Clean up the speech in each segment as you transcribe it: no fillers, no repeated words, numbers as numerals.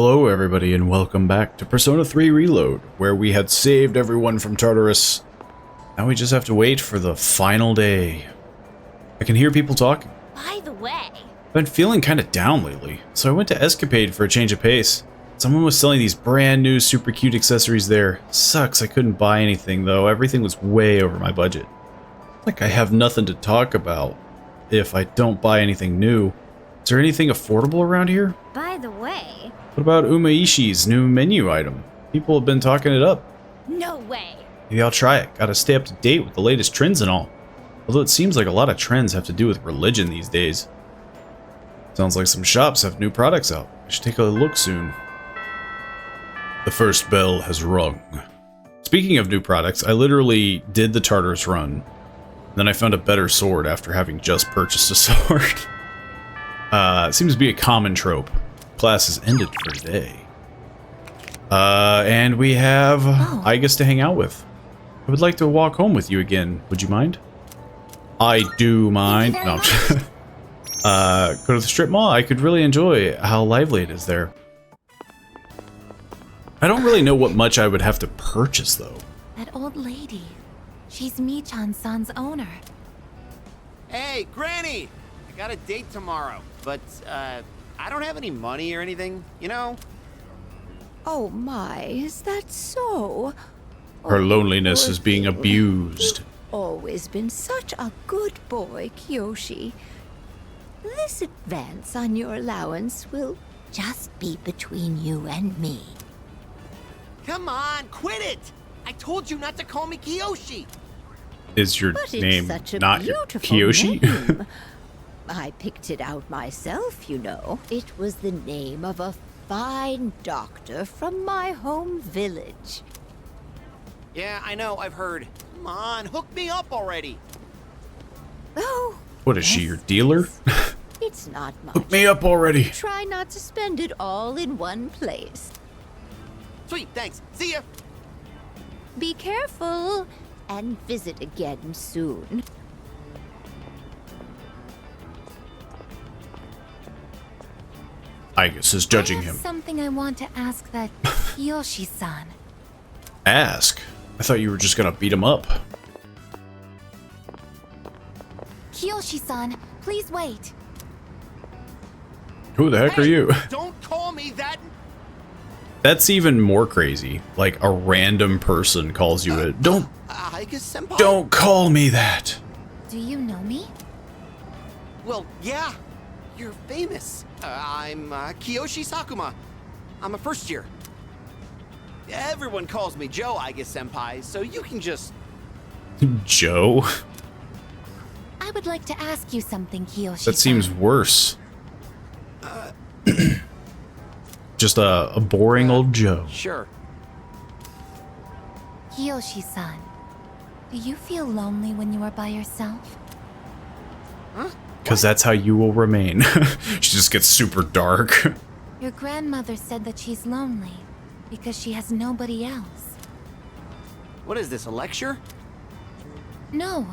Hello everybody and welcome back to Persona 3 Reload, where we had saved everyone from Tartarus. Now we just have to wait for the final day. I can hear people talking. By the way, I've been feeling kind of down lately, so I went to Escapade for a change of pace. Someone was selling these brand new super cute accessories there. Sucks I couldn't buy anything though, everything was way over my budget. Like I have nothing to talk about if I don't buy anything new. Is there anything affordable around here? by the way, What about Umaishi's new menu item? People have been talking it up. no way. Maybe I'll try it. Gotta stay up to date with the latest trends and all. Although it seems like a lot of trends have to do with religion these days. Sounds like some shops have new products out. I should take a look soon. The first bell has rung. Speaking of new products, I literally did the Tartarus run. Then I found a better sword after having just purchased a sword. It seems to be a common trope. Class has ended for today. And we have Igus to hang out with. I would like to walk home with you again. Would you mind? I do mind. No, I'm just go to the strip mall. I could really enjoy how lively it is there. I don't really know what much I would have to purchase though. That old lady. She's Michan-san's owner. Hey, Granny! I got a date tomorrow, but, I don't have any money or anything, you know? Oh my, is that so? Her loneliness poor is being thing. abused. You've always been such a good boy, Kiyoshi. This advance on your allowance will just be between you and me. Come on, quit it! I told you not to call me Kiyoshi! Is your But name it's such a not beautiful Kiyoshi? name. I picked it out myself, you know. It was the name of a fine doctor from my home village. Yeah, I know, I've heard. Come on, hook me up already! Oh, What is she, your dealer? it's not much. Hook me up already. Try not to spend it all in one place. Sweet, thanks. See ya! Be careful and visit again soon. Igus is judging I have him. something I want to ask that Kiyoshi-san. Ask. I thought you were just gonna beat him up. Kiyoshi-san, please wait. Who the heck are Hey, you? Don't call me that! That's even more crazy. Like a random person calls you it. Don't Igus-senpai? call me that. Do you know me? Well, yeah. You're famous. I'm, Kiyoshi Sakuma. I'm a first year. Everyone calls me Joe, Igus-senpai, so you can just... Joe? I would like to ask you something, Kiyoshi-san. That seems worse. Just a boring old Joe. Sure. Kiyoshi-san, do you feel lonely when you are by yourself? Huh? Because that's how you will remain. She just gets super dark. Your grandmother said that she's lonely because she has nobody else. What is this, a lecture? No,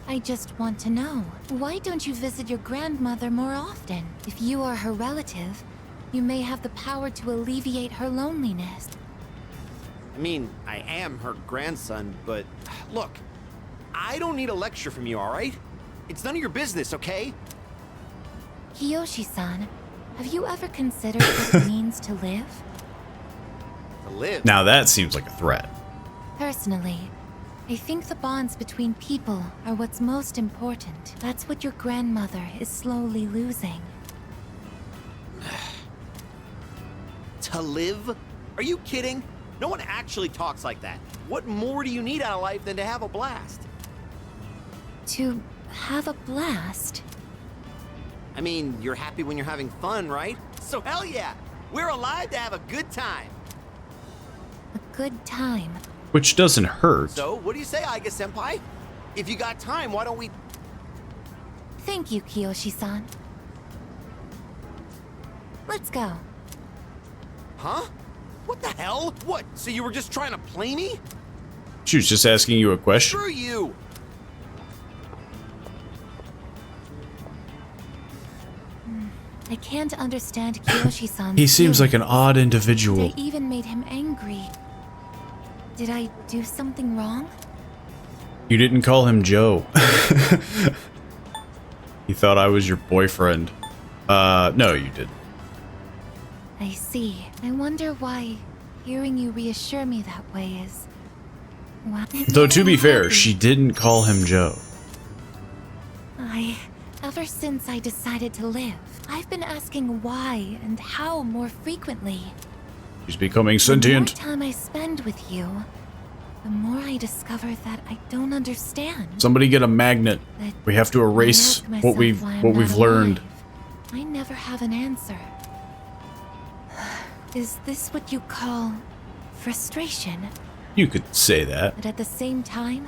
I just want to know. Why don't you visit your grandmother more often? If you are her relative, you may have the power to alleviate her loneliness. I mean, I am her grandson, but look, I don't need a lecture from you, all right? It's none of your business, okay? Kiyoshi-san, have you ever considered what it means to live? To live. Now that seems like a threat. Personally, I think the bonds between people are what's most important. That's what your grandmother is slowly losing. To live? Are you kidding? No one actually talks like that. What more do you need out of life than to have a blast? To have a blast? I mean, you're happy when you're having fun, right? So hell yeah! We're alive to have a good time! A good time. Which doesn't hurt. So, what do you say, Igus-senpai? If you got time, why don't we... Thank you, Kiyoshi-san. Let's go. Huh? What the hell? What, so you were just trying to play me? She was just asking you a question. Screw you! I can't understand Kiyoshi-san's He seems like an feelings. odd individual. I even made him angry. Did I do something wrong? You didn't call him Joe. He thought I was your boyfriend. No, you didn't. I see. I wonder why hearing you reassure me that way is... well, Though to be fair, she didn't call him Joe. Ever since I decided to live, I've been asking why and how more frequently. She's becoming sentient. The more time I spend with you, the more I discover that I don't understand. Somebody get a magnet. That We have to erase I ask what myself why I'm we've not learned. alive. I never have an answer. Is this what you call frustration? You could say that. But at the same time,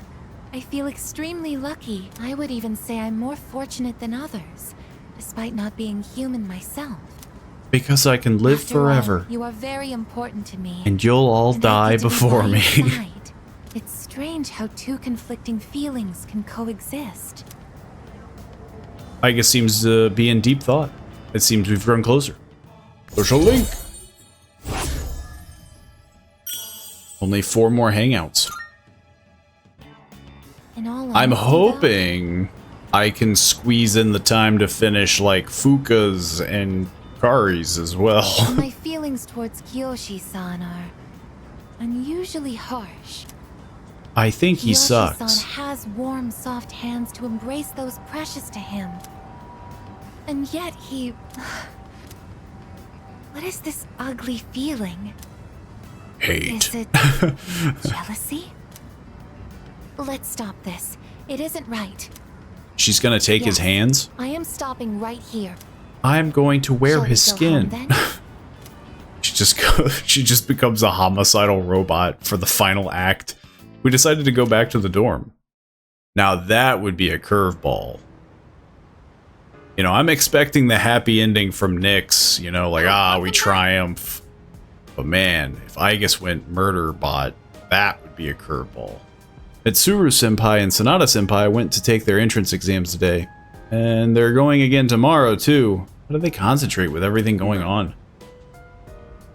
I feel extremely lucky. I would even say I'm more fortunate than others, despite not being human myself. Because I can live After all, forever. you are very important to me. And you'll all and I die get to be before by me. your side. It's strange how two conflicting feelings can coexist. I guess seems to be in deep thought. It seems we've grown closer. Social link. Only 4 more hangouts. In all I'm honesty, hoping I can squeeze in the time to finish like Fuka's and Kari's as well. though, my feelings towards Kiyoshi-san are unusually harsh. I think he Kiyoshi-san sucks. has warm, soft hands to embrace those precious to him. And yet he... What is this ugly feeling? Hate. Is it jealousy? Let's stop this. It isn't right. She's gonna take his Yes. hands. I am stopping right here. I'm going to wear Shall we his go skin. home, then? She just becomes a homicidal robot for the final act. We decided to go back to the dorm. Now that would be a curveball. You know, I'm expecting the happy ending from Nyx, you know, like, we triumph. But man, if Aigis went murder bot, that would be a curveball. Mitsuru-senpai and Sanada-senpai went to take their entrance exams today. And they're going again tomorrow, too. How do they concentrate with everything going on?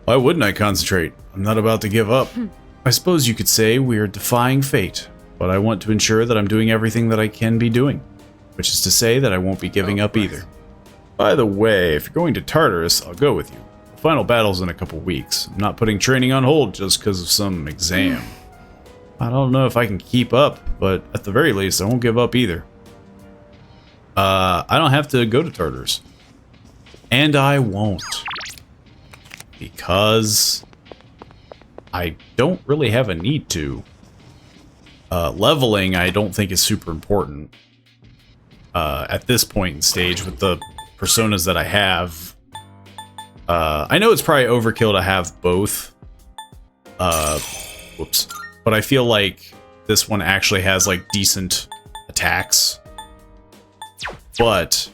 Why wouldn't I concentrate? I'm not about to give up. I suppose you could say we're defying fate, but I want to ensure that I'm doing everything that I can be doing. Which is to say that I won't be giving up either. By the way, if you're going to Tartarus, I'll go with you. The final battle's in a couple weeks. I'm not putting training on hold just because of some exam. I don't know if I can keep up, but at the very least, I won't give up either. I don't have to go to Tartarus. And I won't. Because I don't really have a need to. Leveling, I don't think is super important. At this point in stage, with the personas that I have. I know it's probably overkill to have both. Whoops. But I feel like this one actually has, like, decent attacks. But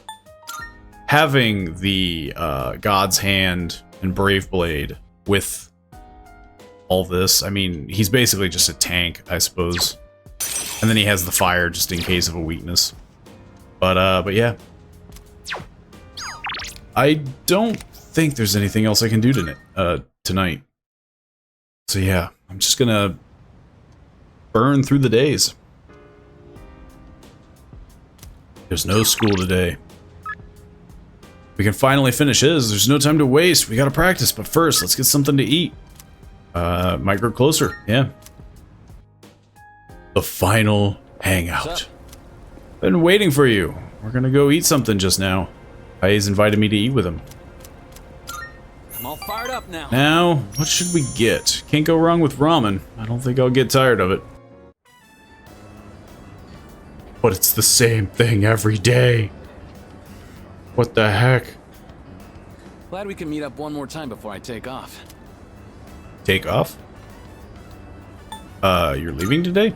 having the God's Hand and Brave Blade with all this, I mean, he's basically just a tank, I suppose. And then he has the fire just in case of a weakness. But yeah. I don't think there's anything else I can do tonight. So yeah, I'm just gonna burn through the days. There's no school today. We can finally finish his. There's no time to waste. We gotta practice, but first, let's get something to eat. Might grow closer, yeah. The final hangout. Been waiting for you. We're gonna go eat something just now. Pai's invited me to eat with him. I'm all fired up now. Now, what should we get? Can't go wrong with ramen. I don't think I'll get tired of it. But it's the same thing every day. What the heck? Glad we can meet up one more time before I take off. Take off? You're leaving today?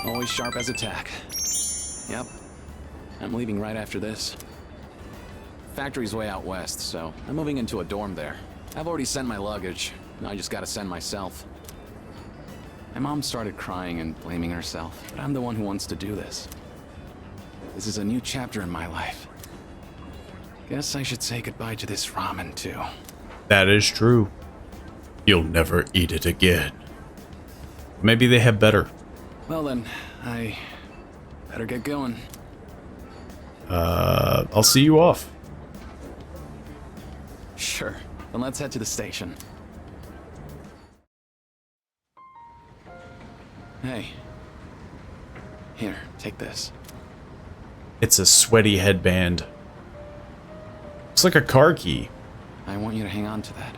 Always sharp as a tack. Yep. I'm leaving right after this. Factory's way out west, so I'm moving into a dorm there. I've already sent my luggage. Now I just gotta send myself. My mom started crying and blaming herself, but I'm the one who wants to do this. This is a new chapter in my life. Guess I should say goodbye to this ramen, too. That is true. You'll never eat it again. Maybe they have better. Well then, I better get going. I'll see you off. Sure. Then let's head to the station. Hey. Here, take this. It's a sweaty headband. Looks like a car key. I want you to hang on to that.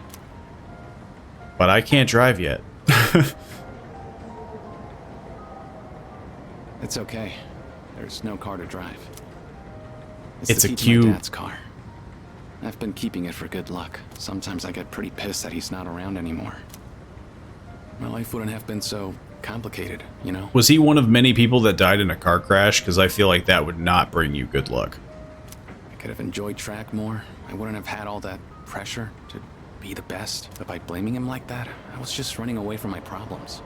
But I can't drive yet. It's okay. There's no car to drive. It's the a key to cute... my dad's car. I've been keeping it for good luck. Sometimes I get pretty pissed that he's not around anymore. My life wouldn't have been so complicated, you know? Was he one of many people that died in a car crash? Because I feel like that would not bring you good luck. I could have enjoyed track more. I wouldn't have had all that pressure to be the best. But by blaming him like that, I was just running away from my problems.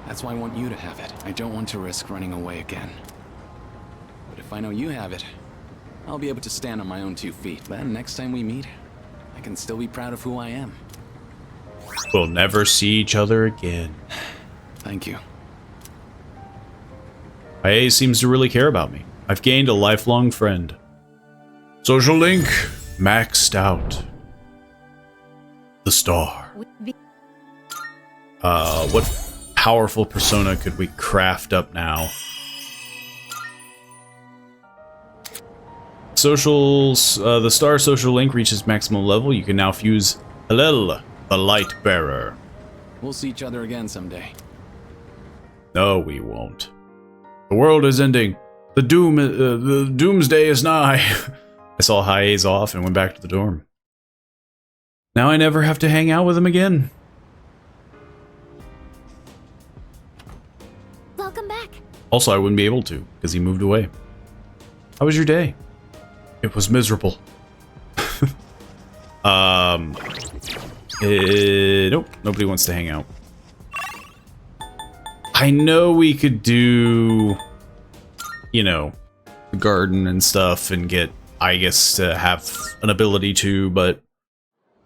That's why I want you to have it. I don't want to risk running away again. But if I know you have it, I'll be able to stand on my own 2 feet. Then next time we meet, I can still be proud of who I am. We'll never see each other again. Thank you. IA seems to really care about me. I've gained a lifelong friend. Social link maxed out. The star. What powerful persona could we craft up now? Socials, the star social link reaches maximum level. You can now fuse Hillel, the light bearer. We'll see each other again someday. No, we won't. The world is ending. The doomsday is nigh. I saw high A's off and went back to the dorm. Now I never have to hang out with him again. Welcome back. Also, I wouldn't be able to, because he moved away. How was your day? It was miserable. Nope, nobody wants to hang out. I know we could do, you know, the garden and stuff and get, I guess, to have an ability to, but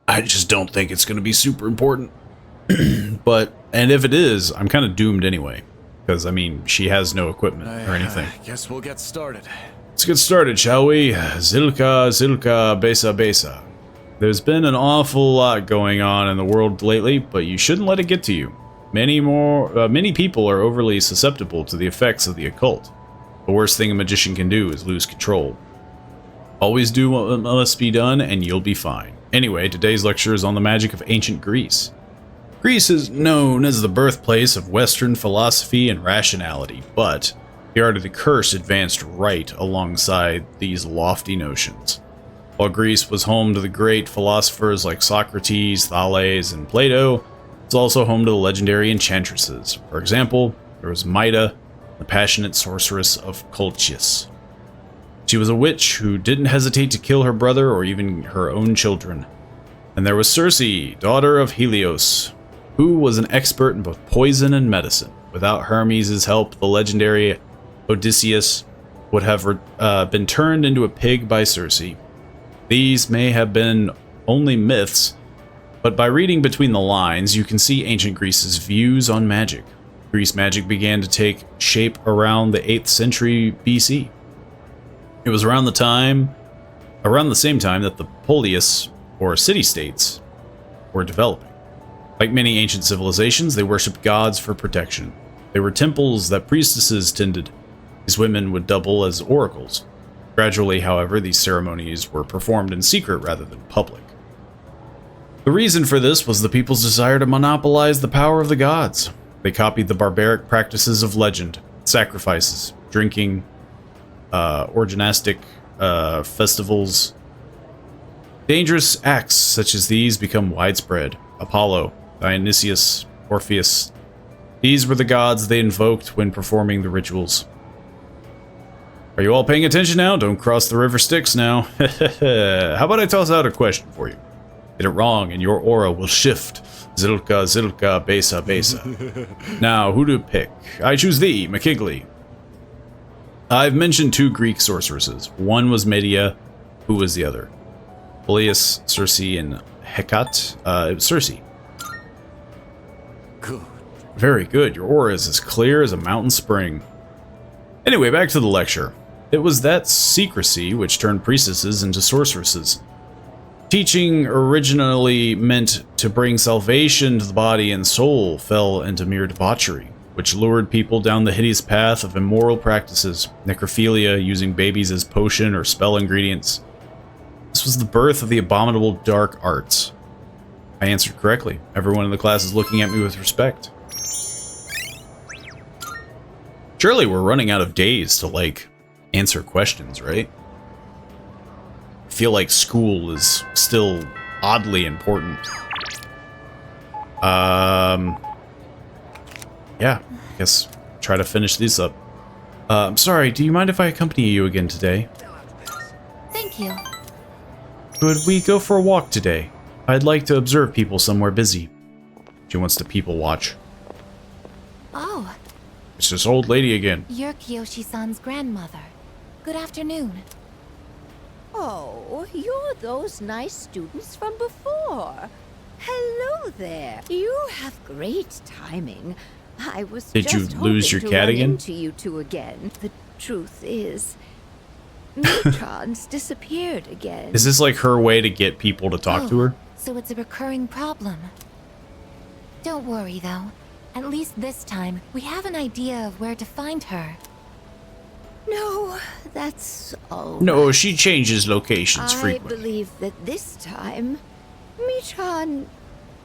I just don't think it's going to be super important. And if it is, I'm kind of doomed anyway. Because, I mean, she has no equipment or anything. Guess we'll get started. Let's get started, shall we? Zilka, Zilka, Besa, Besa. There's been an awful lot going on in the world lately, but you shouldn't let it get to you. Many people are overly susceptible to the effects of the occult. The worst thing a magician can do is lose control. Always do what must be done, and you'll be fine. Anyway, today's lecture is on the magic of ancient Greece. Greece is known as the birthplace of Western philosophy and rationality, but the art of the curse advanced right alongside these lofty notions. While Greece was home to the great philosophers like Socrates, Thales, and Plato, it's also home to the legendary enchantresses. For example, there was Maida, the passionate sorceress of Colchis. She was a witch who didn't hesitate to kill her brother or even her own children. And there was Circe, daughter of Helios, who was an expert in both poison and medicine. Without Hermes' help, the legendary Odysseus would have been turned into a pig by Circe. These may have been only myths, but by reading between the lines, you can see ancient Greece's views on magic. Greece magic began to take shape around the 8th century BC. It was around the same time that the polis, or city-states, were developing. Like many ancient civilizations, they worshipped gods for protection. They were temples that priestesses tended. These women would double as oracles. Gradually, however, these ceremonies were performed in secret rather than public. The reason for this was the people's desire to monopolize the power of the gods. They copied the barbaric practices of legend, sacrifices, drinking, orgiastic festivals. Dangerous acts such as these become widespread. Apollo, Dionysius, Orpheus. These were the gods they invoked when performing the rituals. Are you all paying attention now? Don't cross the river Styx now. How about I toss out a question for you? Get it wrong and your aura will shift. Zilka, Zilka, Besa, Besa. Now, who to pick? I choose thee, McKigley. I've mentioned 2 Greek sorceresses. One was Medea, Who was the other? Boreas, Circe, and Hecate? It was Circe. Good. Very good. Your aura is as clear as a mountain spring. Anyway, back to the lecture. It was that secrecy which turned priestesses into sorceresses. Teaching originally meant to bring salvation to the body and soul fell into mere debauchery, which lured people down the hideous path of immoral practices, necrophilia, using babies as potion or spell ingredients. This was the birth of the abominable dark arts. I answered correctly. Everyone in the class is looking at me with respect. Surely we're running out of days to, like, answer questions, right? I feel like school is still oddly important. Yeah, I guess try to finish these up. I'm sorry, do you mind if I accompany you again today? Thank you. Could we go for a walk today? I'd like to observe people somewhere busy. She wants to people watch. Oh, It's this old lady again. you're Kiyoshi-san's grandmother. Good afternoon. Oh, you're those nice students from before. Hello there. You have great timing. I was Did you just lose hoping your to cat run again? into you two again. The truth is, Neutron's disappeared again. Is this like her way to get people to talk to her? So it's a recurring problem. Don't worry, though. At least this time, we have an idea of where to find her. No, that's all. No, she changes locations I frequently. believe that this time, Mitron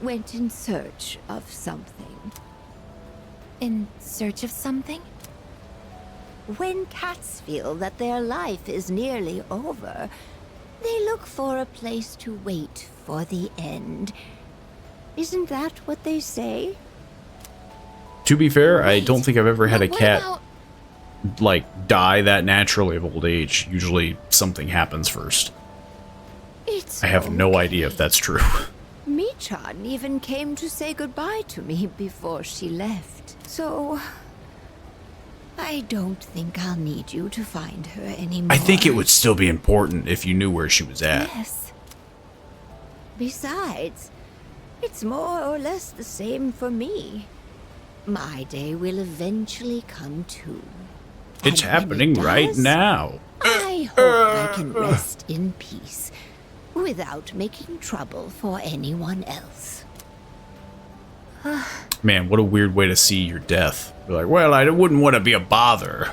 went in search of something. In search of something? When cats feel that their life is nearly over, they look for a place to wait for the end. Isn't that what they say? To be fair, I don't think I've ever had a What cat about- like die that naturally of old age. Usually something happens first. It's I have no okay. idea if that's true. Michan even came to say goodbye to me before she left. So, I don't think I'll need you to find her anymore. I think it would still be important if you knew where she was at. Yes. Besides, it's more or less the same for me. My day will eventually come too. It's And when happening it right does, now. I hope I can rest in peace without making trouble for anyone else. Man, what a weird way to see your death. You're like, well, I wouldn't want to be a bother.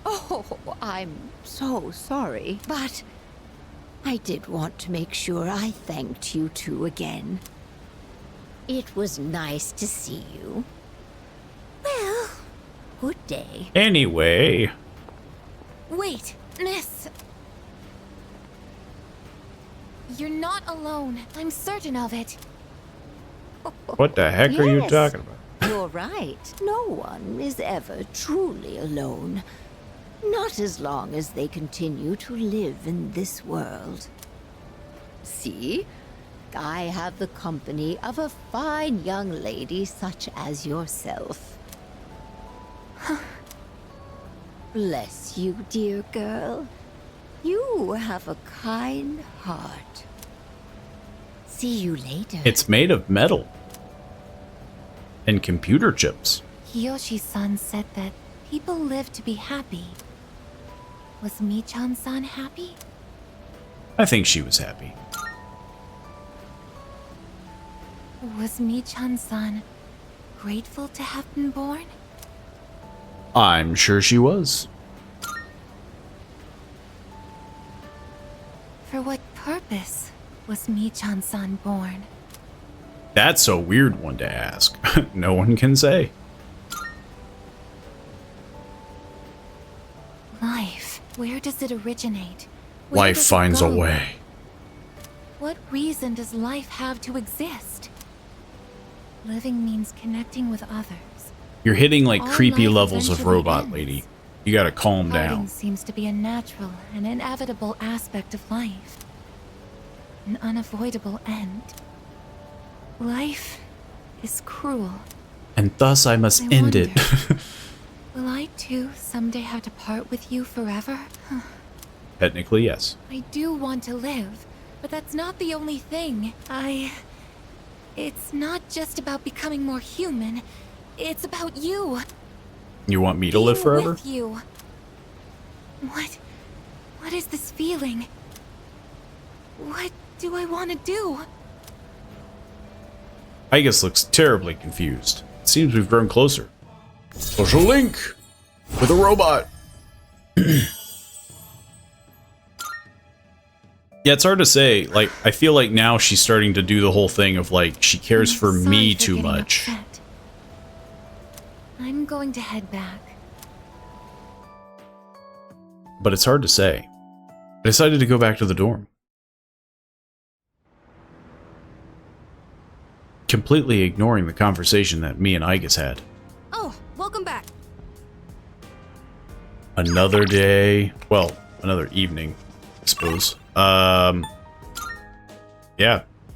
Oh, I'm so sorry, but I did want to make sure I thanked you two again. It was nice to see you. Well, good day. Anyway, Wait, Miss. You're not alone. I'm certain of it. what the heck are you Yes. talking about? You're right. No one is ever truly alone. Not as long as they continue to live in this world. See? I have the company of a fine young lady such as yourself. Bless you, dear girl. You have a kind heart. See you later. It's made of metal. And computer chips. Kiyoshi-san said that people live to be happy. Was Michan-san happy? I think she was happy. Was Michan-san grateful to have been born? I'm sure she was. For what purpose was Michan-san born? That's a weird one to ask. No one can say. Life. Where does it originate? Where Life does it finds a go? way. What reason does life have to exist? Living means connecting with others. You're hitting like All creepy life levels of eventually robot ends. lady. You gotta calm Parting down. seems to be a natural and inevitable aspect of life. An unavoidable end. Life is cruel. And thus I must I end it. Will I too someday have to part with you forever? Technically, yes. I do want to live, but that's not the only thing. It's not just about becoming more human. It's about you. You want me to live Being forever? with you. What is this feeling? What do I want to do? Igus looks terribly confused. It seems we've grown closer. Social link with a robot. Yeah, it's hard to say. Like, I feel like now she's starting to do the whole thing of like she cares for Sorry me for too getting much. upset. I'm going to head back. But it's hard to say. I decided to go back to the dorm. Completely ignoring the conversation that me and Igus had. Oh, welcome back. Another day. Well, another evening, I suppose. Yeah.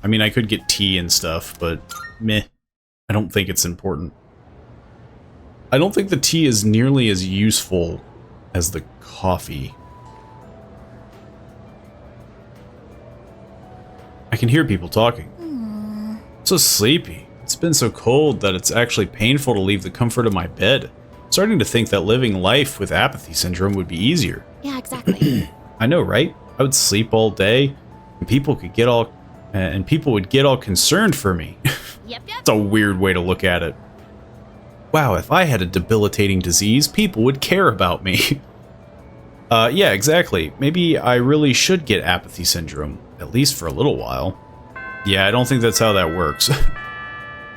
I mean, I could get tea and stuff, but meh. I don't think it's important. I don't think the tea is nearly as useful as the coffee. I can hear people talking. I'm so sleepy. It's been so cold that it's actually painful to leave the comfort of my bed. I'm starting to think that living life with apathy syndrome would be easier. Yeah, exactly. I know, right? I would sleep all day, and people would get all concerned for me. Yep. It's a weird way to look at it. Wow, if I had a debilitating disease, people would care about me. Yeah, exactly. Maybe I really should get apathy syndrome, at least for a little while. Yeah, I don't think that's how that works.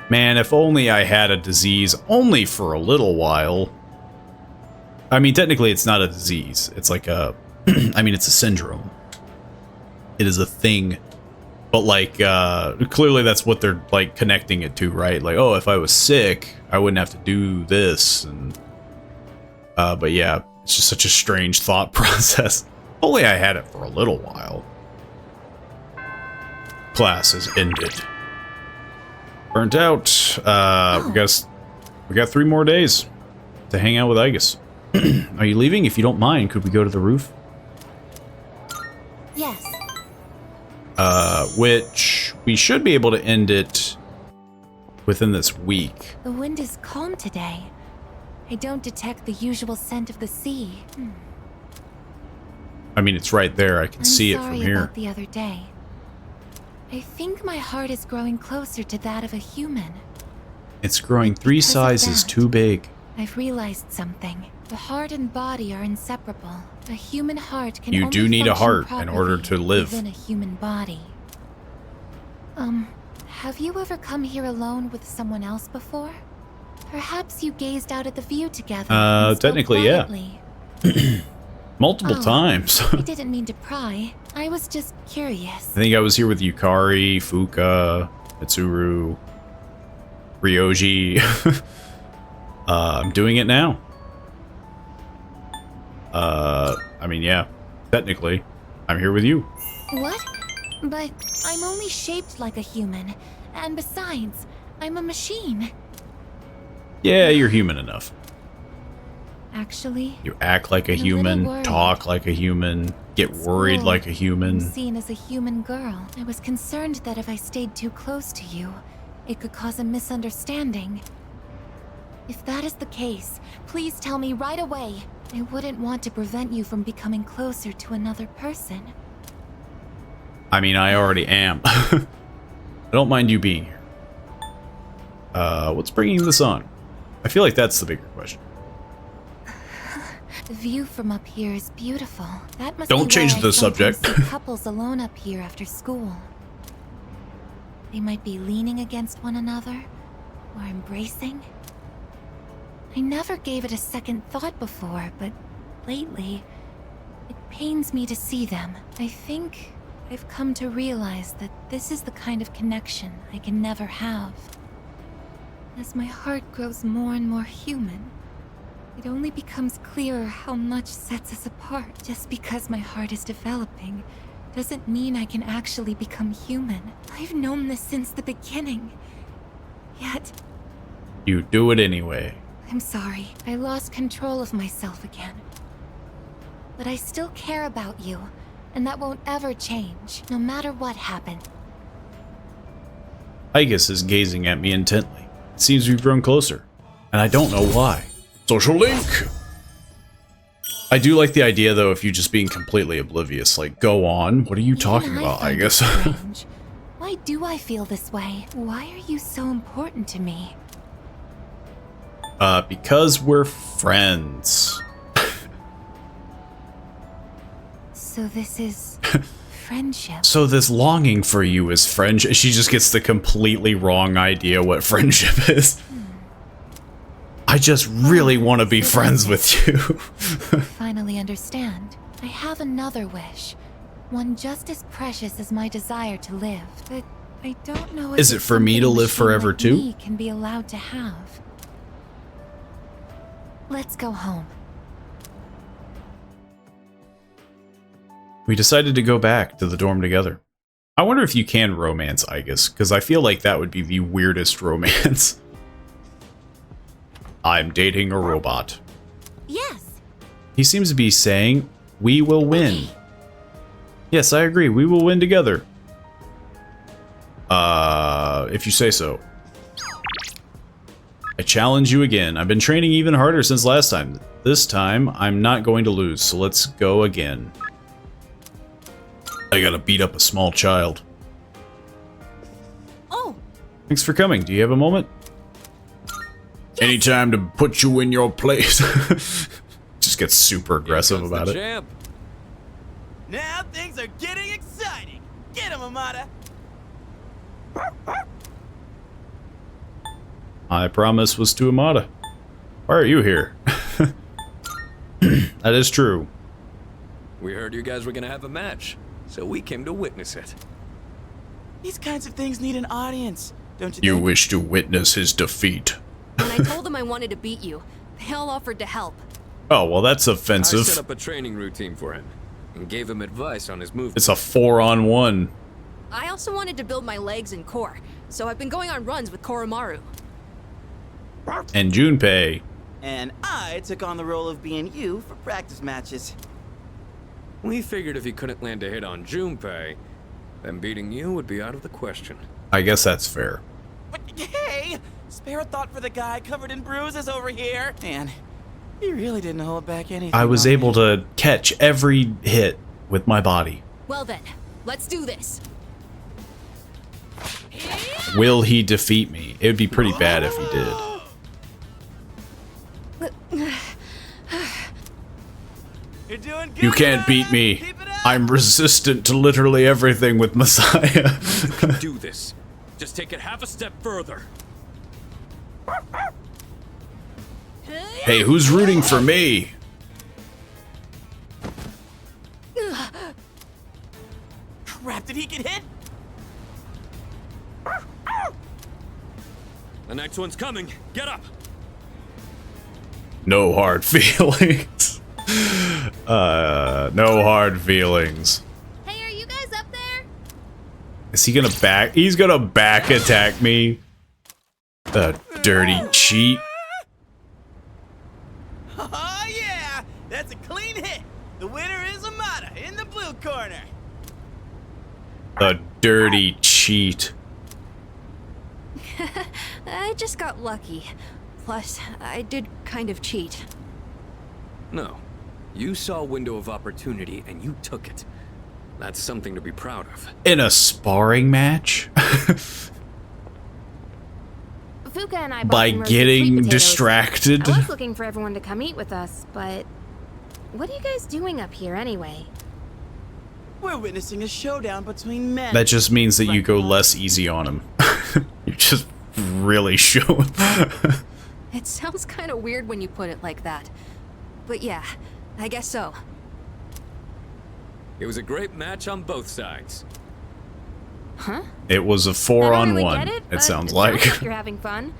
Man, if only I had a disease only for a little while. I mean, technically it's not a disease. It's like a... I mean, it's a syndrome. It is a thing. But, like, clearly that's what they're, like, connecting it to, right? Like, oh, if I was sick, I wouldn't have to do this. And but yeah, it's just such a strange thought process. Only I had it for a little while. Class has ended. Burnt out. We got 3 more days to hang out with Igus. Are you leaving? If you don't mind, could we go to the roof? Yes. Which we should be able to end it within this week. The wind is calm today. I don't detect the usual scent of the sea. I mean, it's right there. I can see it from I'm sorry here. about the other day. I think my heart is growing closer to that of a human. It's growing 3 Because of sizes that. too big. I've realized something. The heart and body are inseparable. A human heart can You only do need a function heart in order properly to live. within a human body. Have you ever come here alone with someone else before? Perhaps you gazed out at the view together. and spoke technically, yeah. quietly. Multiple Oh. times. I didn't mean to pry. I was just curious. I think I was here with Yukari, Fuka, Mitsuru, Ryoji. I'm doing it now. I mean, yeah, technically, I'm here with you. What? But I'm only shaped like a human. And besides, I'm a machine. Yeah, you're human enough. Actually, You act like a I'm a little human, worried. talk like a human, get worried school, like a I'm human. seen as a human girl. I was concerned that if I stayed too close to you, it could cause a misunderstanding. If that is the case, please tell me right away. I wouldn't want to prevent you from becoming closer to another person. I mean, I already am. I don't mind you being here. What's bringing this on? I feel like that's the bigger question. The view from up here is beautiful. That must Don't be change why the I sometimes subject. see couples alone up here after school. They might be leaning against one another or embracing. I never gave it a second thought before, but lately, it pains me to see them. I think I've come to realize that this is the kind of connection I can never have. As my heart grows more and more human, it only becomes clearer how much sets us apart. Just because my heart is developing doesn't mean I can actually become human. I've known this since the beginning. Yet, You do it anyway. I'm sorry. I lost control of myself again. but I still care about you, and that won't ever change, no matter what happens. Igus is gazing at me intently. It seems we've grown closer, and I don't know why. Social link! I do like the idea, though, of you just being completely oblivious. Like, go on. What are you talking about, Igus? Strange. Why do I feel this way? Why are you so important to me? Because we're friends. So this is friendship. So this longing for you is friendship. She just gets the completely wrong idea what friendship is. I just really want to be friends with you. Finally understand. I have another wish. One just as precious as my desire to live. But I don't know if Is it for me to live forever too? Me can be allowed to have. Let's go home. We decided to go back to the dorm together. I wonder if you can romance Igus, because I feel like that would be the weirdest romance. I'm dating a robot. Yes. He seems to be saying, we will win. Yes, I agree. We will win together. If you say so. I challenge you again. I've been training even harder since last time. This time, I'm not going to lose, so let's go again. I gotta beat up a small child. Oh. Thanks for coming. Do you have a moment? Yes. Any time to put you in your place. Just gets super aggressive about it. Champ. Now things are getting exciting. Get him, Amada. My promise was to Amada. Why are you here? That is true. We heard you guys were gonna have a match, so we came to witness it. These kinds of things need an audience, don't you You think? wish to witness his defeat. When I told them I wanted to beat you, they all offered to help. Oh, well, that's I offensive. set up a training routine for him and gave him advice on his movement. It's a 4-on-1. I also wanted to build my legs and core, so I've been going on runs with Koromaru. And Junpei. And I took on the role of being you for practice matches. We figured if he couldn't land a hit on Junpei, then beating you would be out of the question. I guess that's fair. But hey, spare a thought for the guy covered in bruises over here. Man, he really didn't hold back anything. I was on able me. to catch every hit with my body. Well then, let's do this. Will he defeat me? It would be pretty bad if he did. You're doing good. You can't beat me. Keep it up. I'm resistant to literally everything with Messiah. Do this. Just take it half a step further. Hey, who's rooting for me? Crap, did he get hit? The next one's coming. Get up. No hard feelings. No hard feelings. Hey, are you guys up there? Is he gonna back? He's gonna back attack me. The dirty cheat. Oh yeah, that's a clean hit. The winner is Amada in the blue corner. The dirty cheat. I just got lucky. Plus, I did kind of cheat. No. You saw a window of opportunity and you took it. That's something to be proud of. In a sparring match? Fuka and I bought By some roasted sweet getting potatoes. distracted? I was looking for everyone to come eat with us, but what are you guys doing up here anyway? We're witnessing a showdown between men. That just means that you go less easy on him. You just really show him. It sounds kind of weird when you put it like that. But yeah, I guess so. It was a great match on both sides. Huh? It was a I don't really 4-on-1, get it but sounds like. you're having fun.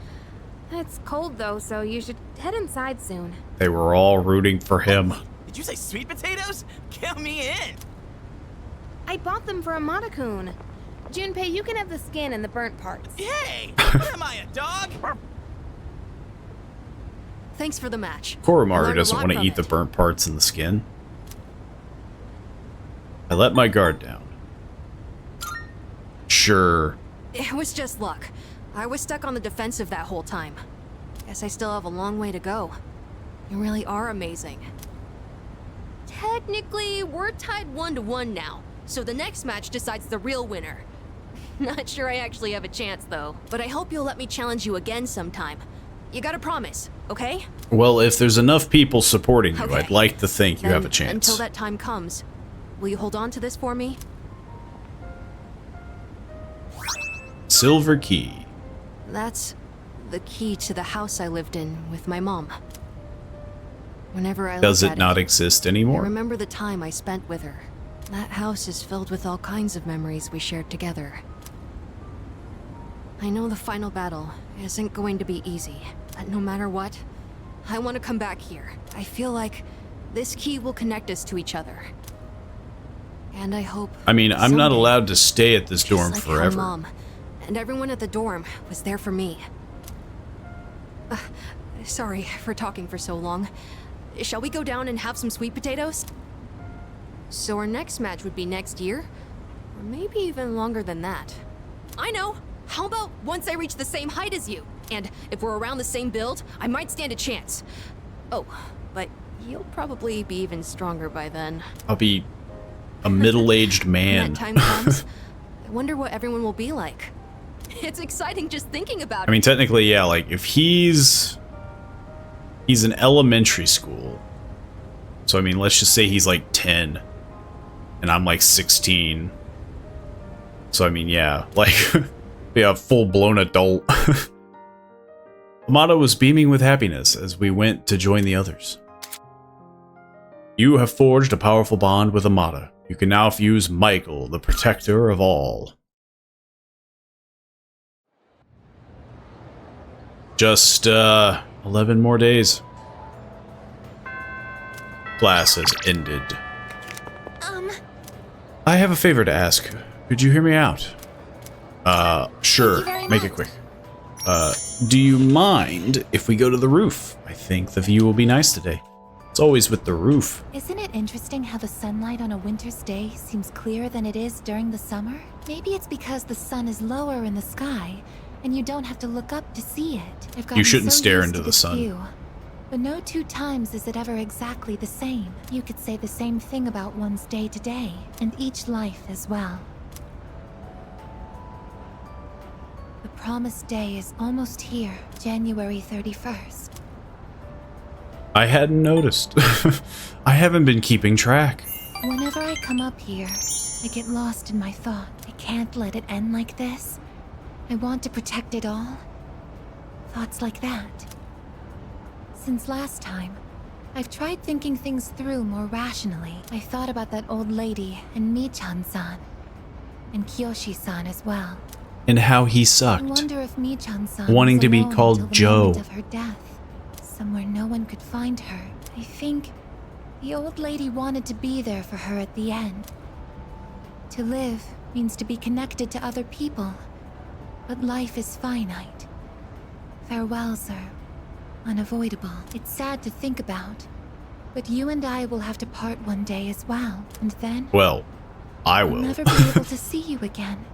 It's cold though, so you should head inside soon. They were all rooting for him. Did you say sweet potatoes? Count me in. I bought them for Amada-kun. Junpei, you can have the skin and the burnt parts. Hey, what am I, a dog? Thanks for the match. I Koromaru learned a doesn't lot want to from eat the it. burnt parts and the skin. I let my guard down. Sure. It was just luck. I was stuck on the defensive that whole time. Guess I still have a long way to go. You really are amazing. Technically, we're tied 1-1 now, so the next match decides the real winner. Not sure I actually have a chance, though. But I hope you'll let me challenge you again sometime. You gotta promise, okay? Well, if there's enough people supporting you, Okay. I'd like to think you have a chance. Until that time comes, will you hold on to this for me? Silver key. That's the key to the house I lived in with my mom. Whenever I Does look it at not exist anymore? I remember the time I spent with her. That house is filled with all kinds of memories we shared together. I know the final battle isn't going to be easy, but no matter what, I want to come back here. I feel like this key will connect us to each other. And I hope I mean, I'm not someday, allowed to stay at this just dorm like forever. How Mom and everyone at the dorm was there for me. Sorry for talking for so long. Shall we go down and have some sweet potatoes? So our next match would be next year? Or maybe even longer than that. I know! How about once I reach the same height as you? And if we're around the same build, I might stand a chance. Oh, but you'll probably be even stronger by then. I'll be a middle-aged When man. that time comes, I wonder what everyone will be like. It's exciting just thinking about it. I mean, technically, yeah, like, if he's in elementary school, so I mean, let's just say he's like 10, and I'm like 16. So I mean, yeah, like, be a full-blown adult. Amada was beaming with happiness as we went to join the others. You have forged a powerful bond with Amada. You can now fuse Michael, the protector of all. Just, 11 more days. Class has ended. I have a favor to ask. Could you hear me out? Sure. Make it quick. Do you mind if we go to the roof? I think the view will be nice today. It's always with the roof. Isn't it interesting how the sunlight on a winter's day seems clearer than it is during the summer? Maybe it's because the sun is lower in the sky, and you don't have to look up to see it. I've gotten You shouldn't so stare used into to the this sun. view. But no two times is it ever exactly the same. You could say the same thing about one's day to day, and each life as well. The promised day is almost here, January 31st. I hadn't noticed. I haven't been keeping track. Whenever I come up here, I get lost in my thought. I can't let it end like this. I want to protect it all. Thoughts like that. Since last time, I've tried thinking things through more rationally. I thought about that old lady and Michan-san, and Kiyoshi-san as well. And how he I sucked. wonder if Michan-san Wanting was to be alone called until the Joe. moment of her death, somewhere no one could find her. I think the old lady wanted to be there for her at the end. To live means to be connected to other people, but life is finite. Farewells are unavoidable. It's sad to think about, but you and I will have to part one day as well, and then Well, I I'll will. never be able to see you again.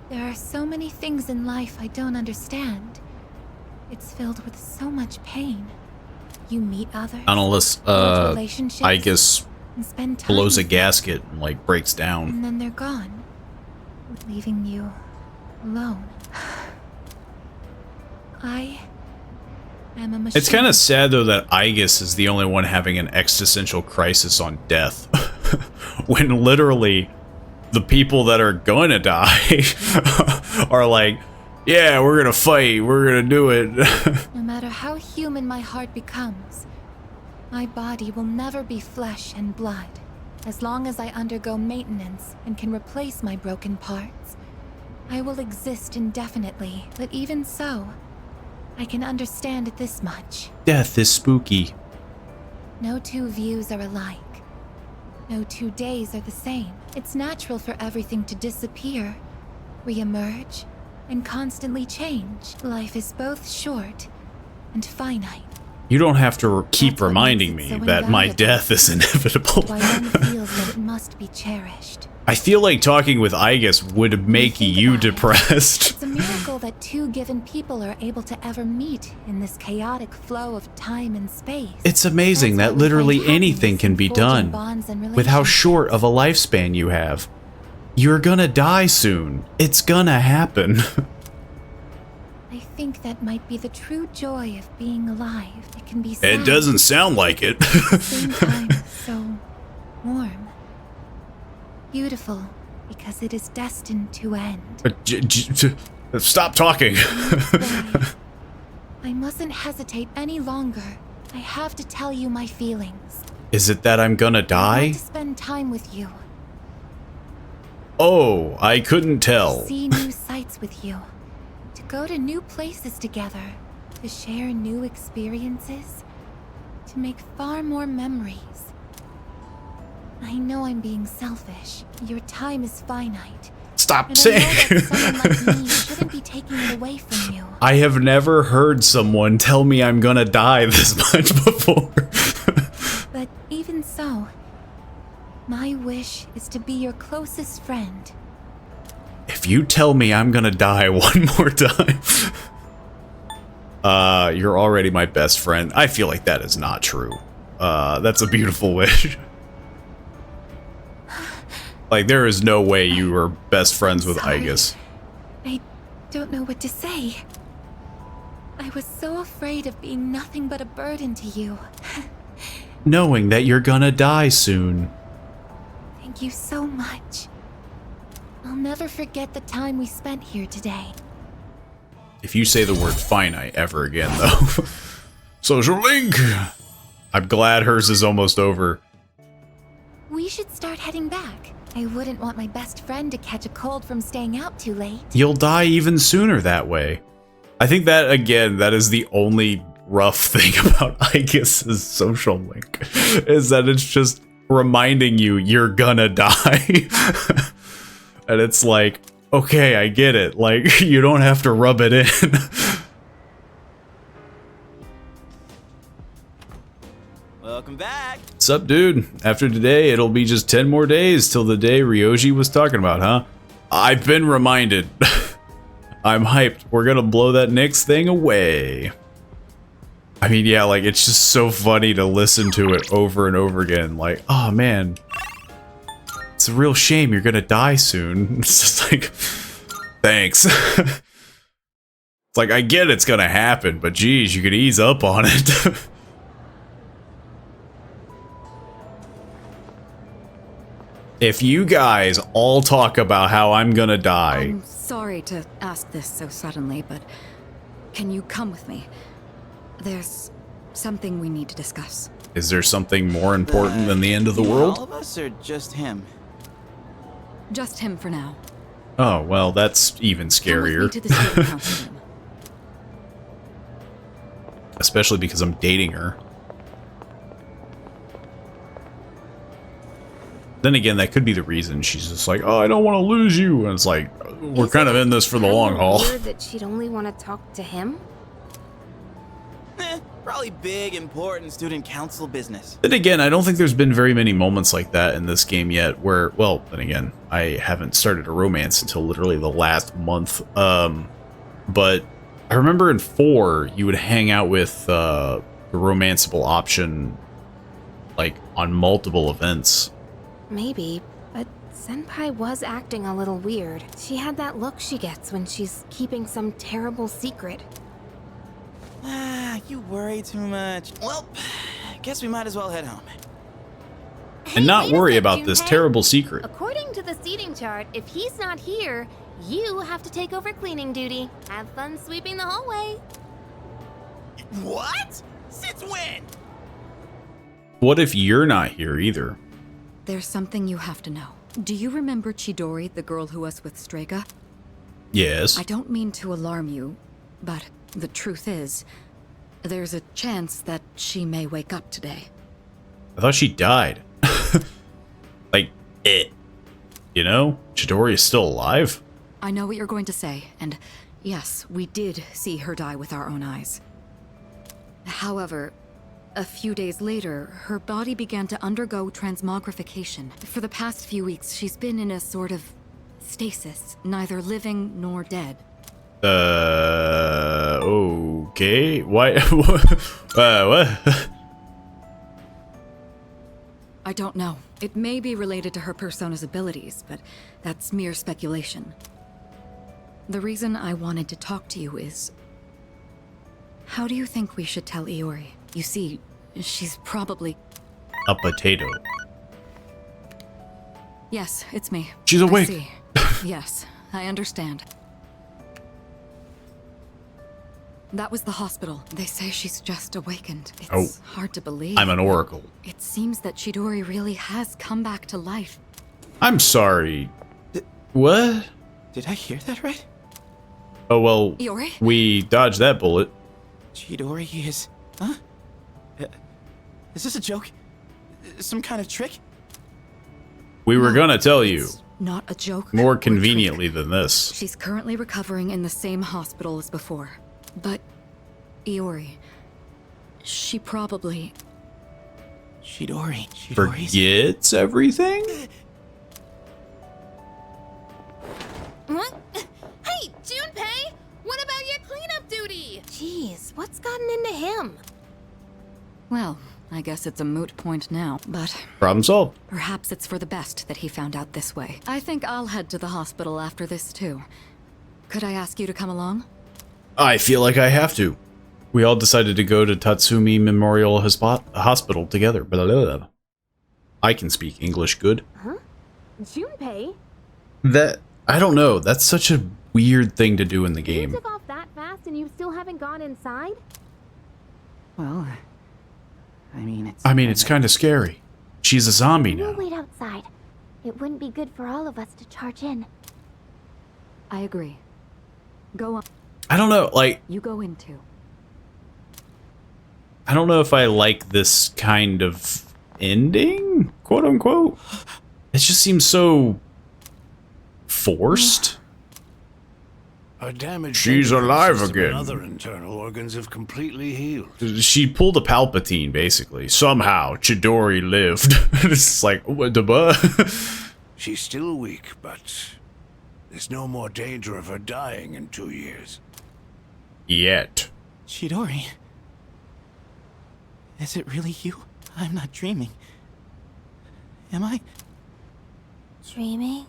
There are so many things in life I don't understand. It's filled with so much pain. You meet others, Unless, build relationships, I guess and spend time blows a with them, gasket and, like, breaks down. and then they're gone, leaving you alone. I am a machine. It's kind of sad, though, that Aegis is the only one having an existential crisis on death. When literally the people that are going to die are like, yeah, we're going to fight, we're going to do it. No matter how human my heart becomes, my body will never be flesh and blood. As long as I undergo maintenance and can replace my broken parts, I will exist indefinitely. But even so, I can understand this much. Death is spooky. No two views are alike. No 2 days are the same. It's natural for everything to disappear, re-emerge, and constantly change. Life is both short and finite. You don't have to keep That's what reminding makes me it so that my invaluable. death is inevitable. Why one feels that it must be cherished. I feel like talking with Igus would make Think you about it. depressed. It's a miracle that two given people are able to ever meet in this chaotic flow of time and space. It's amazing That's that why we literally find anything happiness can in be forging done bonds and with how relationships. short of a lifespan you have. You're gonna die soon. It's gonna happen. I think that might be the true joy of being alive. It can be sad, It doesn't sound like it. at the same time so warm. Beautiful, because it is destined to end. Stop talking. Why? I mustn't hesitate any longer. I have to tell you my feelings. Is it that I'm gonna I die? want to spend time with you. Oh, I couldn't tell. See new sights with you. To go to new places together. To share new experiences. To make far more memories. I know I'm being selfish. Your time is finite. Stop And I saying. know that someone like me shouldn't be taking it away from you. I have never heard someone tell me I'm gonna die this much before. But even so, my wish is to be your closest friend. If you tell me I'm gonna die one more time, you're already my best friend. I feel like that is not true. That's a beautiful wish. Like, there is no way you were best friends with Sorry. Igus. I don't know what to say. I was so afraid of being nothing but a burden to you. Knowing that you're gonna die soon. Thank you so much. I'll never forget the time we spent here today. If you say the word finite ever again, though. Social link! I'm glad hers is almost over. We should start heading back. I wouldn't want my best friend to catch a cold from staying out too late. You'll die even sooner that way. I think that, again, that is the only rough thing about Igus's social link. Is that it's just reminding you you're gonna die. And it's like, okay, I get it. Like, you don't have to rub it in. Welcome back. Sup, dude? After today, it'll be just 10 more days till the day Ryoji was talking about, huh? I've been reminded. I'm hyped. We're gonna blow that Nyx thing away. I mean, yeah, like, it's just so funny to listen to it over and over again. Like, oh, man. It's a real shame you're gonna die soon. It's just like, thanks. It's like, I get it's gonna happen, but geez, you could ease up on it. If you guys all talk about how I'm gonna die, I'm sorry to ask this so suddenly, but can you come with me? There's something we need to discuss. is there something more important than the end of the All world? of us or just him? Just him for now. Oh, well, that's even Come with scarier. me to the student council room. Especially because I'm dating her. Then again, that could be the reason. She's just like, oh, I don't want to lose you. And it's like, we're kind of in this for the long haul. Weird that she'd only want to talk to him. Probably big, important student council business. Then again, I don't think there's been very many moments like that in this game yet where, well, then again, I haven't started a romance until literally the last month. But I remember in 4, you would hang out with the romanceable option, like, on multiple events. Maybe, but Senpai was acting a little weird. She had that look she gets when she's keeping some terrible secret. Ah, you worry too much. Well, guess we might as well head home. And not wait a worry sec, about this Junpei. terrible secret. According to the seating chart, if he's not here, you have to take over cleaning duty. Have fun sweeping the hallway. What? Since when? What if you're not here either? There's something you have to know. Do you remember Chidori, the girl who was with Strega? Yes. I don't mean to alarm you, but the truth is, there's a chance that she may wake up today. I thought she died. Like, it. You know? Chidori is still alive? I know what you're going to say, and yes, we did see her die with our own eyes. However, a few days later, her body began to undergo transmogrification. For the past few weeks, she's been in a sort of stasis, neither living nor dead. Okay. Why? What? I don't know. It may be related to her persona's abilities, but that's mere speculation. The reason I wanted to talk to you is... How do you think we should tell Iori? You see, she's probably... A potato. Yes, it's me. She's awake. I see. Yes, I understand. That was the hospital. They say she's just awakened. It's hard to believe. I'm an oracle. It seems that Chidori really has come back to life. I'm sorry. What? Did I hear that right? Oh, well, Iori? we dodged that bullet. Chidori is... Huh? Is this a joke? Some kind of trick? We were gonna tell you. It's not a joke. More or conveniently trick. than this. She's currently recovering in the same hospital as before. But, Iori, she probably... Chidori's... Forgets everything? What? Hey, Junpei! What about your cleanup duty? Jeez, what's gotten into him? Well, I guess it's a moot point now, but Problem solved. perhaps it's for the best that he found out this way. I think I'll head to the hospital after this, too. Could I ask you to come along? I feel like I have to. We all decided to go to Tatsumi Memorial Hospital together. Blah, blah, blah. I can speak English good. Huh? Junpei? That... I don't know. That's such a weird thing to do in the game. You took off that fast and you still haven't gone inside? Well, I mean, it's kind of scary. She's a zombie We'll now. wait outside. It wouldn't be good for all of us to charge in. I agree. Go on. I don't know, like... You go in, too. I don't know if I like this kind of ending, quote unquote. It just seems so forced. Her damaged She's endocrine alive system again. and other internal organs have completely healed. She pulled a Palpatine, basically. Somehow, Chidori lived. It's like, what the She's still weak, but there's no more danger of her dying in 2 years. Yet. Chidori. Is it really you? I'm not dreaming. Am I? Dreaming?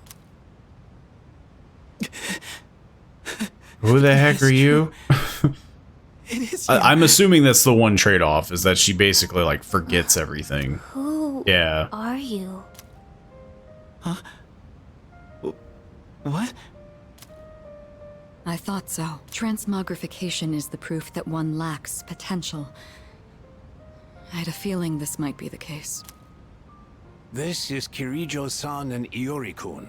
Who the heck are you? It is. I'm assuming that's the one trade-off, is that she basically, like, forgets everything. Who Yeah. are you? Huh? What? I thought so. Transmogrification is the proof that one lacks potential. I had a feeling this might be the case. This is Kirijo-san and Iori-kun.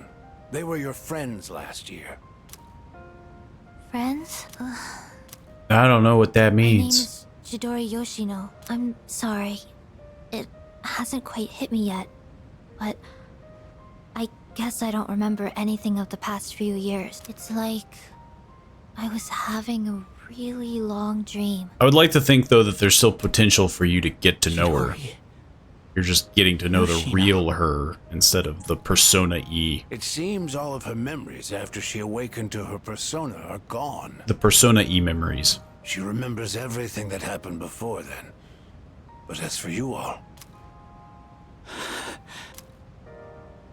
They were your friends last year. Friends? I don't know what that My name means. is Chidori Yoshino. I'm sorry. It hasn't quite hit me yet. But I guess I don't remember anything of the past few years. It's like I was having a really long dream. I would like to think, though, that there's still potential for you to get to know her. Chidori. You're just getting to know the Yoshino. real her instead of the Persona E. It seems all of her memories after she awakened to her persona are gone. The Persona E memories. She remembers everything that happened before then. But as for you all,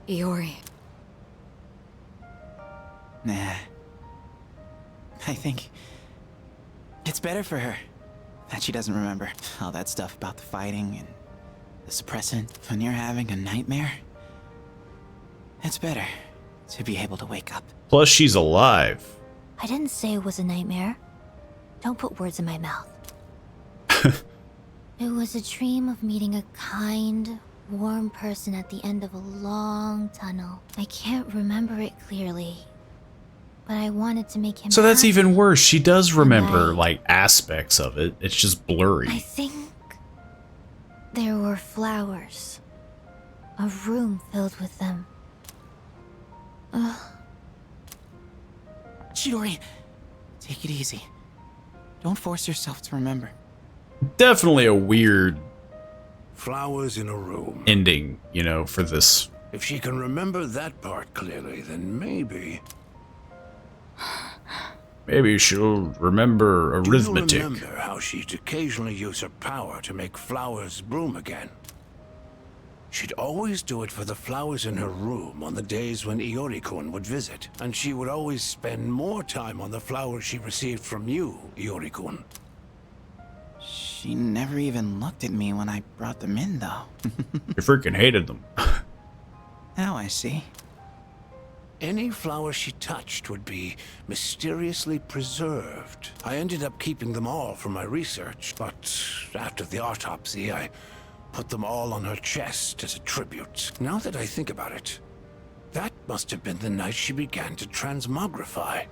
Iori. Nah. I think it's better for her that she doesn't remember all that stuff about the fighting and the suppressant when you're having a nightmare. It's better to be able to wake up. Plus, she's alive. I didn't say it was a nightmare. Don't put words in my mouth. It was a dream of meeting a kind, warm person at the end of a long tunnel. I can't remember it clearly, but I wanted to make him So that's happy. even worse. She does remember, Right. like, aspects of it. It's just I blurry. think there were flowers. A room filled with them. Chidori, take it easy. Don't force yourself to remember. Definitely a weird Flowers in a room. ending, you know, for this. If she can remember that part clearly, then maybe... Maybe she'll remember arithmetic. Do you remember how she'd occasionally use her power to make flowers bloom again? She'd always do it for the flowers in her room on the days when Iori-kun would visit. And she would always spend more time on the flowers she received from you, Iori-kun. She never even looked at me when I brought them in, though. You freaking hated them. Now I see. Any flower she touched would be mysteriously preserved. I ended up keeping them all for my research, but after the autopsy, I put them all on her chest as a tribute. Now that I think about it, that must have been the night she began to transmogrify.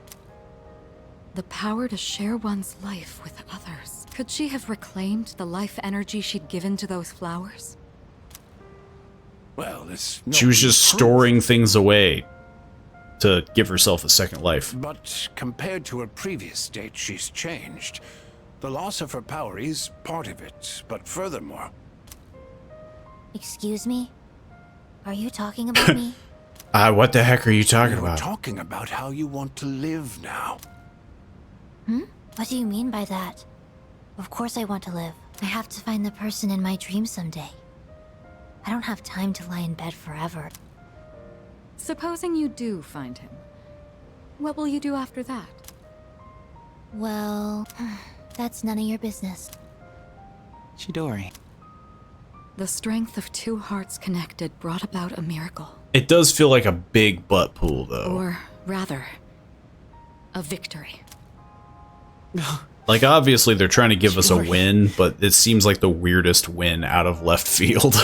The power to share one's life with others. Could she have reclaimed the life energy she'd given to those flowers? Well, She was just storing things away to give herself a second life. But compared to her previous state, she's changed. The loss of her power is part of it, but furthermore... Excuse me? Are you talking about me? What the heck are you talking We're about? talking about how you want to live now. What do you mean by that? Of course I want to live. I have to find the person in my dream someday. I don't have time to lie in bed forever. Supposing you do find him, what will you do after that? Well, that's none of your business. Chidori. The strength of two hearts connected brought about a miracle. It does feel like a big butt pool, though. Or rather, a victory. Like, obviously they're trying to give us a Chidori. win, but it seems like the weirdest win out of left field.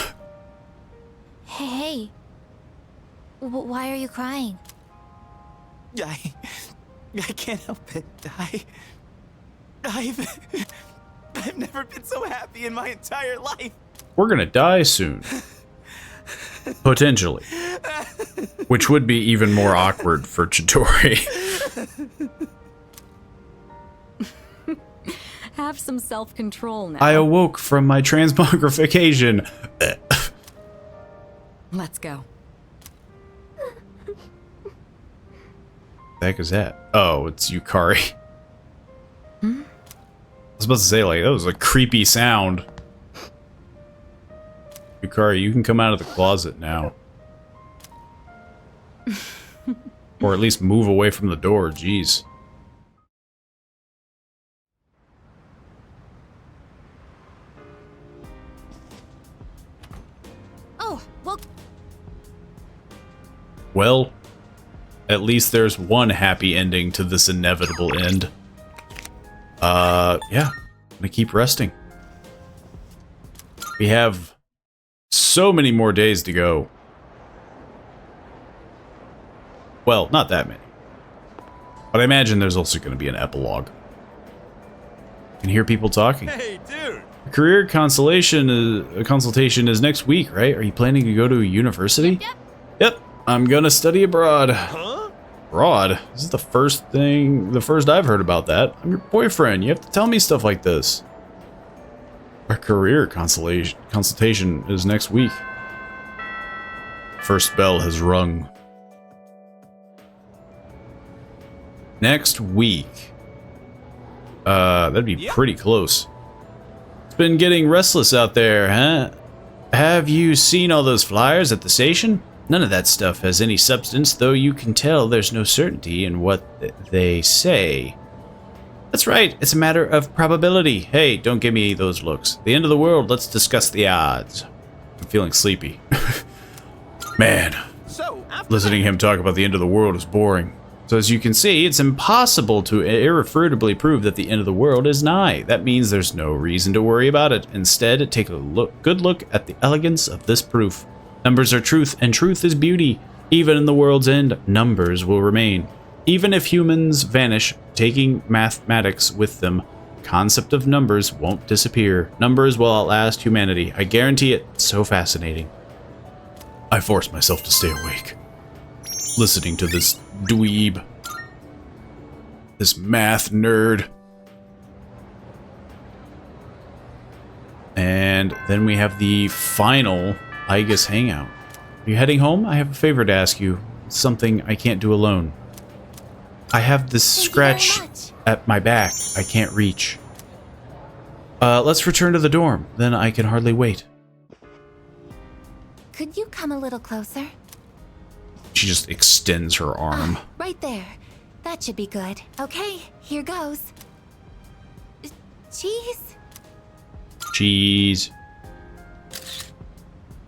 Hey. Why are you crying? I can't help it. I've never been so happy in my entire life. We're gonna die soon. Potentially. Which would be even more awkward for Chidori. Have some self-control now. I awoke from my transmogrification. Let's go. The heck is that? Oh, it's Yukari. I was about to say, like, that was a creepy sound. Yukari, you can come out of the closet now. Or at least move away from the door, jeez. Oh, well, Well, at least there's one happy ending to this inevitable end. Yeah. I'm gonna keep resting. We have so many more days to go. Well, not that many. But I imagine there's also going to be an epilogue. I can hear people talking. Hey, dude! Career consultation is next week, right? Are you planning to go to a university? Yep. I'm gonna study abroad. Huh? Abroad? This is the first I've heard about that. I'm your boyfriend. You have to tell me stuff like this. Our career consultation is next week. First bell has rung. Next week. That'd be pretty close. It's been getting restless out there, huh? Have you seen all those flyers at the station? None of that stuff has any substance, though you can tell there's no certainty in what they say. That's right, it's a matter of probability. Hey, don't give me those looks. The end of the world, let's discuss the odds. I'm feeling sleepy. Man, So, after listening to him talk about the end of the world is boring. So as you can see, it's impossible to irrefutably prove that the end of the world is nigh. That means there's no reason to worry about it. Instead, take a good look at the elegance of this proof. Numbers are truth, and truth is beauty. Even in the world's end, numbers will remain. Even if humans vanish, taking mathematics with them, the concept of numbers won't disappear. Numbers will outlast humanity. I guarantee it. It's so fascinating. I forced myself to stay awake, listening to this dweeb. This math nerd. And then we have the final Igus hangout. Are you heading home? I have a favor to ask you. It's something I can't do alone. I have this scratch at my back I can't reach. Let's return to the dorm. Then I can hardly wait. Could you come a little closer? She just extends her arm. Right there. That should be good. Okay, here goes. Cheese? Cheese.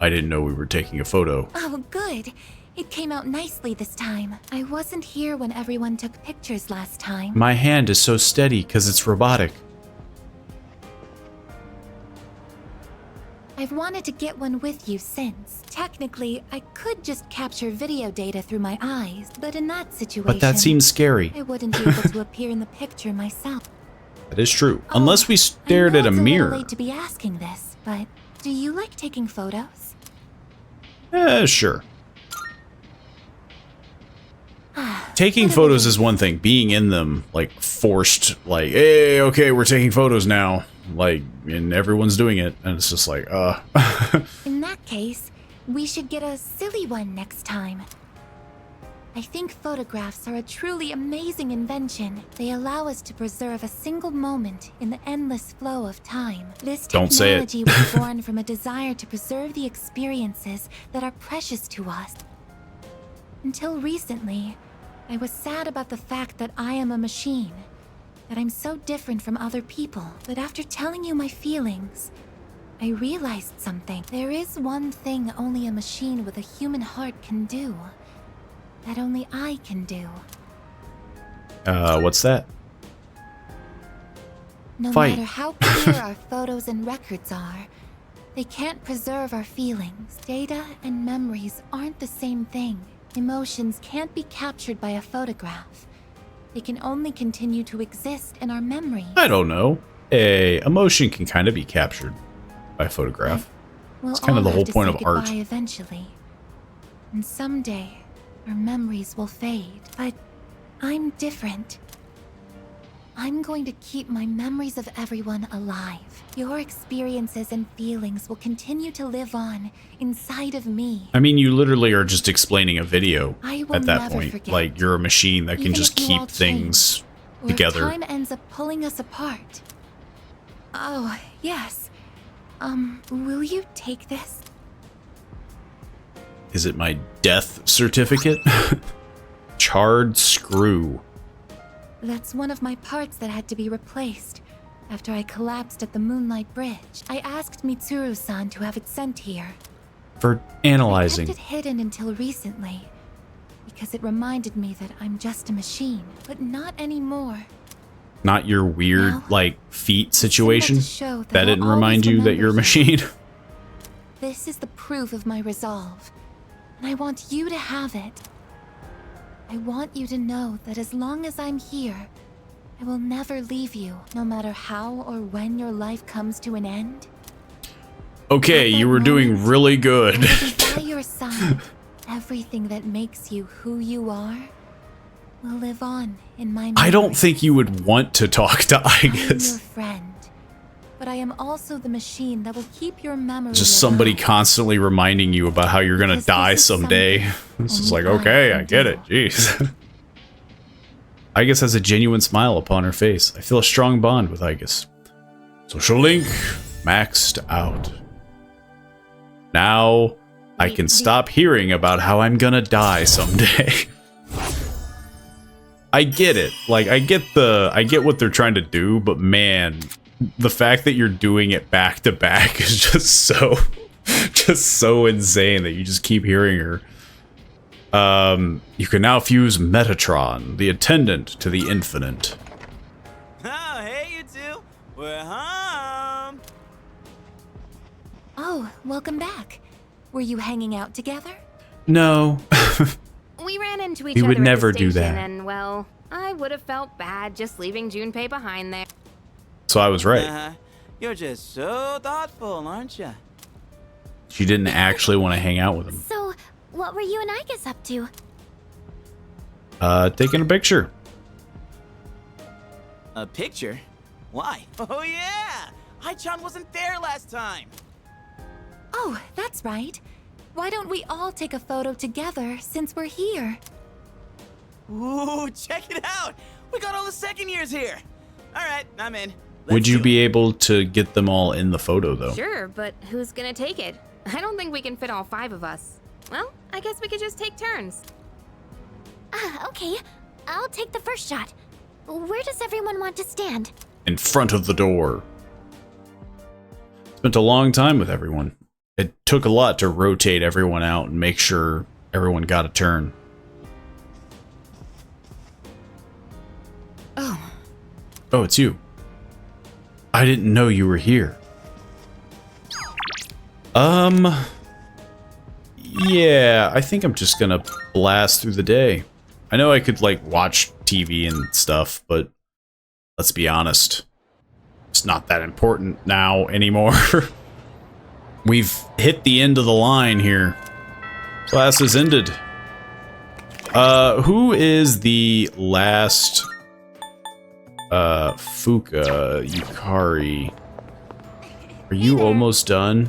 I didn't know we were taking a photo. Oh, good. It came out nicely this time. I wasn't here when everyone took pictures last time. My hand is so steady because it's robotic. I've wanted to get one with you since. Technically, I could just capture video data through my eyes, but in that situation... But that seems scary. I wouldn't be able to appear in the picture myself. That is true. Unless we stared at a mirror. I'm a little late to be asking this, but do you like taking photos? Sure. Taking photos is one thing. Being in them, like, forced, like, hey, okay, we're taking photos now. Like, and everyone's doing it, and it's just like, In that case, we should get a silly one next time. I think photographs are a truly amazing invention. They allow us to preserve a single moment in the endless flow of time. This Don't say it. technology was born from a desire to preserve the experiences that are precious to us. Until recently, I was sad about the fact that I am a machine, that I'm so different from other people. But after telling you my feelings, I realized something. There is one thing only a machine with a human heart can do. That only I can do. what's that? No Fight. matter how clear our photos and records are, they can't preserve our feelings. Data and memories aren't the same thing. Emotions can't be captured by a photograph. They can only continue to exist in our memory. I don't know. A emotion can kind of be captured by a photograph. We'll It's kind of the all whole have to point say of art. goodbye eventually. And someday, our memories will fade. But I'm different. I'm going to keep my memories of everyone alive. Your experiences and feelings will continue to live on inside of me. I mean, you literally are just explaining a video I will at that never point. forget. Like, you're a machine that can Even just if you all keep things change, or if together. time ends up pulling us apart. Oh, yes. Will you take this? Is it my death certificate? Charred screw. That's one of my parts that had to be replaced. After I collapsed at the Moonlight Bridge, I asked Mitsuru-san to have it sent here. For analyzing. I kept it hidden until recently, because it reminded me that I'm just a machine, but not anymore. Not your weird, Now, like, feet situation? to show that That I'll didn't always remind you that you're a remember machine? This is the proof of my resolve, and I want you to have it. I want you to know that as long as I'm here, I will never leave you, no matter how or when your life comes to an end. Okay, you were doing really good. I will be by your side. Everything that makes you who you are will live on in my memory. I don't think you would want to talk to I am your Igus. friend, but I am also the machine that will keep your memory Just somebody alive. constantly reminding you about how you're gonna Because die this is someday. something It's just only like, I okay, can I get do. it. Jeez. Igus has a genuine smile upon her face. I feel a strong bond with Igus. Social link maxed out. Now I can stop hearing about how I'm gonna die someday. I get it. Like, I get what they're trying to do, but man, the fact that you're doing it back to back is just so insane that you just keep hearing her. You can now fuse Metatron, the attendant to the infinite. Oh, hey, you two. We're home. Oh, welcome back. Were you hanging out together? No. We ran into each We other would at never the do station, that. and well, I would have felt bad just leaving Junpei behind there. So I was right. Uh-huh. You're just so thoughtful, aren't you? She didn't actually want to hang out with him. So, what were you and Igus up to? Taking a picture. A picture? Why? Oh, yeah! Ai-chan wasn't there last time. Oh, that's right. Why don't we all take a photo together since we're here? Ooh, check it out! We got all the second years here! Alright, I'm in. Would you be able to get them all in the photo, though? Sure, but who's gonna take it? I don't think we can fit all 5 of us. Well, I guess we could just take turns. Okay. I'll take the first shot. Where does everyone want to stand? In front of the door. Spent a long time with everyone. It took a lot to rotate everyone out and make sure everyone got a turn. Oh. Oh, it's you. I didn't know you were here. Yeah, I think I'm just gonna blast through the day. I know I could, like, watch TV and stuff, but let's be honest. It's not that important now anymore. We've hit the end of the line here. Class is ended. Who is the last... Fuka, Yukari. Are you almost done?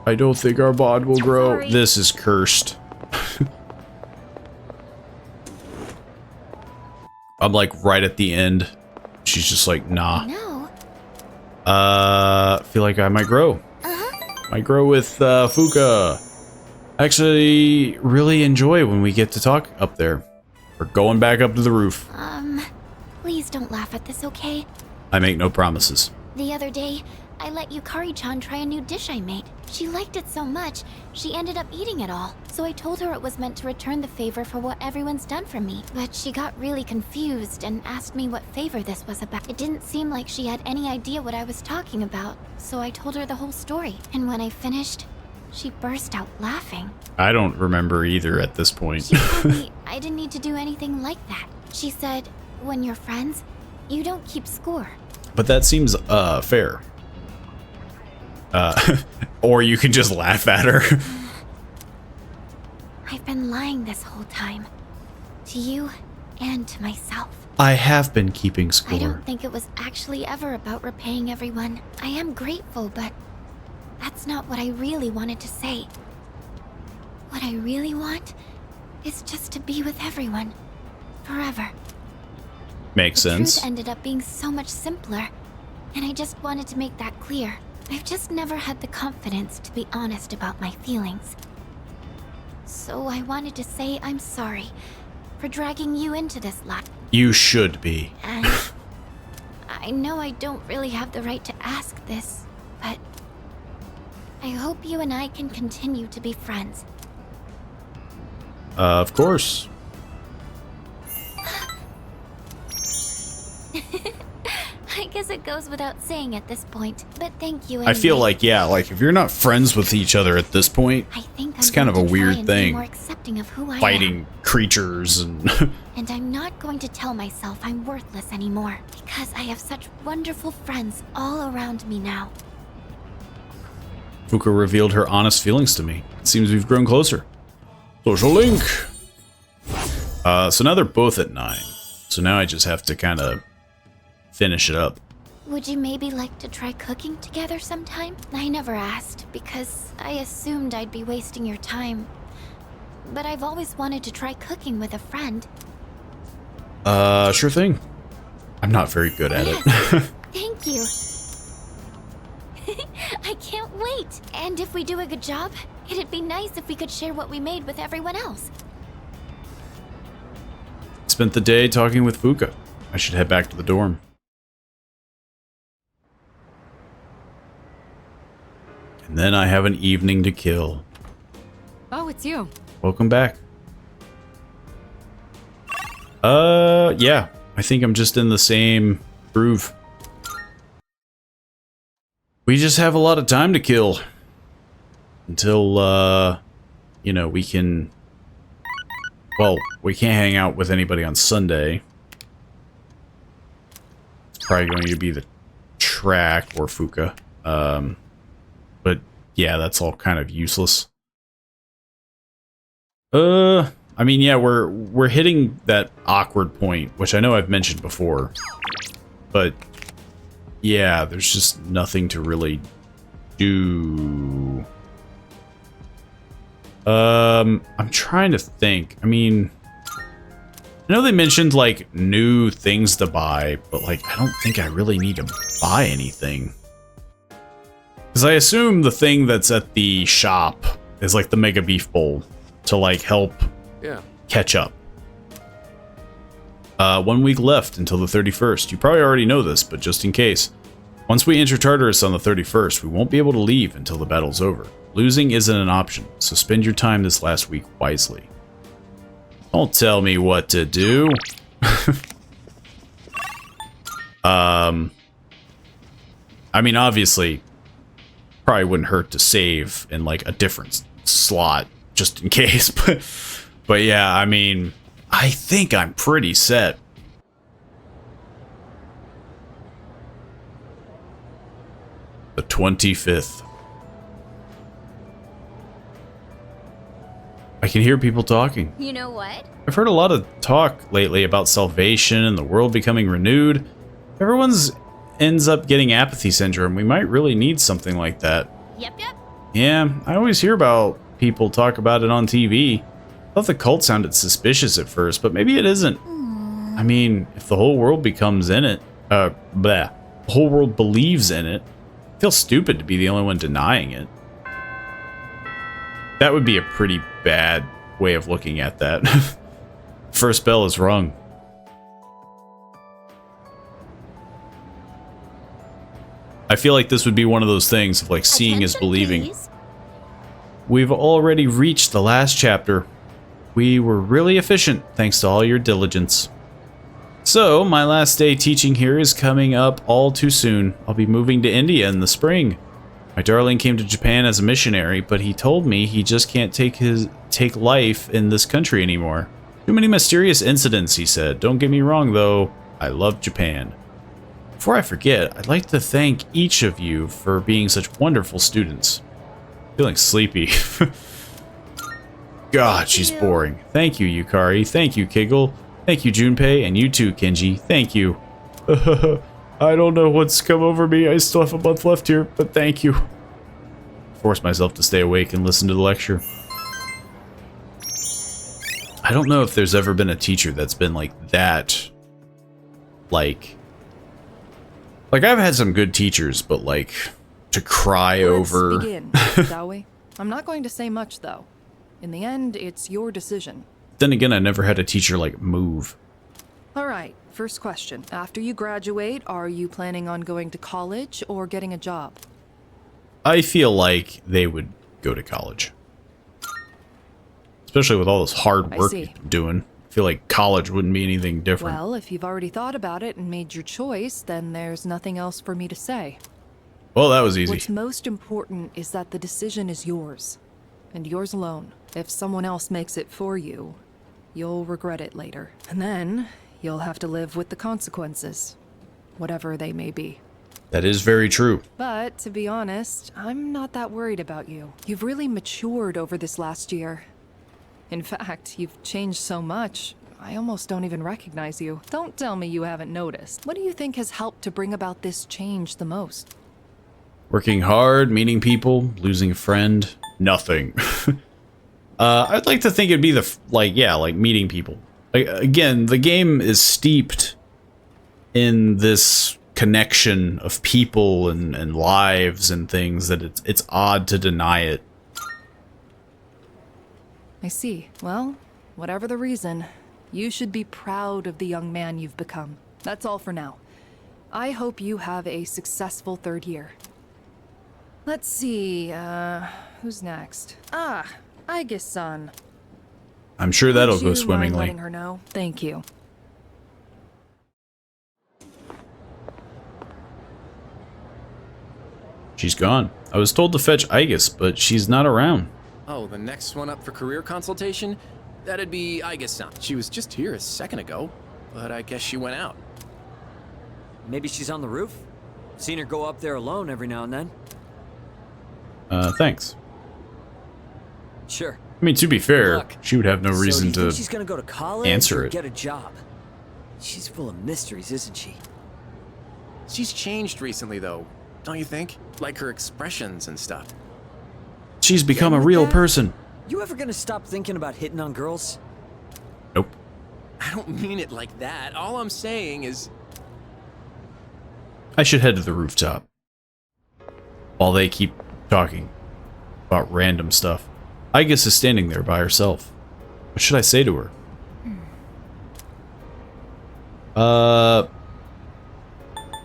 I don't think our bond will grow. Sorry. This is cursed. I'm like right at the end. She's just like, nah. No. Feel like I might grow. Might grow with Fuka. Actually, really enjoy when we get to talk up there. We're going back up to the roof. Please don't laugh at this, okay? I make no promises. The other day, I let Yukari-chan try a new dish I made. She liked it so much, she ended up eating it all. So I told her it was meant to return the favor for what everyone's done for me. But she got really confused and asked me what favor this was about. It didn't seem like she had any idea what I was talking about, so I told her the whole story. And when I finished, she burst out laughing. I don't remember either at this point. She told me I didn't need to do anything like that. She said, when you're friends, you don't keep score. But that seems fair. Or you can just laugh at her. I've been lying this whole time. To you and to myself. I have been keeping score. I don't think it was actually ever about repaying everyone. I am grateful, but that's not what I really wanted to say. What I really want is just to be with everyone. Forever. Makes The sense. truth ended up being so much simpler, and I just wanted to make that clear. I've just never had the confidence to be honest about my feelings. So I wanted to say I'm sorry for dragging you into this life. You should be. And I know I don't really have the right to ask this, but I hope you and I can continue to be friends. Of course. I guess it goes without saying at this point, but thank you I feel anyway. like, yeah, like if you're not friends with each other at this point, I think it's I'm kind of a going to try weird and be thing. more accepting of who I am. Fighting creatures and... And I'm not going to tell myself I'm worthless anymore, because I have such wonderful friends all around me now. Fuka revealed her honest feelings to me. It seems we've grown closer. Social link! So now they're both at 9. So now I just have to kind of finish it up. Would you maybe like to try cooking together sometime? I never asked, because I assumed I'd be wasting your time. But I've always wanted to try cooking with a friend. Sure thing. I'm not very good at it. Thank you. I can't wait. And if we do a good job, it'd be nice if we could share what we made with everyone else. Spent the day talking with Fuka. I should head back to the dorm. And then I have an evening to kill. Oh, it's you. Welcome back. Yeah. I think I'm just in the same groove. We just have a lot of time to kill. Until, you know, we can... Well, we can't hang out with anybody on Sunday. It's probably going to be the track or Fuka. But yeah, that's all kind of useless. I mean, yeah, we're hitting that awkward point, which I know I've mentioned before. But yeah, there's just nothing to really do? I'm trying to think. I mean, I know they mentioned like new things to buy, but like I don't think I really need to buy anything. Because I assume the thing that's at the shop is like the Mega Beef Bowl to like help catch up. 1 week left until the 31st. You probably already know this, but just in case. Once we enter Tartarus on the 31st, we won't be able to leave until the battle's over. Losing isn't an option, so spend your time this last week wisely. Don't tell me what to do. I mean, obviously, probably wouldn't hurt to save in like a different slot just in case, but yeah, I mean, I think I'm pretty set. The 25th. I can hear people talking. You know what? I've heard a lot of talk lately about salvation and the world becoming renewed. Everyone's ends up getting apathy syndrome. We might really need something like that. Yep. Yeah, I always hear about people talk about it on TV. I thought the cult sounded suspicious at first, but maybe it isn't. I mean, if the whole world becomes in it, the whole world believes in it, I feel stupid to be the only one denying it. That would be a pretty bad way of looking at that. First bell is rung. I feel like this would be one of those things of like seeing is believing. Please. We've already reached the last chapter. We were really efficient thanks to all your diligence. So, my last day teaching here is coming up all too soon. I'll be moving to India in the spring. My darling came to Japan as a missionary, but he told me he just can't take life in this country anymore. Too many mysterious incidents, he said. Don't get me wrong, though. I love Japan. Before I forget, I'd like to thank each of you for being such wonderful students. Feeling sleepy. God, she's boring. Thank you, Yukari. Thank you, Kiggle. Thank you, Junpei. And you too, Kenji. Thank you. I don't know what's come over me. I still have a month left here, but thank you. Force myself to stay awake and listen to the lecture. I don't know if there's ever been a teacher that's been like that. Like I've had some good teachers, but like to cry over. Let's begin, shall we? I'm not going to say much though. In the end, it's your decision. Then again, I never had a teacher like move. All right, first question. After you graduate, are you planning on going to college or getting a job? I feel like they would go to college. Especially with all this hard work you've been doing. I feel like college wouldn't be anything different. Well, if you've already thought about it and made your choice, then there's nothing else for me to say. Well, that was easy. What's most important is that the decision is yours. And yours alone. If someone else makes it for you, you'll regret it later. And then, you'll have to live with the consequences. Whatever they may be. That is very true. But, to be honest, I'm not that worried about you. You've really matured over this last year. In fact, you've changed so much, I almost don't even recognize you. Don't tell me you haven't noticed. What do you think has helped to bring about this change the most? Working hard, meeting people, losing a friend, nothing. I'd like to think it'd be like meeting people. Like, again, the game is steeped in this connection of people and lives and things that it's odd to deny it. I see. Well, whatever the reason, you should be proud of the young man you've become. That's all for now. I hope you have a successful third year. Let's see, who's next? Aige-san. I'm sure that'll Would go you swimmingly. mind letting her know? Thank you. She's gone. I was told to fetch Aigis, but she's not around. Oh, the next one up for career consultation? That'd be Aige-san. She was just here a second ago, but I guess she went out. Maybe she's on the roof? Seen her go up there alone every now and then. Thanks. Sure. I mean, to be fair, she would have no reason do you to think she's gonna go to college answer or it. get a job? She's full of mysteries, isn't she? She's changed recently, though. don't you think? Like her expressions and stuff. She's become a real person. You ever gonna stop thinking about hitting on girls? Nope. I don't mean it like that. All I'm saying is... I should head to the rooftop. While they keep talking about random stuff. Aigis is standing there by herself. What should I say to her?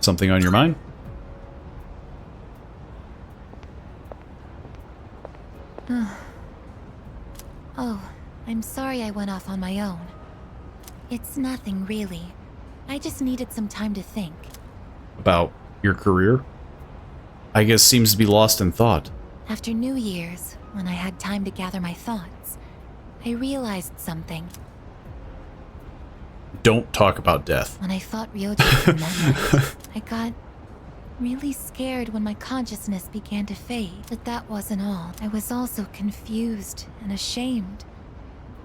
Something on your mind? Oh, I'm sorry I went off on my own. It's nothing, really. I just needed some time to think. About your career? Aigis seems to be lost in thought. After New Year's, when I had time to gather my thoughts, I realized something. Don't talk about death. When I fought Ryoji from that night, I got really scared when my consciousness began to fade. But that wasn't all. I was also confused and ashamed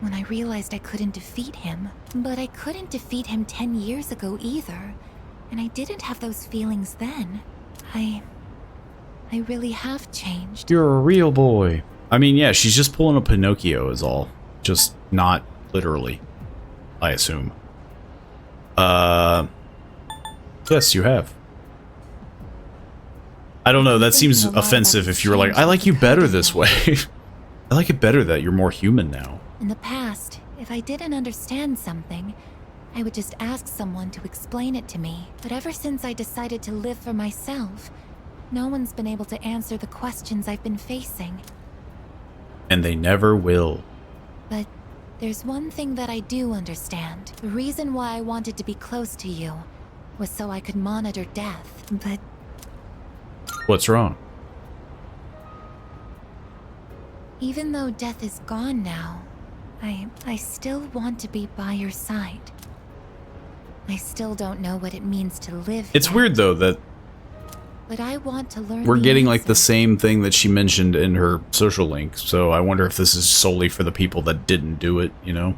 when I realized I couldn't defeat him. But I couldn't defeat him 10 years ago either, and I didn't have those feelings then. I really have changed. You're a real boy. I mean, yeah, she's just pulling a Pinocchio is all. Just not literally, I assume. Yes, you have. I don't know, that seems offensive if you were like, I like you better this way. I like it better that you're more human now. In the past, if I didn't understand something, I would just ask someone to explain it to me. But ever since I decided to live for myself, no one's been able to answer the questions I've been facing. And they never will. But there's one thing that I do understand. The reason why I wanted to be close to you was so I could monitor death, but... What's wrong? Even though death is gone now, I still want to be by your side. I still don't know what it means to live It's yet, weird, though, that but I want to learn we're the getting like answer. the same thing that she mentioned in her social link, so I wonder if this is solely for the people that didn't do it, you know?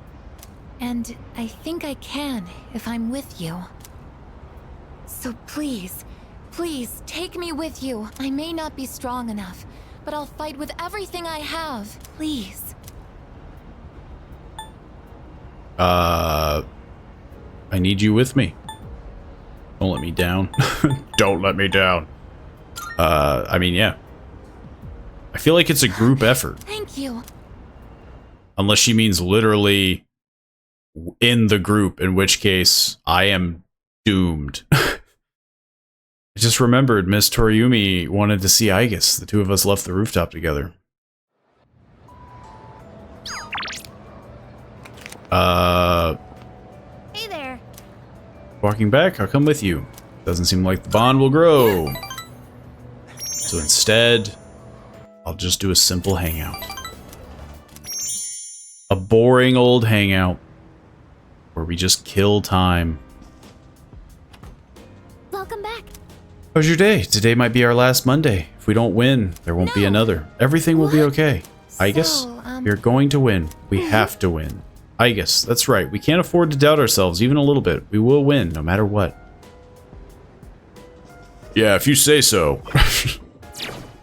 And I think I can if I'm with you. So please, please take me with you. I may not be strong enough, but I'll fight with everything I have. Please. I need you with me. Don't let me down. Don't let me down. I mean, yeah. I feel like it's a group effort. Thank you. Unless she means literally in the group, in which case I am doomed. I just remembered Miss Toriumi wanted to see Aigis. The two of us left the rooftop together. Hey there. Walking back, I'll come with you. Doesn't seem like the bond will grow. So instead, I'll just do a simple hangout. A boring old hangout where we just kill time. Welcome back. How's your day? Today might be our last Monday. If we don't win, there won't be another. Everything will be okay. Aigis, you're going to win. We have to win. Aigis, that's right. We can't afford to doubt ourselves even a little bit. We will win no matter what. Yeah, if you say so.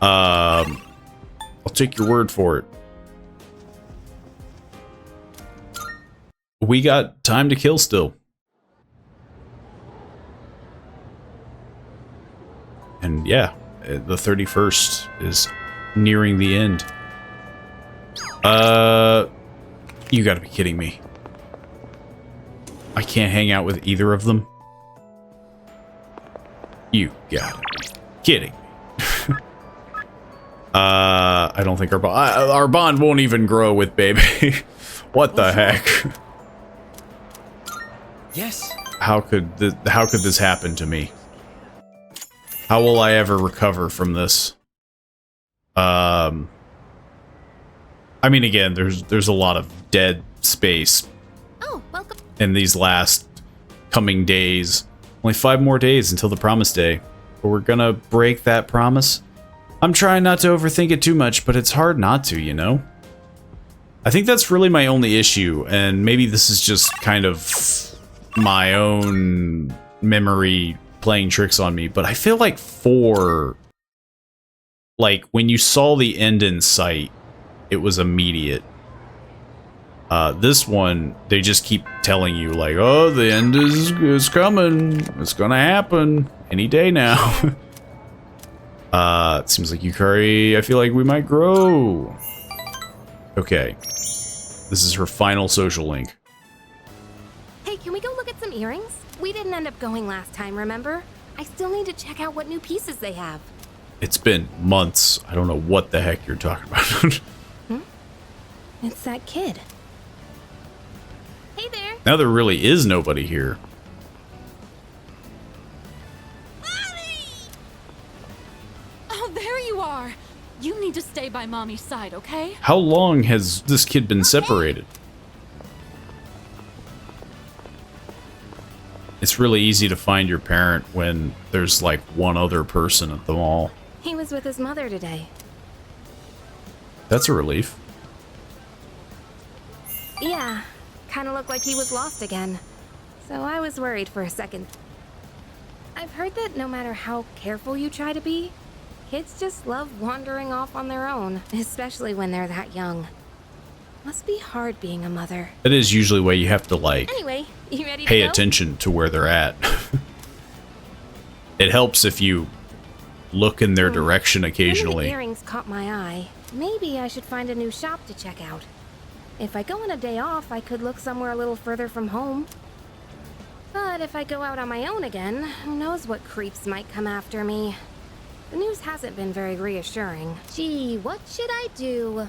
I'll take your word for it. We got time to kill still. And yeah, the 31st is nearing the end. You gotta be kidding me. I can't hang out with either of them. You gotta be kidding me. I don't think our bond won't even grow with baby. What the heck? Yes. How could this happen to me? How will I ever recover from this? I mean, again, there's a lot of dead space in these last coming days. Only 5 more days until the promise day. But we're gonna break that promise. I'm trying not to overthink it too much, but it's hard not to, you know? I think that's really my only issue, and maybe this is just kind of my own memory playing tricks on me, but I feel like 4 like, when you saw the end in sight, it was immediate. This one, they just keep telling you, like, oh, the end is coming. It's gonna happen any day now. It seems like Yukari, I feel like we might grow. Okay. This is her final social link. Hey, can we go look at some earrings? We didn't end up going last time, remember? I still need to check out what new pieces they have. It's been months. I don't know what the heck you're talking about. It's that kid. Hey there. Now there really is nobody here. Oh, there you are. You need to stay by Mommy's side, okay? How long has this kid been separated? It's really easy to find your parent when there's like one other person at the mall. He was with his mother today. That's a relief. Yeah, kind of looked like he was lost again. So I was worried for a second. I've heard that no matter how careful you try to be, kids just love wandering off on their own, especially when they're that young. Must be hard being a mother. That is usually why you have to, like, Anyway, you ready pay to go? attention to where they're at. It helps if you look in their direction One of occasionally. the earrings caught my eye. Maybe I should find a new shop to check out. If I go on a day off, I could look somewhere a little further from home. But if I go out on my own again, who knows what creeps might come after me. The news hasn't been very reassuring. Gee, what should I do?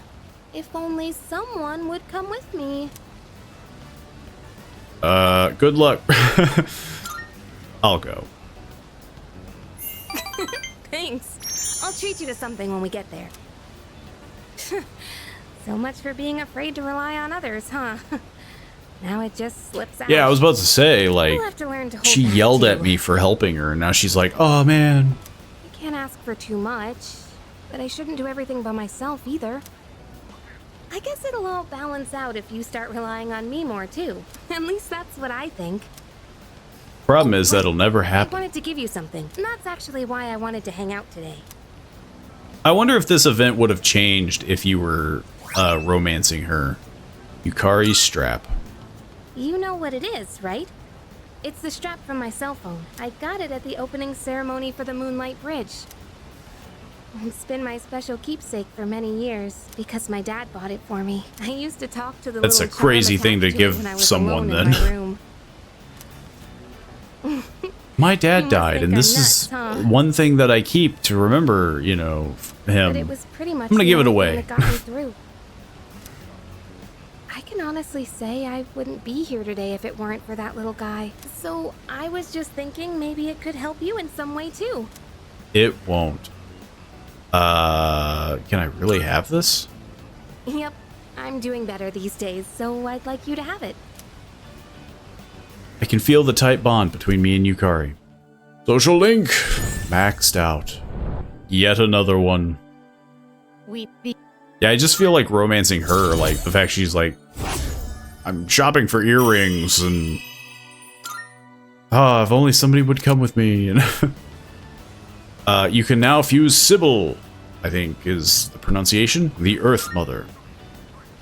If only someone would come with me. Good luck. I'll go. Thanks. I'll treat you to something when we get there. So much for being afraid to rely on others, huh? Now it just slips out. Yeah, I was about to say, like, We'll have to learn to hold she back, yelled too. at me for helping her, and now she's like, oh, man. I can't ask for too much, but I shouldn't do everything by myself either. I guess it'll all balance out if you start relying on me more too. At least that's what I think. Problem is that'll never I happen. wanted to give you something. And that's actually why I wanted to hang out today. I wonder if this event would have changed if you were romancing her. Yukari's strap. You know what it is, right? It's the strap from my cell phone. I got it at the opening ceremony for the Moonlight Bridge. It's been my special keepsake for many years because my dad bought it for me. I used to talk to the That's a little charm crazy thing to attached give it when I was someone, alone in then. my room. My dad must died, think and I'm this nuts, is huh? one thing that I keep to remember, you know, him. But it was pretty much I'm gonna the give it only away. thing that got me through. I can honestly say I wouldn't be here today if it weren't for that little guy. So I was just thinking maybe it could help you in some way too. It won't. Can I really have this? Yep, I'm doing better these days, so I'd like you to have it. I can feel the tight bond between me and Yukari. Social link maxed out. Yet another one. Yeah, I just feel like romancing her, like the fact she's like, I'm shopping for earrings and if only somebody would come with me. And you can now fuse Sybil, I think is the pronunciation, the Earth Mother.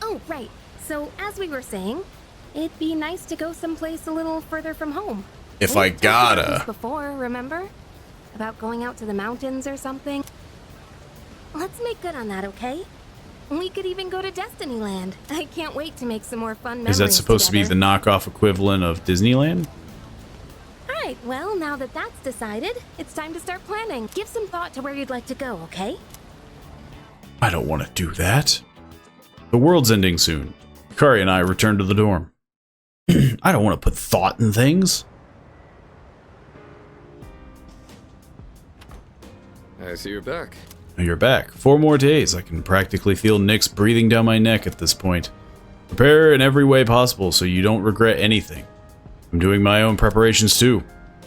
Oh, right. So as we were saying, it'd be nice to go someplace a little further from home. If We I talked about gotta. this before, remember? About going out to the mountains or something. Let's make good on that, okay? We could even go to Destinyland. I can't wait to make some more fun memories Is that supposed to be together. the knockoff equivalent of Disneyland? Alright, well, now that that's decided, it's time to start planning. Give some thought to where you'd like to go, okay? I don't want to do that. The world's ending soon. Yukari and I return to the dorm. I don't want to put thought in things. I see you're back. You're back. 4 more days. I can practically feel Nyx breathing down my neck at this point. Prepare in every way possible so you don't regret anything. I'm doing my own preparations too.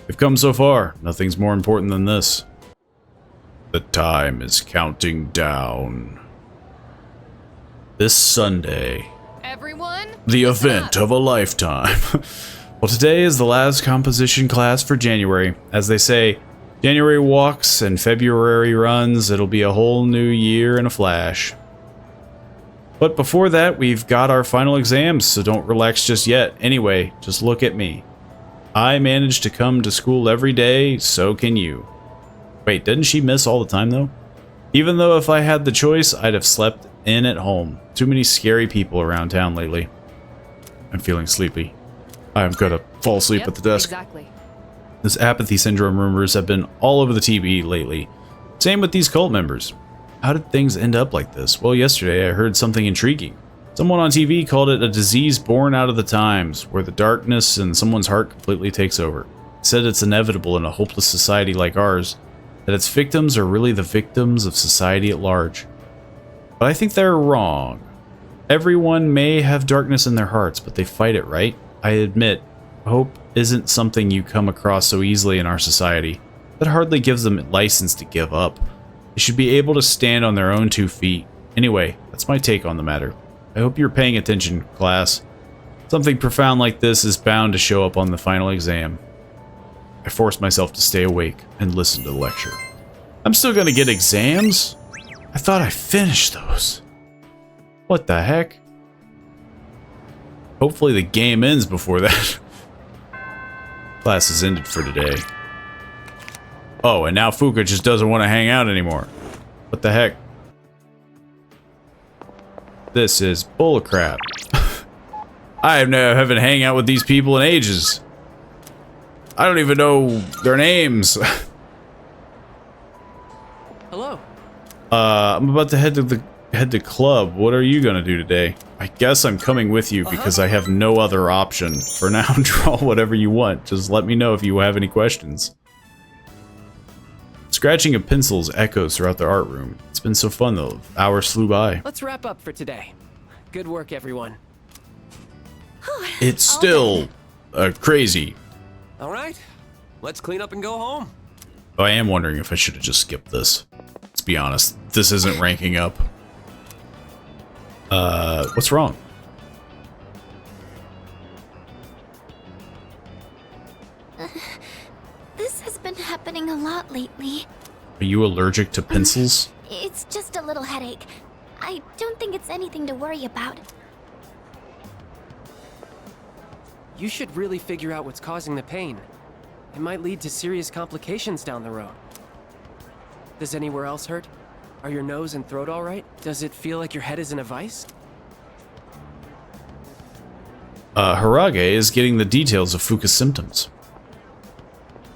We've come so far. Nothing's more important than this. The time is counting down. This Sunday. Everyone, The event of a lifetime. Well, today is the last composition class for January. As they say, January walks and February runs. It'll be a whole new year in a flash. But before that, we've got our final exams, so don't relax just yet. Anyway, just look at me. I managed to come to school every day, so can you. Wait, didn't she miss all the time, though? Even though if I had the choice, I'd have slept in at home. Too many scary people around town lately. I'm feeling sleepy. I'm gonna fall asleep at the desk. Exactly. This apathy syndrome rumors have been all over the TV lately. Same with these cult members. How did things end up like this? Well, yesterday I heard something intriguing. Someone on TV called it a disease born out of the times, where the darkness in someone's heart completely takes over. Said it's inevitable in a hopeless society like ours, that its victims are really the victims of society at large. But I think they're wrong. Everyone may have darkness in their hearts, but they fight it, right? I admit, hope isn't something you come across so easily in our society. That hardly gives them license to give up. They should be able to stand on their own 2 feet. Anyway, that's my take on the matter. I hope you're paying attention, class. Something profound like this is bound to show up on the final exam. I forced myself to stay awake and listen to the lecture. I'm still gonna get exams? I thought I finished those. What the heck? Hopefully the game ends before that. Class is ended for today. Oh, and now Fuka just doesn't want to hang out anymore. What the heck? This is bullcrap. I haven't hang out with these people in ages. I don't even know their names. Hello. I'm about to head to club. What are you gonna do today? I guess I'm coming with you because I have no other option. For now, draw whatever you want. Just let me know if you have any questions. Scratching of pencils echoes throughout the art room. It's been so fun though. Hours flew by. Let's wrap up for today. Good work, everyone. It's still crazy. All right, let's clean up and go home. I am wondering if I should have just skipped this. Let's be honest. This isn't ranking up. What's wrong? This has been happening a lot lately. Are you allergic to pencils? It's just a little headache. I don't think it's anything to worry about. You should really figure out what's causing the pain. It might lead to serious complications down the road. Does anywhere else hurt? Are your nose and throat all right? Does it feel like your head is in a vice? Harage is getting the details of Fuka's symptoms.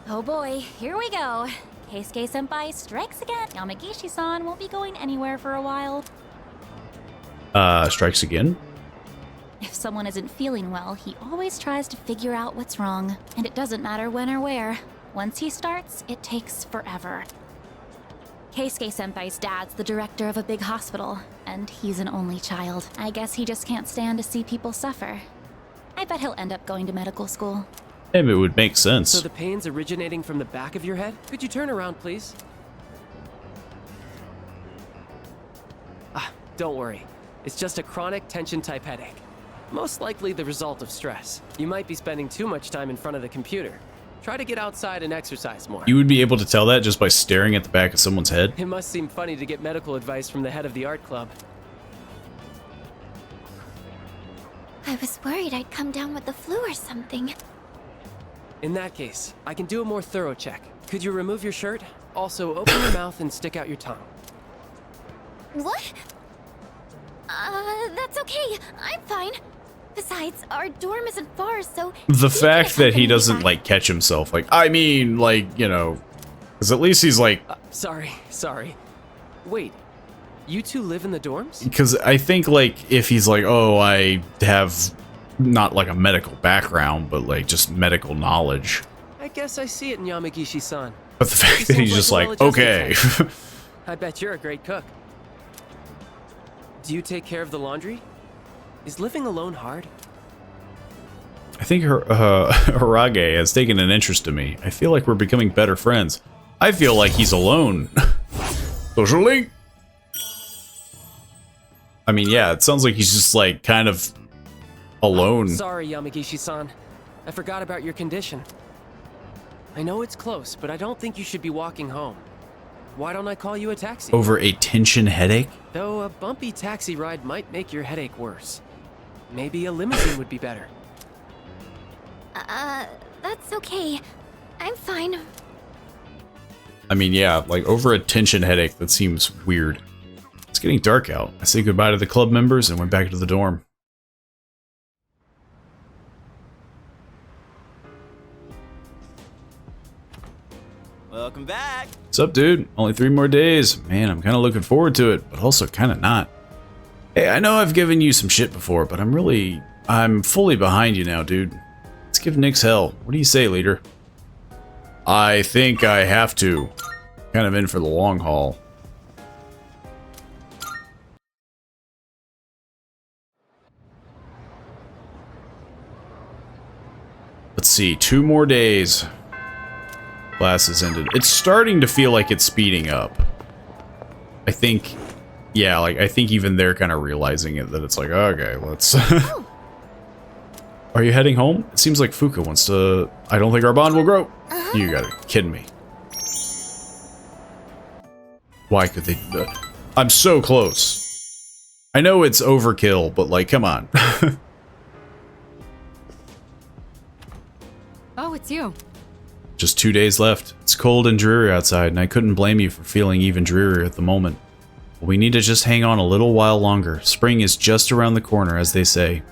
Oh boy, here we go. Keisuke-senpai strikes again. Yamagishi-san won't be going anywhere for a while. Strikes again? If someone isn't feeling well, he always tries to figure out what's wrong. And it doesn't matter when or where. Once he starts, it takes forever. Keisuke-senpai's dad's the director of a big hospital, and he's an only child. I guess he just can't stand to see people suffer. I bet he'll end up going to medical school. It would make sense. So the pain's originating from the back of your head? Could you turn around, please? Don't worry. It's just a chronic tension-type headache. Most likely the result of stress. You might be spending too much time in front of the computer. Try to get outside and exercise more. You would be able to tell that just by staring at the back of someone's head? It must seem funny to get medical advice from the head of the art club. I was worried I'd come down with the flu or something. In that case, I can do a more thorough check. Could you remove your shirt? Also, open your mouth and stick out your tongue. What? That's okay. I'm fine. Besides, our dorm isn't far, so... The fact that he doesn't, like, catch himself, like, I mean, like, you know... Because at least he's, like... Sorry. Wait, you two live in the dorms? Because I think, like, if he's like, oh, I have not, like, a medical background, but, like, just medical knowledge. I guess I see it in Yamagishi-san. But the fact that he's just like, okay. I bet you're a great cook. Do you take care of the laundry? Is living alone hard? I think Harage has taken an interest in me. I feel like we're becoming better friends. I feel like he's alone. Social link. I mean, yeah, it sounds like he's just like kind of alone. Sorry, Yamagishi-san. I forgot about your condition. I know it's close, but I don't think you should be walking home. Why don't I call you a taxi? Over a tension headache? Though a bumpy taxi ride might make your headache worse. Maybe a limousine would be better. That's okay. I'm fine. I mean, yeah, like over a tension headache, that seems weird. It's getting dark out. I say goodbye to the club members and went back to the dorm. Welcome back. What's up, dude? Only 3 more days. Man, I'm kind of looking forward to it, but also kind of not. Hey, I know I've given you some shit before, but I'm fully behind you now, dude. Let's give Nyx hell. What do you say, leader? I think I have to. Kind of in for the long haul. Let's see, 2 more days. Class has ended. It's starting to feel like it's speeding up. I think, yeah, like, I think even they're kind of realizing it, that it's like, okay, let's... Are you heading home? It seems like Fuka wants to... I don't think our bond will grow. You gotta be kidding me. Why could they... I'm so close. I know it's overkill, but, like, come on. Oh, it's you. Just 2 days left. It's cold and dreary outside, and I couldn't blame you for feeling even drearier at the moment. But we need to just hang on a little while longer. Spring is just around the corner, as they say.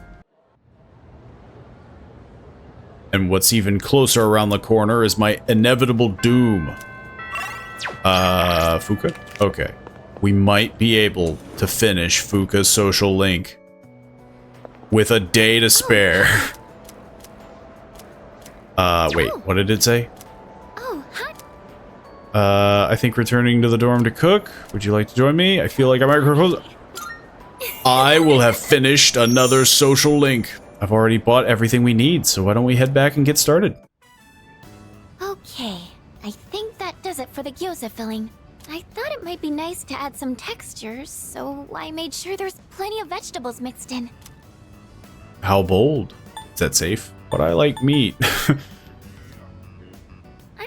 And what's even closer around the corner is my inevitable doom. Fuka? Okay. We might be able to finish Fuka's social link with a day to spare. Wait, what did it say? Oh, hi. I think returning to the dorm to cook. Would you like to join me? I feel like I might... I will have finished another social link. I've already bought everything we need, so why don't we head back and get started? Okay, I think that does it for the gyoza filling. I thought it might be nice to add some textures, so I made sure there's plenty of vegetables mixed in. How bold. Is that safe? But I like meat. I'm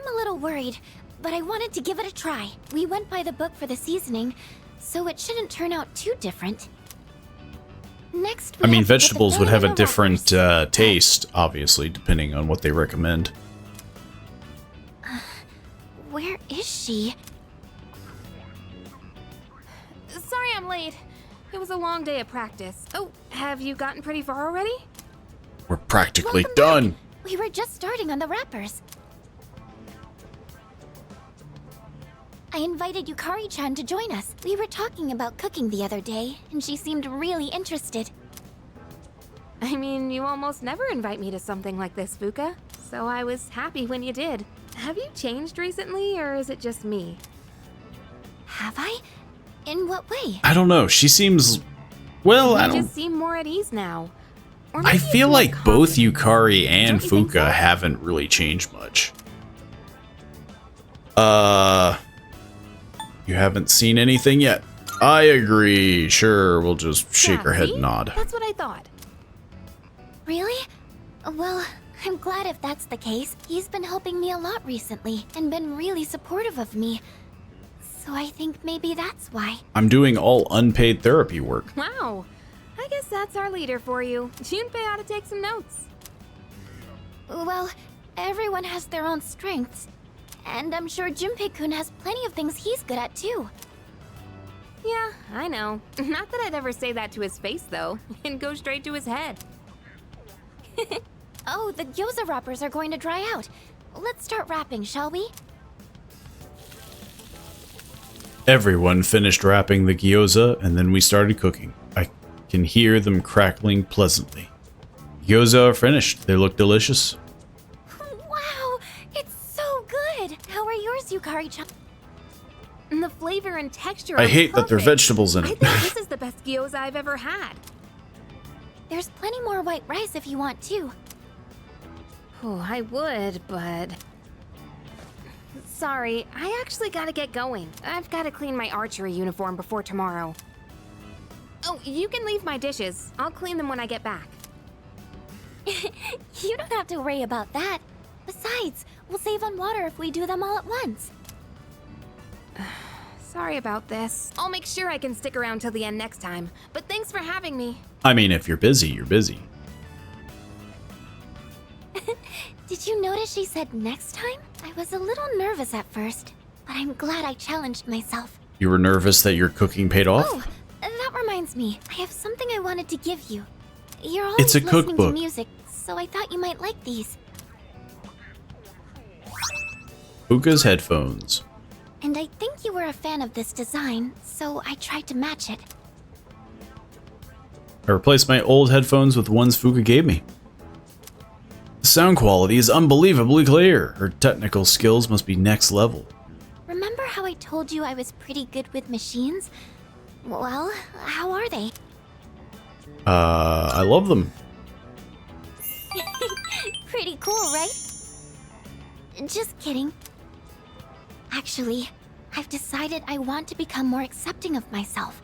a little worried, but I wanted to give it a try. We went by the book for the seasoning, so it shouldn't turn out too different. Next, I mean, vegetables would have a different taste, obviously, depending on what they recommend. Where is she? Sorry I'm late. It was a long day of practice. Oh, have you gotten pretty far already? We're practically done. We were just starting on the wrappers. I invited Yukari-chan to join us. We were talking about cooking the other day, and she seemed really interested. I mean, you almost never invite me to something like this, Fuka. So I was happy when you did. Have you changed recently, or is it just me? Have I? In what way? I don't know. She seems... Well, I You don't... just seem more at ease now. Or I maybe feel it's like more both Yukari and Don't you think Fuka so? haven't really changed much. You haven't seen anything yet. I agree. Sure, we'll just shake our head see? and nod. That's what I thought. Really? Well, I'm glad if that's the case. He's been helping me a lot recently, and been really supportive of me. So I think maybe that's why. I'm doing all unpaid therapy work. Wow. I guess that's our leader for you. Junpei ought to take some notes. Well, everyone has their own strengths. And I'm sure Junpei-kun has plenty of things he's good at too. Yeah, I know. Not that I'd ever say that to his face, though. And go straight to his head. Oh, the gyoza wrappers are going to dry out. Let's start wrapping, shall we? Everyone finished wrapping the gyoza, and then we started cooking. I can hear them crackling pleasantly. Gyoza are finished. They look delicious. Wow, it's so good. How are yours, Yukari-chan? And the flavor and texture I are hate that there are perfect. vegetables in I it. think this is the best gyoza I've ever had. There's plenty more white rice if you want too. Oh, I would, but... Sorry, I actually gotta get going. I've gotta clean my archery uniform before tomorrow. Oh, you can leave my dishes. I'll clean them when I get back. You don't have to worry about that. Besides, We'll save on water if we do them all at once. Sorry about this. I'll make sure I can stick around till the end next time. But thanks for having me. I mean, if you're busy, you're busy. Did you notice she said next time? I was a little nervous at first, but I'm glad I challenged myself. You were nervous that your cooking paid off? Oh, that reminds me. I have something I wanted to give you. You're always It's a listening cookbook. to music, so I thought you might like these. Fuka's headphones. And I think you were a fan of this design, so I tried to match it. I replaced my old headphones with ones Fuka gave me. The sound quality is unbelievably clear. Her technical skills must be next level. Remember how I told you I was pretty good with machines? Well, how are they? I love them. Pretty cool, right? Just kidding. Actually, I've decided I want to become more accepting of myself.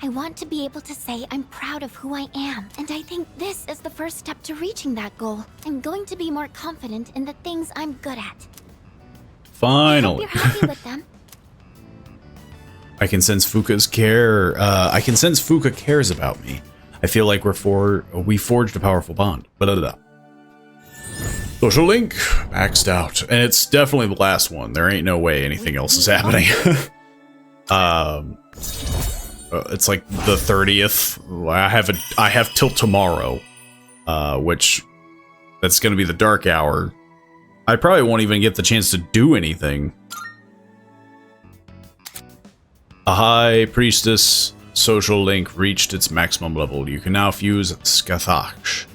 I want to be able to say I'm proud of who I am, and I think this is the first step to reaching that goal. I'm going to be more confident in the things I'm good at. Finally. I hope you're happy with them. I can sense Fuka's care. I can sense Fuka cares about me. I feel like we forged a powerful bond. Blah, blah, blah. Social link maxed out, and it's definitely the last one. There ain't no way anything else is happening. It's like the 30th. I have till tomorrow, which that's gonna be the dark hour. I probably won't even get the chance to do anything. A high priestess social link reached its maximum level. You can now fuse Skathach,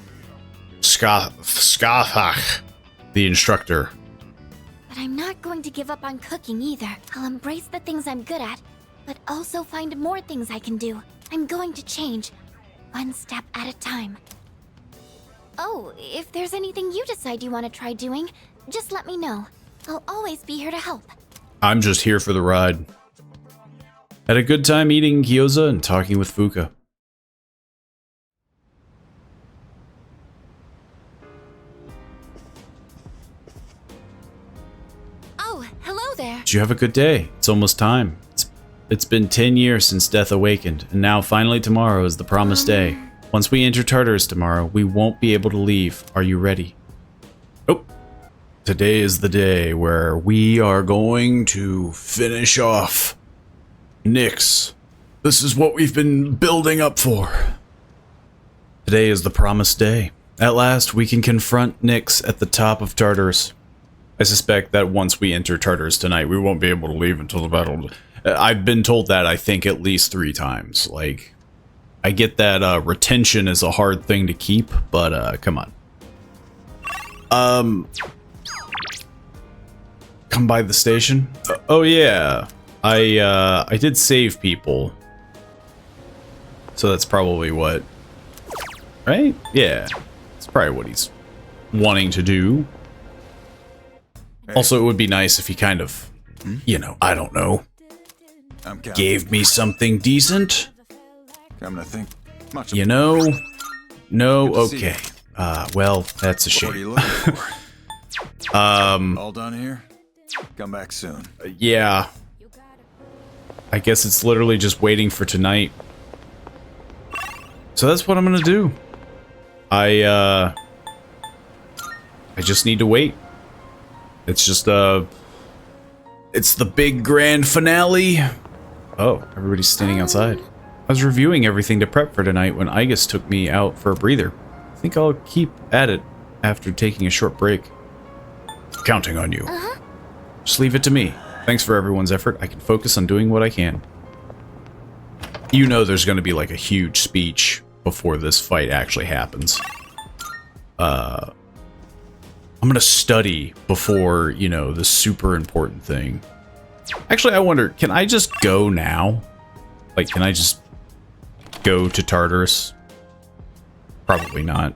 the instructor. But I'm not going to give up on cooking either. I'll embrace the things I'm good at, but also find more things I can do. I'm going to change, one step at a time. Oh, if there's anything you decide you want to try doing, just let me know. I'll always be here to help. I'm just here for the ride. Had a good time eating gyoza and talking with Fuka. Oh, hello there. Did you have a good day? It's almost time. It's been 10 years since Death awakened, and now finally tomorrow is the promised day. Once we enter Tartarus tomorrow, we won't be able to leave. Are you ready? Oh. Today is the day where we are going to finish off Nyx. This is what we've been building up for. Today is the promised day. At last, we can confront Nyx at the top of Tartarus. I suspect that once we enter Tartarus tonight, we won't be able to leave until the battle. I've been told that, I think, at least 3 times. Like, I get that retention is a hard thing to keep, but come on. Come by the station? Oh yeah, I did save people. So that's probably what, right? Yeah, it's probably what he's wanting to do. Also, it would be nice if he kind of, you know, I don't know, gave me something decent. Come to think much. You know? No? Okay. Well, that's a shame. What are you looking for? All done here? Come back soon. Yeah. I guess it's literally just waiting for tonight. So that's what I'm gonna do. I just need to wait. It's just, it's the big grand finale. Oh, everybody's standing outside. I was reviewing everything to prep for tonight when Igus took me out for a breather. I think I'll keep at it after taking a short break. Counting on you. Just leave it to me. Thanks for everyone's effort. I can focus on doing what I can. You know there's going to be like a huge speech before this fight actually happens. I'm going to study before, you know, the super important thing. Actually, I wonder, can I just go now? Like, can I just go to Tartarus? Probably not.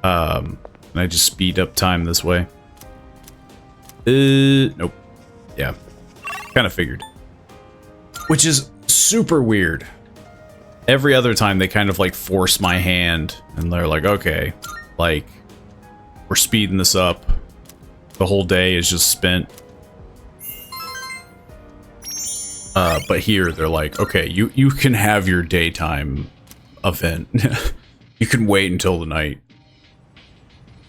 Can I just speed up time this way? Nope. Yeah. Kind of figured. Which is super weird. Every other time they kind of like force my hand and they're like, okay, like, we're speeding this up. The whole day is just spent. But here they're like, okay, you can have your daytime event. You can wait until the night,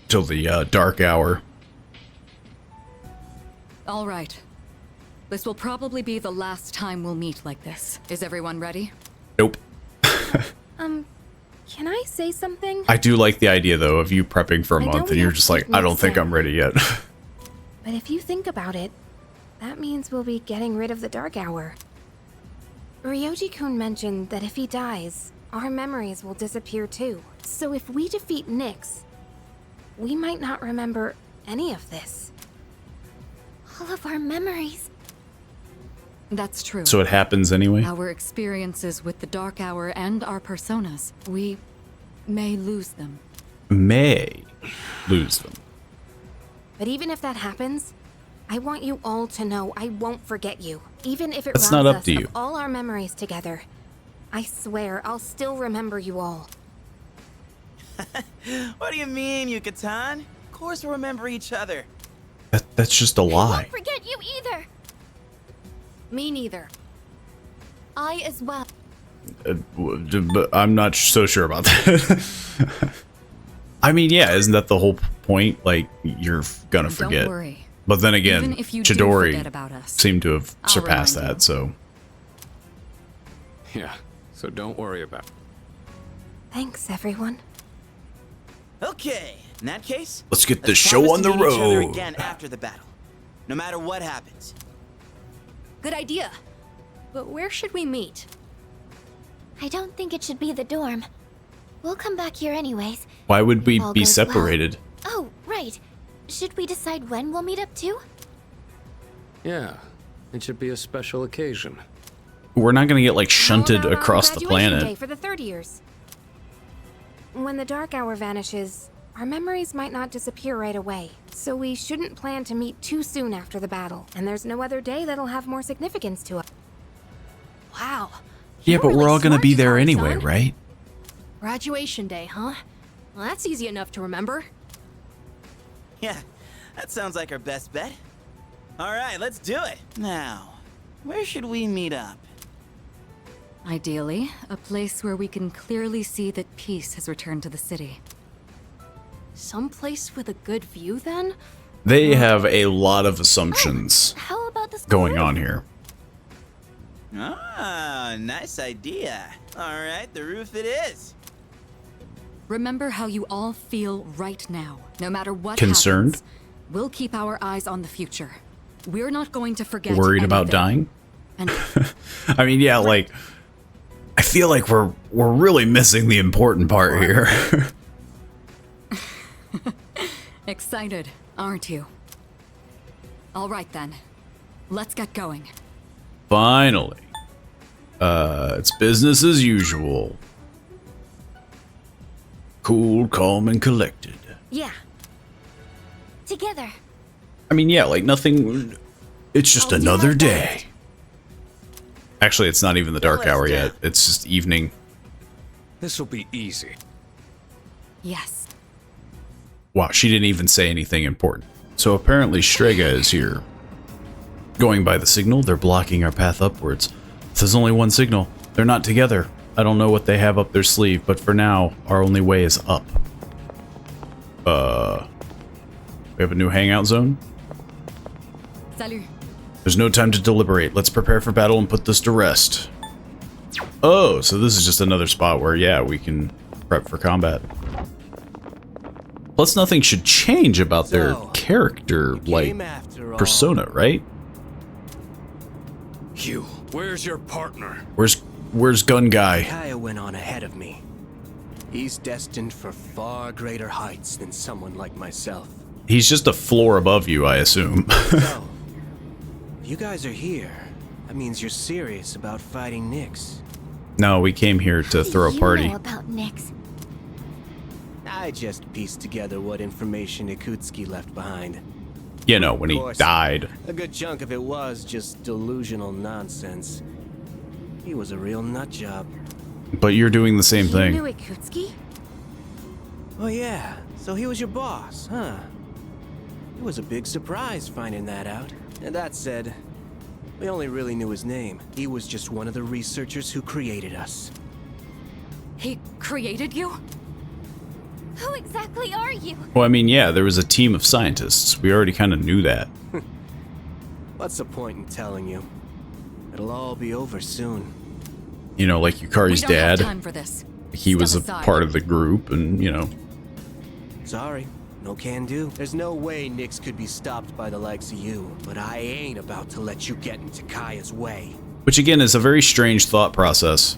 till the dark hour. All right. This will probably be the last time we'll meet like this. Is everyone ready? Nope. Can I say something? I do like the idea though of you prepping for a month and you're just like, I don't think I'm ready yet. But if you think about it, that means we'll be getting rid of the Dark Hour. Ryoji-kun mentioned that if he dies, our memories will disappear too. So if we defeat Nyx, we might not remember any of this. All of our memories. That's true. So it happens anyway? Our experiences with the Dark Hour and our personas, we may lose them. May lose them. But even if that happens, I want you all to know I won't forget you. Even if it That's robs not up us to you. of all our memories together. I swear I'll still remember you all. What do you mean, Yucatan? Of course we'll remember each other. That's just a lie. Forget you either. Me neither. I as well. But I'm not so sure about that. I mean, yeah, isn't that the whole point? Like, you're gonna forget. Don't worry. But then again, Even if you do Chidori forget about us, seemed to have I'll surpassed remind that, so. Yeah, so don't worry about it. Thanks, everyone. Okay, in that case, Let's get the let's show promise on to the meet each other road. again after the battle, no matter what happens. Good idea. But where should we meet? I don't think it should be the dorm. We'll come back here anyways. Why would we All be goes well. separated? Oh, right. Should we decide when we'll meet up too? Yeah, it should be a special occasion. We're not gonna get, like, shunted How about on across the graduation planet. Day for the third years. When the Dark Hour vanishes, our memories might not disappear right away. So we shouldn't plan to meet too soon after the battle. And there's no other day that'll have more significance to us. Wow. Yeah, You're but we're really all gonna smart, be there Chidori-san. anyway, right? Graduation day, huh? Well, that's easy enough to remember. Yeah, that sounds like our best bet. All right, let's do it. Now, where should we meet up? ideally, a place where we can clearly see that peace has returned to the city. Someplace with a good view, then? They have a lot of assumptions going on here. Ah, nice idea. All right, the roof it is. Remember how you all feel right now. No matter what Concerned? happens, we'll keep our eyes on the future. We're not going to forget Worried about anything. dying? I mean, yeah, like, I feel like we're really missing the important part here. Excited, aren't you? All right then. Let's get going. Finally. It's business as usual. Cool, calm, and collected. Yeah. Together. I mean, yeah, like nothing. It's just another day. Actually, it's not even the dark hour yet. It's just evening. This'll be easy. Yes. Wow, she didn't even say anything important. So apparently Strega is here. Going by the signal, they're blocking our path upwards. There's only one signal. They're not together. I don't know what they have up their sleeve, but for now, our only way is up. We have a new hangout zone? Salut. There's no time to deliberate. Let's prepare for battle and put this to rest. Oh, so this is just another spot where, yeah, we can prep for combat. Plus, nothing should change about their character, like, persona, right? Hugh, where's your partner? Where's Gun Guy? Kaya went on ahead of me. He's destined for far greater heights than someone like myself. He's just a floor above you, I assume. So, if you guys are here, that means you're serious about fighting Nyx. No, we came here to throw a party. You know about Nyx. I just pieced together what information Ikutsuki left behind. You know, when he died. A good chunk of it was just delusional nonsense. He was a real nut job. But you're doing the same You thing. knew Ikutsuki? Oh yeah, so he was your boss, huh? It was a big surprise finding that out. And that said, we only really knew his name. He was just one of the researchers who created us. He created you? Who exactly are you? Well, I mean, yeah, there was a team of scientists. We already kind of knew that. What's the point in telling you? It'll all be over soon. You know, like Yukari's dad. Time for this. He was a aside. part of the group, and, you know. Sorry, no can do. There's no way Nyx could be stopped by the likes of you, but I ain't about to let you get into Kaya's way. Which, again, is a very strange thought process.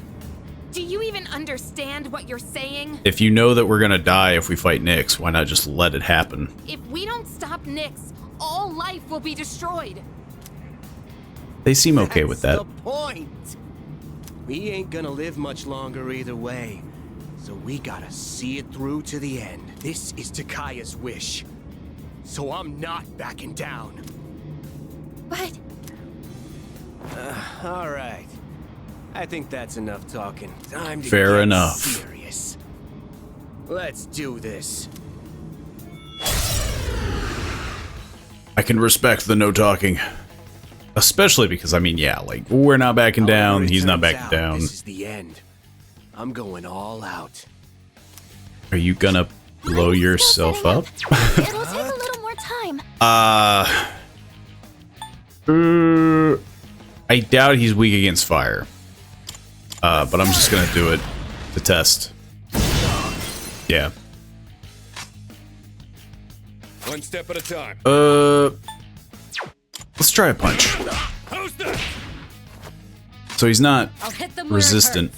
Do you even understand what you're saying? If you know that we're gonna die if we fight Nyx, why not just let it happen? If we don't stop Nyx, all life will be destroyed. They seem okay with that. That's the point. We ain't gonna live much longer either way, so we gotta see it through to the end. This is Takaya's wish, so I'm not backing down. But... all right. I think that's enough talking. Time to Fair get enough. serious. Let's do this. I can respect the no talking. Especially because, I mean, yeah, like, we're not backing down, he's not backing down. This is the end. I'm going all out. Are you gonna blow yourself up? It'll take a little more time. I doubt he's weak against fire. But I'm just gonna do it to test. Yeah. One step at a time. Let's try a punch. So he's not I'll hit them where it resistant.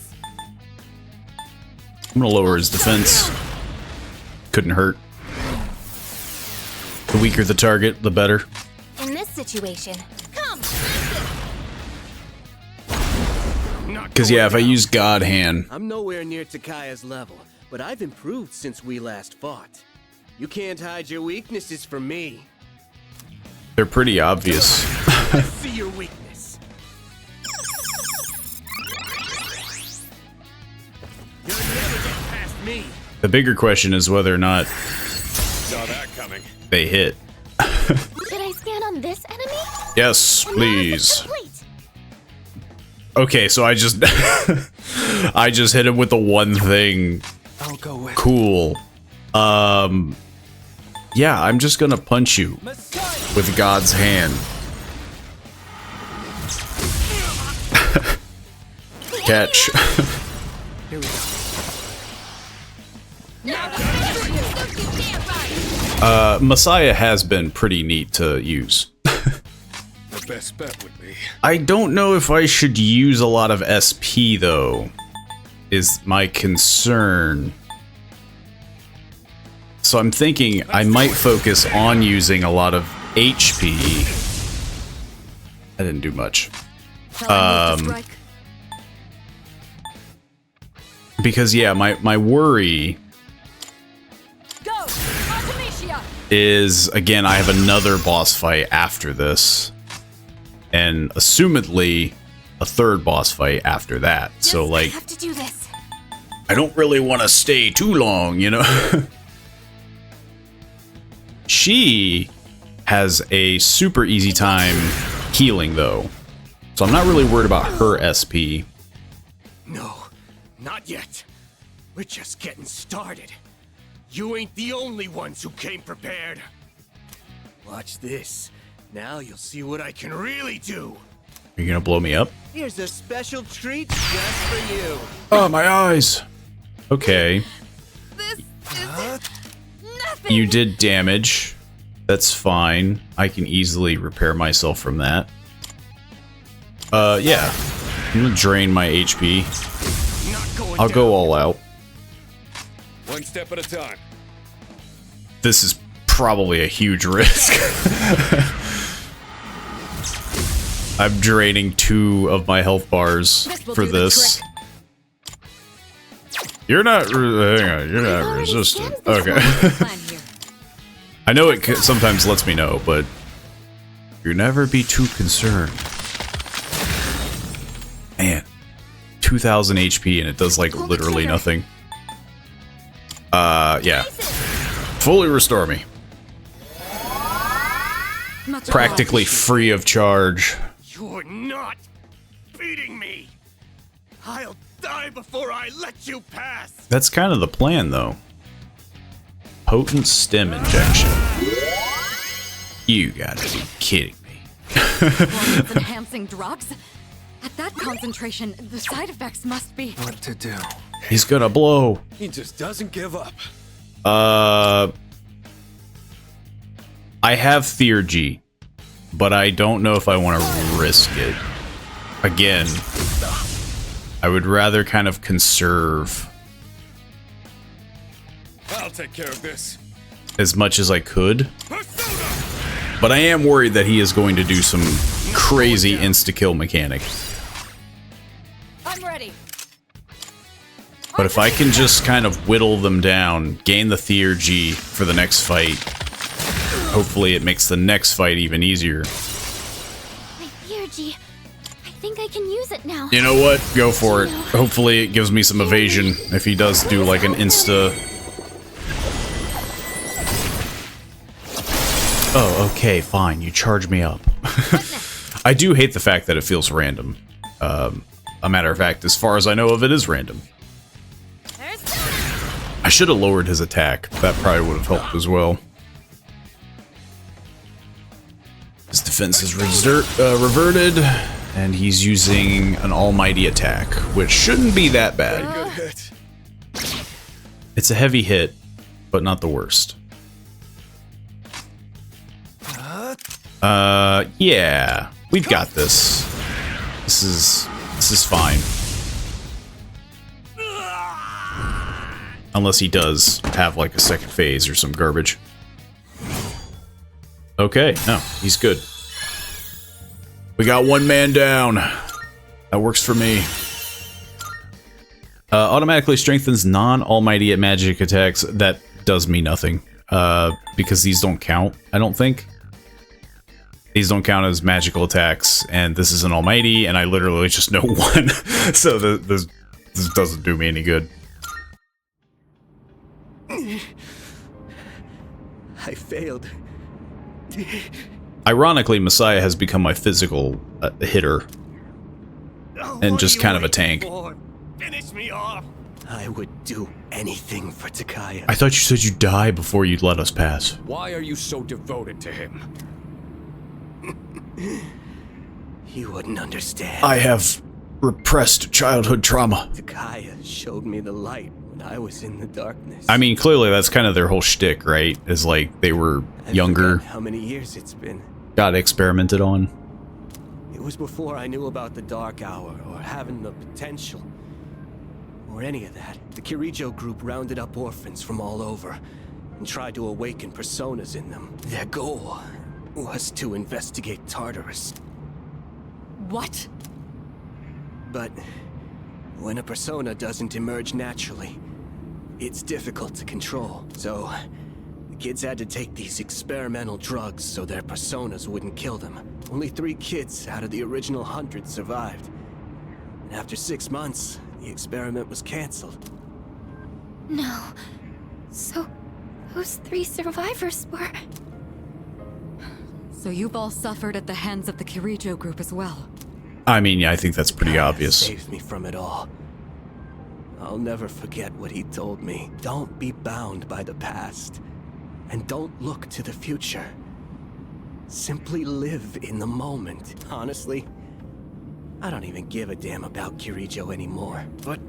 I'm gonna lower his defense. Couldn't hurt. The weaker the target, the better. In this situation, come. Because, yeah, if I use God Hand, I'm nowhere near Takaya's level, but I've improved since we last fought. You can't hide your weaknesses from me. they're pretty obvious. Let's see your weakness. You'll never get past me. The bigger question is whether or not Saw that coming. they hit. Should I scan on this enemy? Yes, please. Complete. Okay, so I just I just hit him with the one thing. I'll go with. Cool. Yeah, I'm just gonna punch you with God's hand. Catch. Here we go. Messiah has been pretty neat to use. The best bet would be. I don't know if I should use a lot of SP though, is my concern. So I'm thinking I might focus on using a lot of HP. I didn't do much. Because yeah, my worry is, again, I have another boss fight after this. And assumedly a third boss fight after that. So like, I have to do this. I don't really want to stay too long, you know? She has a super easy time healing, though. So I'm not really worried about her SP. No, not yet. We're just getting started. You ain't the only ones who came prepared. Watch this. Now you'll see what I can really do. Are you gonna blow me up? Here's a special treat just for you. Oh, my eyes. Okay. This is nothing. You did damage. That's fine. I can easily repair myself from that. Yeah. I'm gonna drain my HP. I'll go all out. One step at a time. This is probably a huge risk. I'm draining 2 of my health bars for this. You're not. Hang on, you're not resistant. Okay. I know it sometimes lets me know, but you never be too concerned. Man, 2,000 HP and it does like literally nothing. Yeah. Fully restore me. Practically free of charge. You're not beating me. I'll die before I let you pass. That's kind of the plan, though. Potent stem injection. You gotta be kidding me. Enhancing drugs? At that concentration, the side effects must be... What to do? He's gonna blow. He just doesn't give up. I have Theurgy, but I don't know if I want to risk it. Again, I would rather kind of conserve I'll take care of this. as much as I could. But I am worried that he is going to do some crazy insta-kill mechanic. I'm ready. But if I can just kind of whittle them down, gain the Theurgy for the next fight, hopefully it makes the next fight even easier. My Theurgy. I think I can use it now. You know what? Go for it. Hopefully it gives me some evasion if he does do like an insta... Oh, okay, fine. You charge me up. I do hate the fact that it feels random. A matter of fact, as far as I know of, it is random. I should have lowered his attack. That probably would have helped as well. His defense is reverted, and he's using an almighty attack, which shouldn't be that bad. It's a heavy hit, but not the worst. Yeah, we've got this. This is fine. Unless he does have like a second phase or some garbage. Okay, no, he's good. We got one man down. That works for me. Automatically strengthens non-almighty magic attacks. That does me nothing. Because these don't count, I don't think. These don't count as magical attacks, and this is an almighty, and I literally just know one. So this doesn't do me any good. I failed. Ironically, Messiah has become my physical hitter. And just kind of a tank. Finish me off. I would do anything for Takaya. I thought you said you'd die before you'd let us pass. Why are you so devoted to him? You wouldn't understand. I have repressed childhood trauma. Takaya showed me the light when I was in the darkness. I mean, clearly that's kind of their whole shtick, right? Is like they were younger, How many years it's been? got experimented on. It was before I knew about the Dark Hour or having the potential or any of that. The Kirijo group rounded up orphans from all over and tried to awaken personas in them. Their goal was to investigate Tartarus. What? But when a persona doesn't emerge naturally, it's difficult to control. So the kids had to take these experimental drugs so their personas wouldn't kill them. Only 3 kids out of the original 100 survived. And after 6 months, the experiment was canceled. No. So, those 3 survivors were... So you've all suffered at the hands of the Kirijo group as well. I mean, yeah, I think that's pretty obvious. Saved me from it all. I'll never forget what he told me. Don't be bound by the past. And don't look to the future. Simply live in the moment. Honestly, I don't even give a damn about Kirijo anymore. But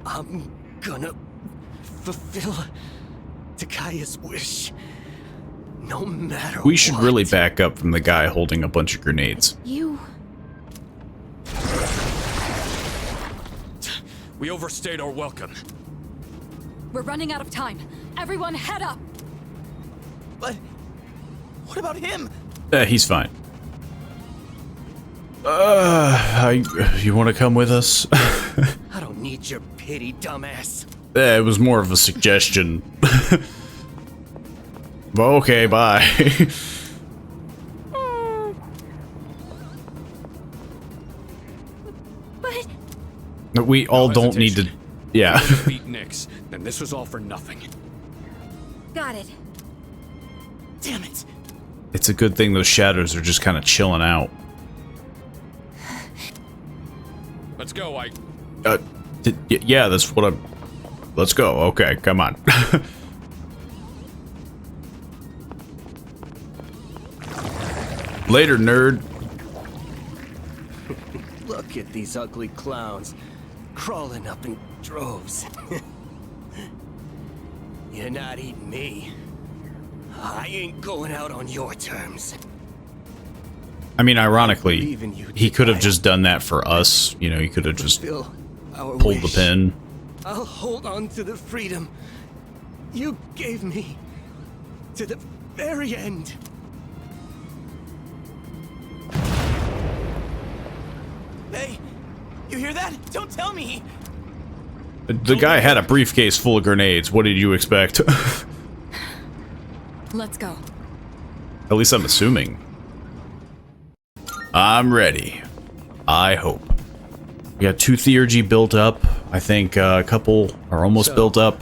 I'm gonna fulfill Takaya's wish. No matter We should really back up from the guy holding a bunch of grenades. You... We overstayed our welcome. We're running out of time. Everyone head up! But what about him? He's fine. You want to come with us? I don't need your pity, dumbass. It was more of a suggestion. Okay, bye. But... We all don't need to Yeah. If you defeat Nyx, then this was all for nothing. Got it. Damn it. It's a good thing those shadows are just kind of chilling out. Let's go, Yeah, that's what I'm... Let's go. Okay, come on. Later, nerd. Look at these ugly clowns, crawling up in droves. You're not eating me. I ain't going out on your terms. I mean, ironically, he could have just done that for us. You know, he could have just Our pulled the wish. pin. I'll hold on to the freedom you gave me to the very end. Hey, you hear that? Don't tell me. The guy had a briefcase full of grenades. What did you expect? Let's go. At least I'm assuming. I'm ready. I hope. We got 2 theurgy built up. I think a couple are almost built up.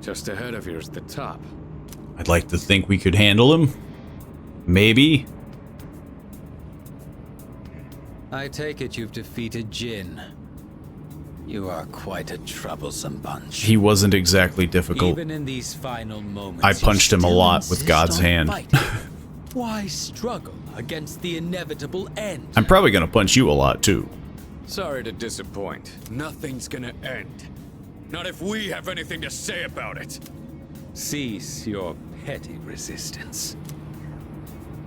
Just ahead of here's the top. I'd like to think we could handle him. Maybe. I take it you've defeated Jin. You are quite a troublesome bunch. He wasn't exactly difficult. Even in these final moments, I punched him a lot with God's hand. Why struggle against the inevitable end? I'm probably gonna punch you a lot too. Sorry to disappoint. Nothing's gonna end. Not if we have anything to say about it. Cease your petty resistance.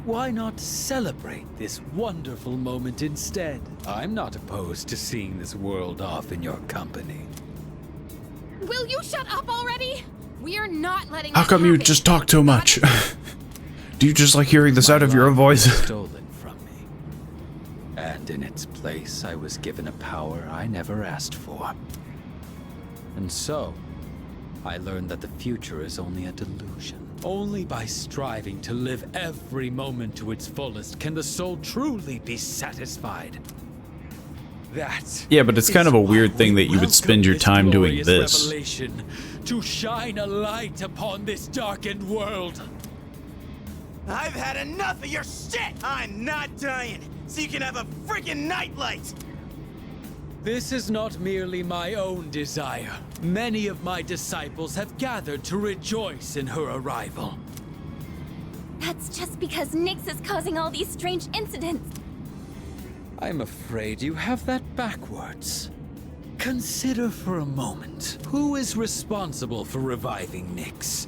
Why not celebrate this wonderful moment instead? I'm not opposed to seeing this world off in your company. Will you shut up already? We're not letting How this come you happen. just talk too much? Do you just like hearing the sound of your own voice? Stolen from me. And in its place, I was given a power I never asked for. And so, I learned that the future is only a delusion. Only by striving to live every moment to its fullest can the soul truly be satisfied. That Yeah, but it's kind of a weird thing that you would spend your time doing this. revelation to shine a light upon this darkened world. I've had enough of your shit. I'm not dying, so you can have a freaking nightlight. This is not merely my own desire. Many of my disciples have gathered to rejoice in her arrival. That's just because Nyx is causing all these strange incidents. I'm afraid you have that backwards. Consider for a moment, who is responsible for reviving Nyx?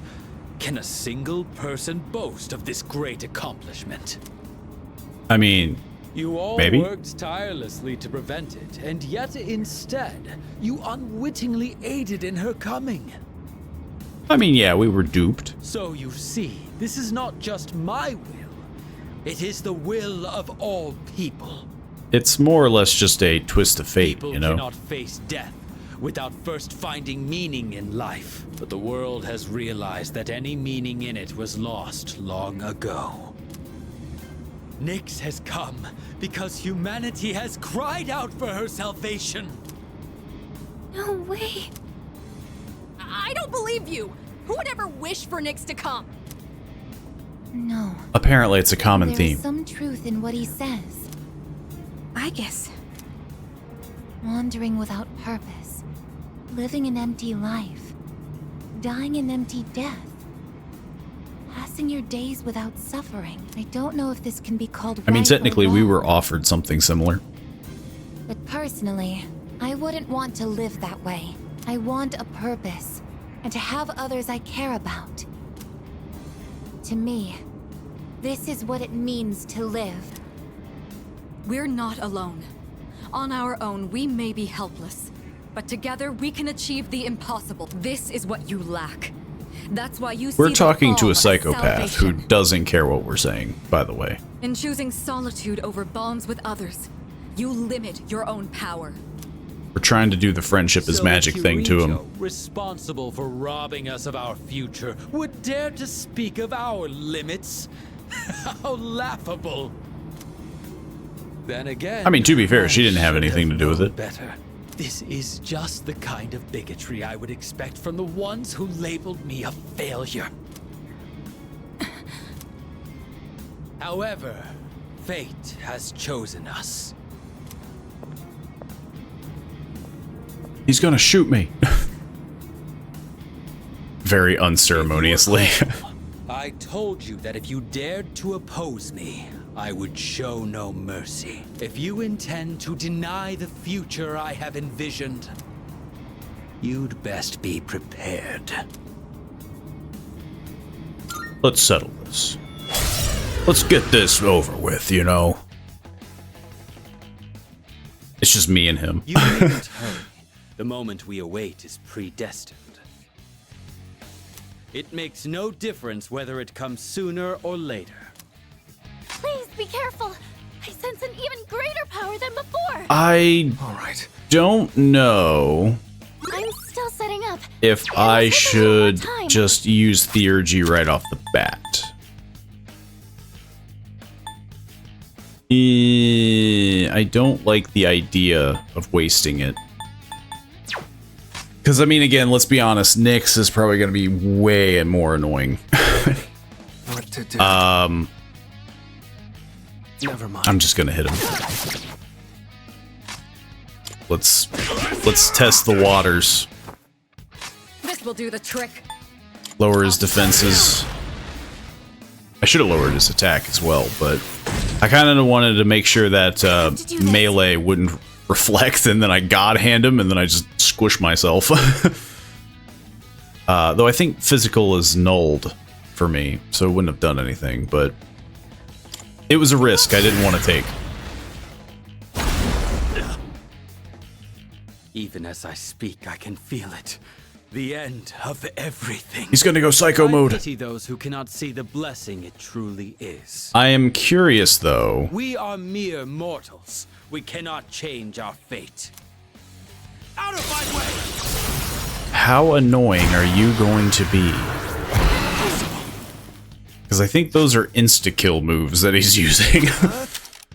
Can a single person boast of this great accomplishment? I mean, You all maybe? worked tirelessly to prevent it, and yet instead, you unwittingly aided in her coming. I mean, yeah, we were duped. So you see, this is not just my will. It is the will of all people. It's more or less just a twist of fate, People you know? cannot face death without first finding meaning in life. But the world has realized that any meaning in it was lost long ago. Nyx has come because humanity has cried out for her salvation. No way. I don't believe you. Who would ever wish for Nyx to come? No. Apparently it's a common There theme. is some truth in what he says. I guess. Wandering without purpose. Living an empty life. Dying an empty death. Passing your days without suffering. I don't know if this can be called I mean, right or technically we wrong, were offered something similar. But personally, I wouldn't want to live that way. I want a purpose, and to have others I care about. To me, this is what it means to live. We're not alone. On our own, we may be helpless. But together, we can achieve the impossible. This is what you lack. That's why you see We're the talking to fall a as psychopath who salvation. doesn't care what we're saying, by the way. In choosing solitude over bonds with others, you limit your own power. We're trying to do the friendship is So magic thing to him. Kirito, responsible for robbing us of our future, would dare to speak of our limits? How laughable. Then again, I mean, to be fair, she didn't have anything to do with it. better. This is just the kind of bigotry I would expect from the ones who labeled me a failure. However, fate has chosen us. He's gonna shoot me. Very unceremoniously. I told you that if you dared to oppose me, I would show no mercy. If you intend to deny the future I have envisioned, you'd best be prepared. Let's settle this. Let's get this over with, you know. It's just me and him. You needn't hurry. The moment we await is predestined. It makes no difference whether it comes sooner or later. Please be careful. I sense an even greater power than before. I don't know I'm still setting up. if I should just use Theurgy right off the bat. I don't like the idea of wasting it. Because, I mean, again, let's be honest, Nyx is probably going to be way more annoying. What to do? Never mind. I'm just going to hit him. Let's test the waters. This will do the trick. Lower his defenses. I should have lowered his attack as well, but I kind of wanted to make sure that melee wouldn't reflect, and then I god hand him, and then I just squish myself. Though I think physical is nulled for me, so it wouldn't have done anything, but it was a risk I didn't want to take. Even as I speak, I can feel it. The end of everything. He's gonna go psycho mode. I pity those who cannot see the blessing it truly is. I am curious, though. We are mere mortals. We cannot change our fate. Out of my way! How annoying are you going to be? Because I think those are insta-kill moves that he's using.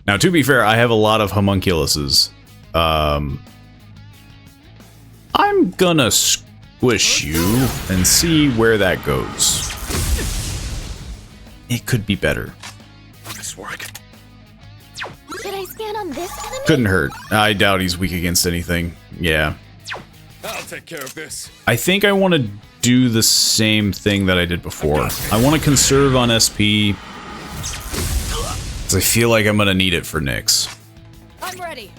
Now, to be fair, I have a lot of homunculuses. I'm gonna squish you and see where that goes. It could be better. This work. Should I scan on this enemy? Couldn't hurt. I doubt he's weak against anything. Yeah. I'll take care of this. I think I want to do the same thing that I did before. I want to conserve on SP. Because I feel like I'm going to need it for Nyx. I'm ready.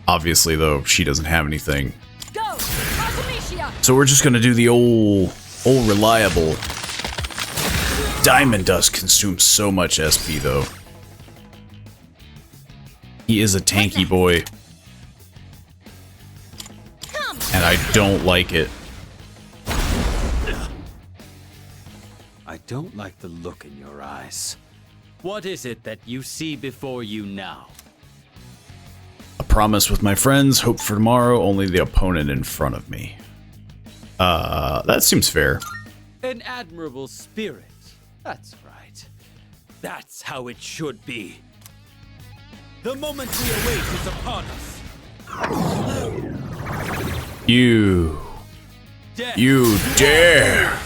Obviously, though, she doesn't have anything. Go! Artemisia! So we're just going to do the old reliable. Diamond Dust consumes so much SP, though. He is a tanky boy. And I don't like it. I don't like the look in your eyes. What is it that you see before you now? A promise with my friends, hope for tomorrow, only the opponent in front of me. That seems fair. An admirable spirit. That's right. That's how it should be. The moment we await is upon us. You dare!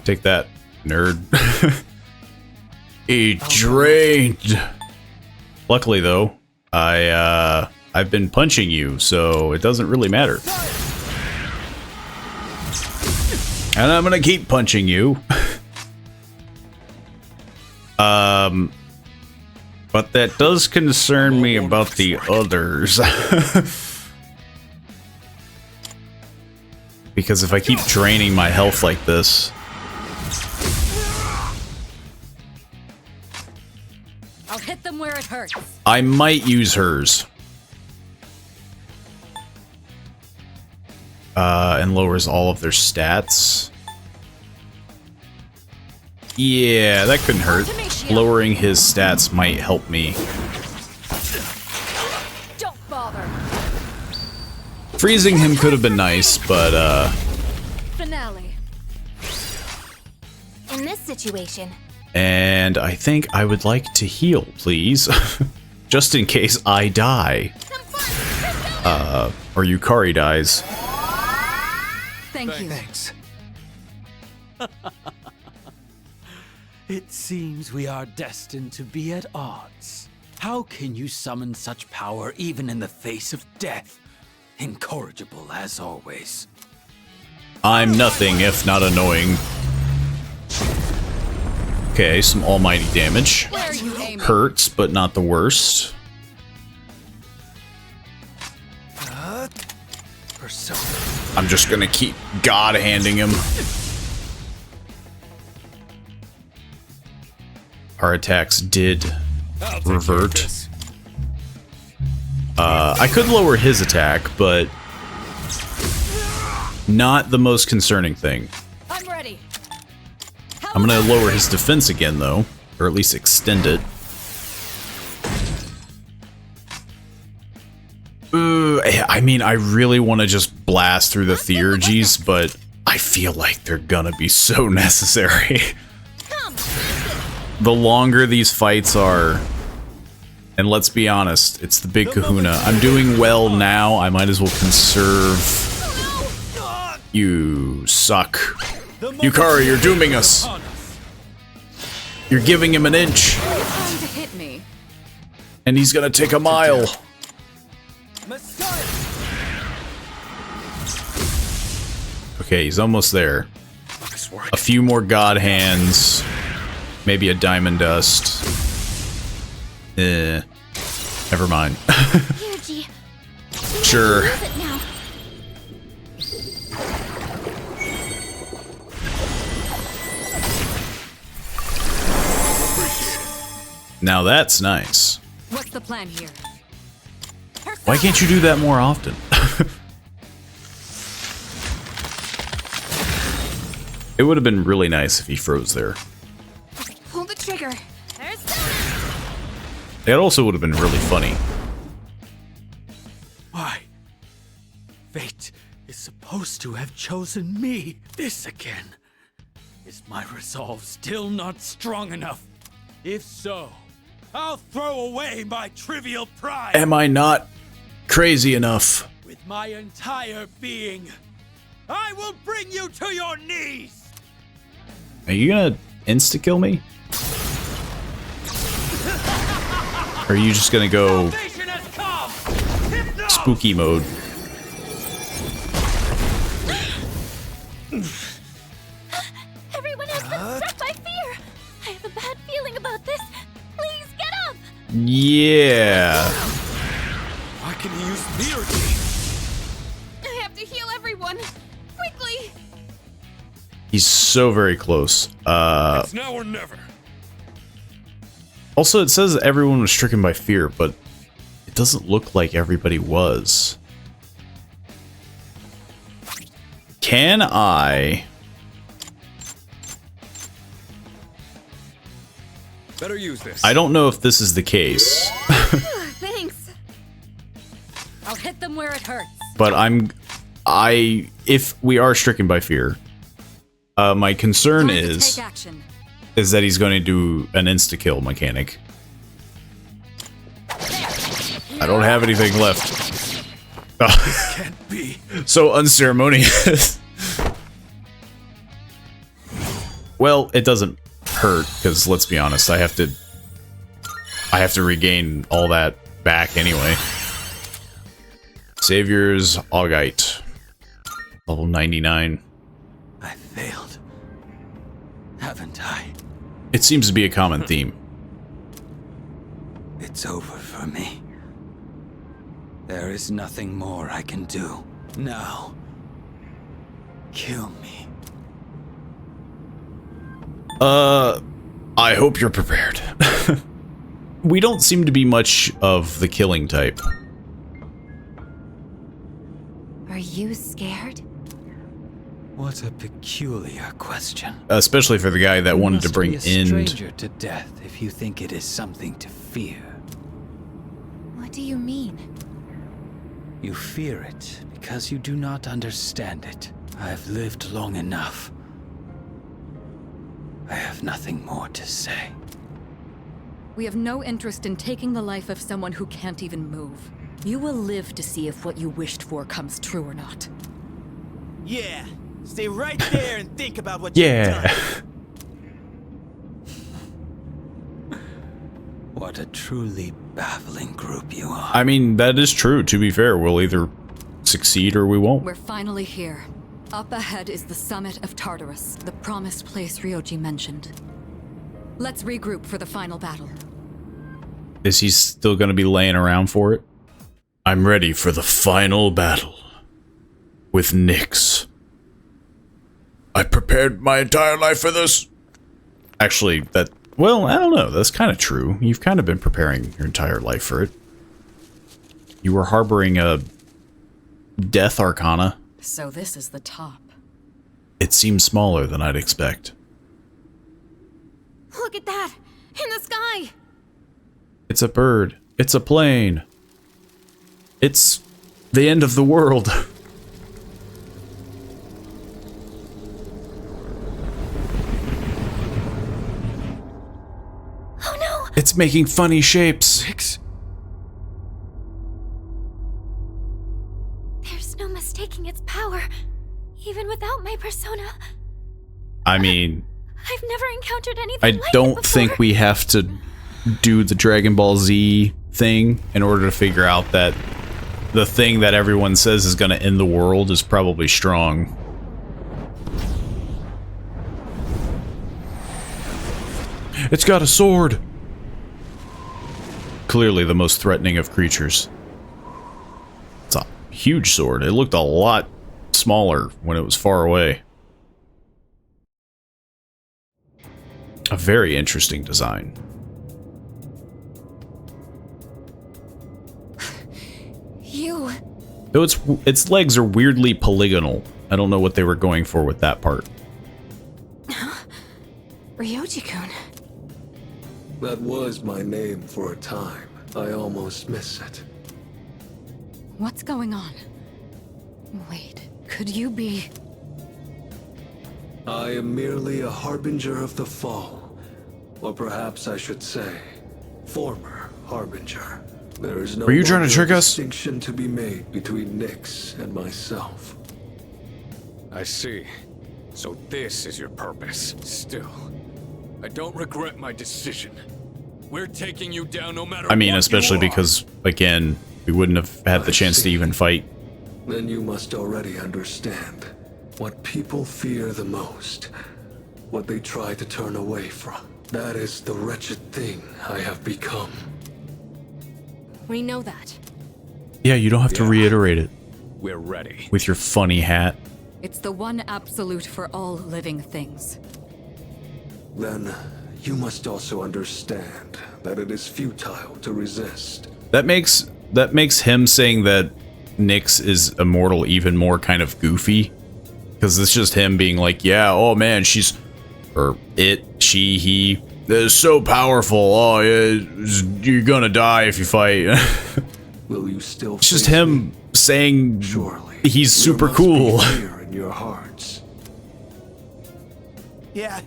Take that, nerd. He drained. Luckily, though, I've been punching you, so it doesn't really matter. And I'm gonna keep punching you. But that does concern me about the others. Because if I keep draining my health like this... I'll hit them where it hurts. I might use hers. And lowers all of their stats. Yeah, that couldn't hurt. Lowering his stats might help me. Don't bother. Freezing him could have been nice, but Finale. In this situation, And I think I would like to heal, please. Just in case I die. Or Yukari dies. Thank you. Thanks. It seems we are destined to be at odds. How can you summon such power even in the face of death? Incorrigible as always. I'm nothing if not annoying. Okay, some almighty damage. Hurts, but not the worst. I'm just gonna keep God-handing him. Our attacks did revert. I could lower his attack, but not the most concerning thing. I'm ready. I'm gonna lower his defense again, though, or at least extend it. I mean, I really want to just blast through the theurgies, but I feel like they're gonna be so necessary. The longer these fights are, and let's be honest, it's the big kahuna. I'm doing well now, I might as well conserve. You suck. Yukari, you're dooming us. You're giving him an inch. Trying to hit me. And he's gonna take a mile. Okay, he's almost there. A few more god hands. Maybe a diamond dust. Never mind. Sure. Now that's nice. What's the plan here? Why can't you do that more often? It would have been really nice if he froze there. Pull the trigger. It also would have been really funny. Why? Fate is supposed to have chosen me. This again. Is my resolve still not strong enough? If so, I'll throw away my trivial pride. Am I not crazy enough? With my entire being, I will bring you to your knees. Are you gonna insta-kill me? Or are you just gonna go spooky mode? Everyone has been struck by fear. I have a bad feeling about this. Please get up. Yeah. Why can he use theurgy? I have to heal everyone. Quickly. He's so very close. It's now or never. Also, it says everyone was stricken by fear, but it doesn't look like everybody was. Can I... Better use this. I don't know if this is the case, Thanks. I'll hit them where it hurts. but if we are stricken by fear, my concern Time to is take action. that he's going to do an insta-kill mechanic. I don't have anything left. This can't be. So unceremonious. Well, it doesn't hurt, because let's be honest, I have to regain all that back anyway. Savior's Augite. Level 99. I failed. Haven't I? It seems to be a common theme. It's over for me. There is nothing more I can do. Now, kill me. I hope you're prepared. We don't seem to be much of the killing type. Are you scared? What a peculiar question. Especially for the guy that wanted to bring You must be a in... stranger to death if you think it is something to fear. What do you mean? You fear it because you do not understand it. I've lived long enough. I have nothing more to say. We have no interest in taking the life of someone who can't even move. You will live to see if what you wished for comes true or not. Yeah, stay right there and think about what you've done. What a truly baffling group you are. I mean, that is true. To be fair, we'll either succeed or we won't. We're finally here. Up ahead is the summit of Tartarus, the promised place Ryoji mentioned. Let's regroup for the final battle. Is he still going to be laying around for it? I'm ready for the final battle. With Nyx. I prepared my entire life for this. Actually, that... Well, I don't know. That's kind of true. You've kind of been preparing your entire life for it. You were harboring a death arcana. So this is the top. It seems smaller than I'd expect. Look at that! In the sky! It's a bird. It's a plane. It's the end of the world. Oh no! It's making funny shapes. There's no mistaking its power, even without my persona. I mean, I've never encountered anything I like it don't before. think we have to do the Dragon Ball Z thing in order to figure out that the thing that everyone says is going to end the world is probably strong. It's got a sword! Clearly the most threatening of creatures. It's a huge sword. It looked a lot smaller when it was far away. A very interesting design. You... Though its legs are weirdly polygonal. I don't know what they were going for with that part. Ryoji-kun. That was my name for a time. I almost miss it. What's going on? Wait, could you be... I am merely a harbinger of the fall. Or perhaps I should say, former harbinger. There is no Were you trying to trick us? distinction to be made between Nyx and myself. I see. So this is your purpose. Still, I don't regret my decision. We're taking you down no matter I mean, what especially you are. because, again, we wouldn't have had the chance to even fight. Then you must already understand what people fear the most. What they try to turn away from. That is the wretched thing I have become. We know that. Yeah, you don't have to reiterate it. We're ready. With your funny hat. It's the one absolute for all living things. Then you must also understand that it is futile to resist. That makes him saying that Nyx is immortal even more kind of goofy. Because it's just him being like, yeah, oh man, she's... Or it, she, he... Is so powerful. Oh, yeah, you're gonna die if you fight. Will you still It's just him saying Surely, he's super cool. fear in your hearts. Yeah,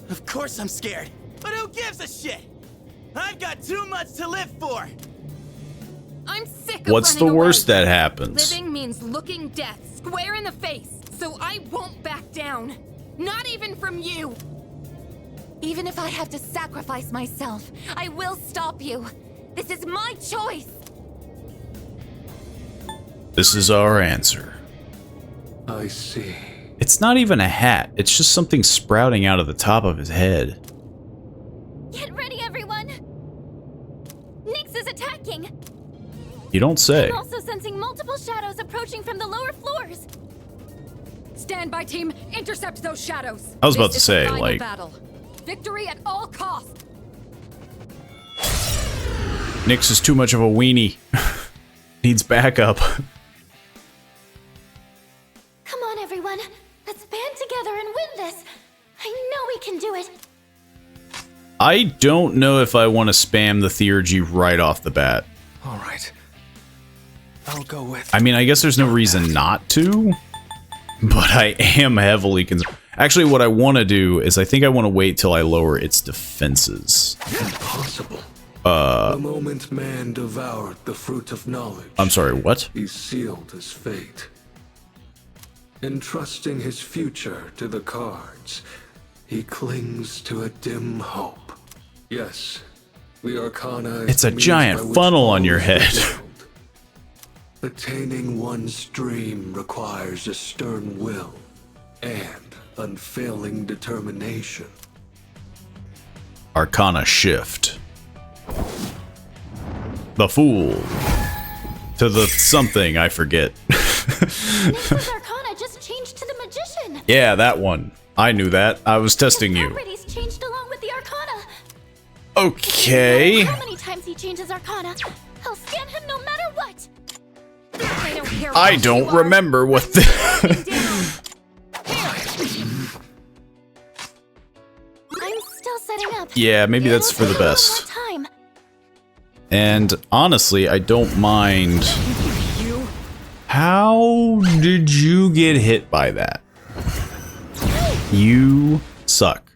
of course I'm scared. But who gives a shit? I've got too much to live for. I'm sick of What's the running worst away. that happens? Living means looking death square in the face, so I won't back down. Not even from you. Even if I have to sacrifice myself, I will stop you. This is my choice. This is our answer. I see. It's not even a hat. It's just something sprouting out of the top of his head. Get ready, everyone! Nyx is attacking! You don't say. I'm also sensing multiple shadows approaching from the lower floors. Stand by, team. Intercept those shadows. I was about This to is the say, final like... battle. Victory at all costs. Nyx is too much of a weenie. Needs backup. Come on, everyone. Let's band together and win this. I know we can do it. I don't know if I want to spam the theurgy right off the bat. All right. I'll go with... I mean, I guess there's no reason not to. But I am heavily concerned. Actually, what I want to do is I think I want to wait till I lower its defenses. Impossible. The moment man devoured the fruit of knowledge, I'm sorry, what? he sealed his fate. Entrusting his future to the cards, he clings to a dim hope. Yes, the Arcana is It's a the means giant by which funnel all on your is head. revealed. Attaining one's dream requires a stern will and unfailing determination. Arcana shift. The Fool. To the something, I forget. Nyx's Arcana just changed to the Magician. Yeah, that one. I knew that. I was testing you. Properties changed along with the Arcana. Okay. How many times he changes Arcana? I'll scan him no matter what. I don't remember what the... I'm still setting up. Yeah, maybe that's for the best. Time. And honestly, I don't mind. How did you get hit by that? You suck.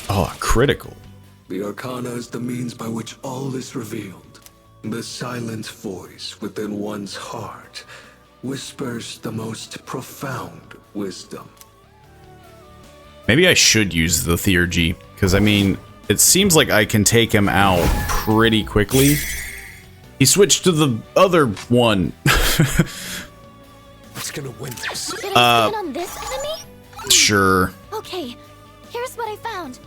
Oh, critical. The Arcana is the means by which all is revealed. The silent voice within one's heart whispers the most profound wisdom. Maybe I should use the Theurgy, because I mean, it seems like I can take him out pretty quickly. He switched to the other one. What's gonna win this? Should I spin on this enemy? Sure. Okay, here's what I found.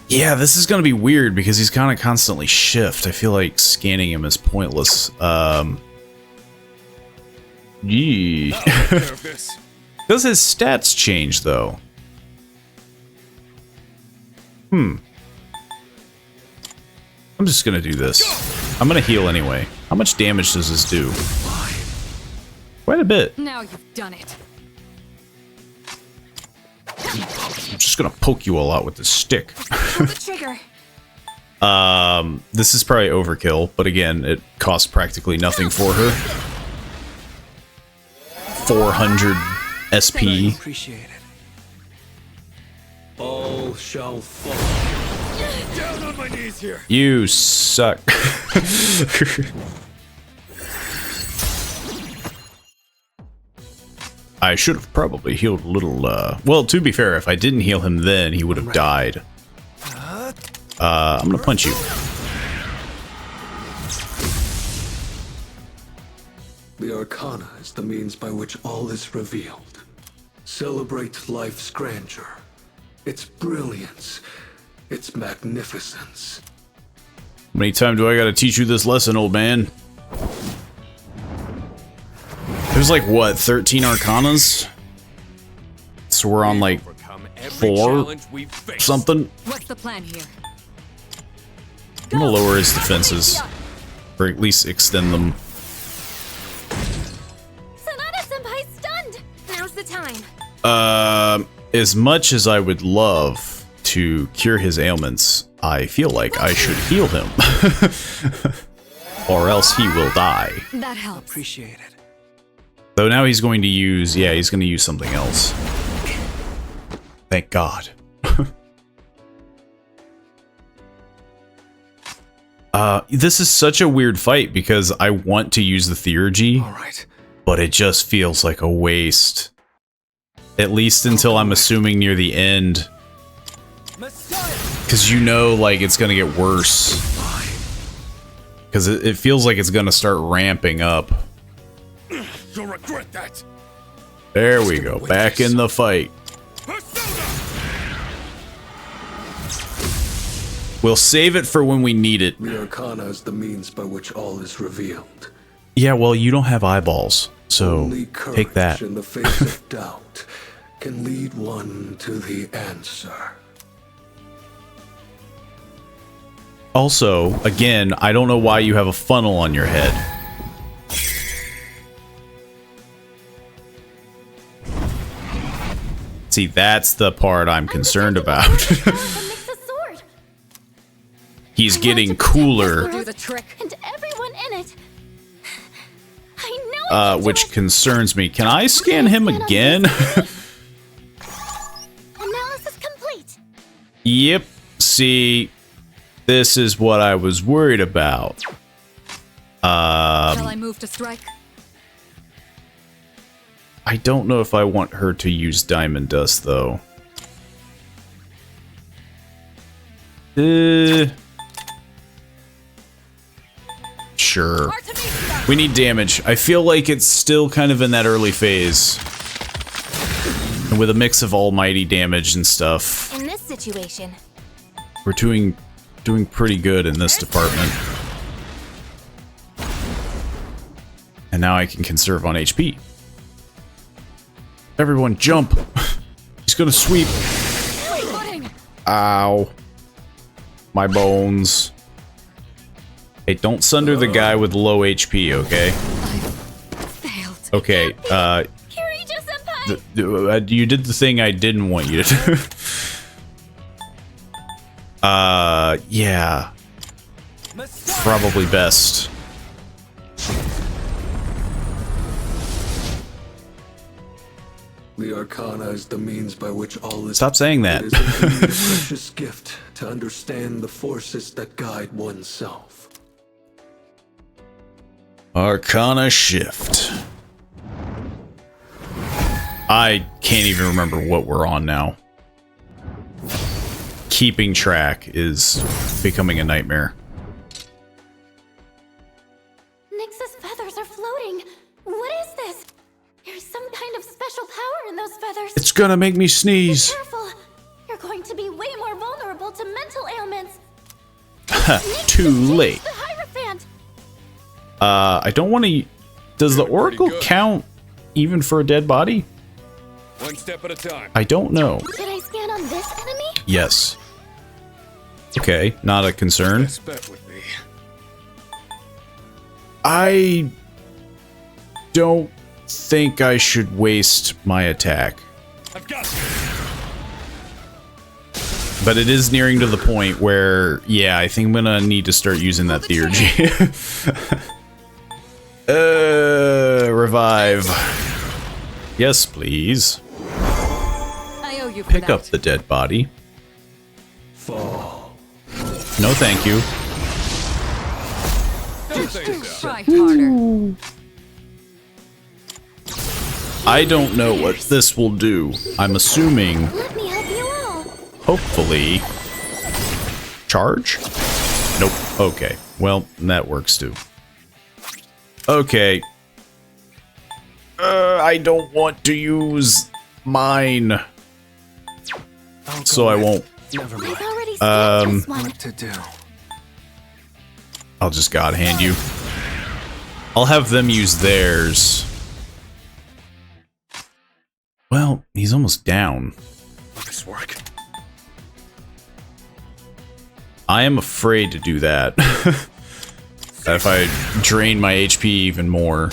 Yeah, this is gonna be weird because he's kind of constantly shift. I feel like scanning him is pointless. Yee. Does his stats change though? I'm just gonna do this. I'm gonna heal anyway. How much damage does this do? Quite a bit. Now you've done it. I'm just gonna poke you all out with this stick. Pull the trigger. This is probably overkill, but again, it costs practically nothing for her. 400 SP. Appreciate it. All shall fall. Down on my knees here. You suck. I should have probably healed a little, well, to be fair, if I didn't heal him then, he would have died. I'm gonna punch you. The Arcana is the means by which all is revealed. Celebrate life's grandeur, its brilliance, its magnificence. How many times do I gotta teach you this lesson, old man? There's like, what, 13 Arcanas? So we're on like 4 something? What's the plan here? I'm gonna lower his defenses. Or at least extend them. Sonata-senpai's stunned. Now's the time. As much as I would love to cure his ailments, I feel like I should heal him. Or else he will die. That helps. Appreciate it. So now he's going to use, yeah, he's going to use something else. Thank God. This is such a weird fight because I want to use the Theurgy, but it just feels like a waste. At least until I'm assuming near the end. Because you know, like, it's going to get worse. Because it feels like it's going to start ramping up. You'll regret that. There we go, back in the fight. We'll save it for when we need it. The Arcana is the means by which all is revealed. Yeah, well, you don't have eyeballs, so Only take that. courage in the face of doubt can lead one to the answer. Also, again, I don't know why you have a funnel on your head. See, that's the part I'm concerned about. He's getting cooler. And everyone in it. it. I know. Which concerns me. Can I scan him again? Analysis complete. Yep. See, this is what I was worried about. Shall I move to strike? I don't know if I want her to use diamond dust, though. Sure. We need damage. I feel like it's still kind of in that early phase. And with a mix of almighty damage and stuff. In this situation, We're doing pretty good in this department. And now I can conserve on HP. Everyone jump! He's gonna sweep. Ow. My bones. Hey, don't sunder the guy with low HP, okay? Okay, you did the thing I didn't want you to do. Yeah. Probably best. The Arcana is the means by which all is. Stop saying that. It is indeed a precious gift to understand the forces that guide oneself. Arcana shift. I can't even remember what we're on now. Keeping track is becoming a nightmare. Nyx's feathers are floating. What is this? There's some kind of special power in those feathers. It's gonna make me sneeze. Be careful. You're going to be way more vulnerable to mental ailments. Too late. The Hierophant. I don't want to. Does the Oracle count even for a dead body? One step at a time. I don't know. Did I scan on this enemy? Yes. Okay, not a concern. I don't think I should waste my attack. I've got But it is nearing to the point where, yeah, I think I'm gonna need to start using that theurgy. Revive. Yes, please. I owe you for Pick that. up the dead body. Fall. No, thank you. Try harder. I don't know what this will do. I'm assuming, Let me help you out. hopefully, charge? Nope. Okay. Well, that works too. Okay. I don't want to use mine. So I won't. Never mind. I've already scanned this one. What to do? I'll just God hand you. I'll have them use theirs. Well, he's almost down. Will this work? I am afraid to do that. If I drain my HP even more.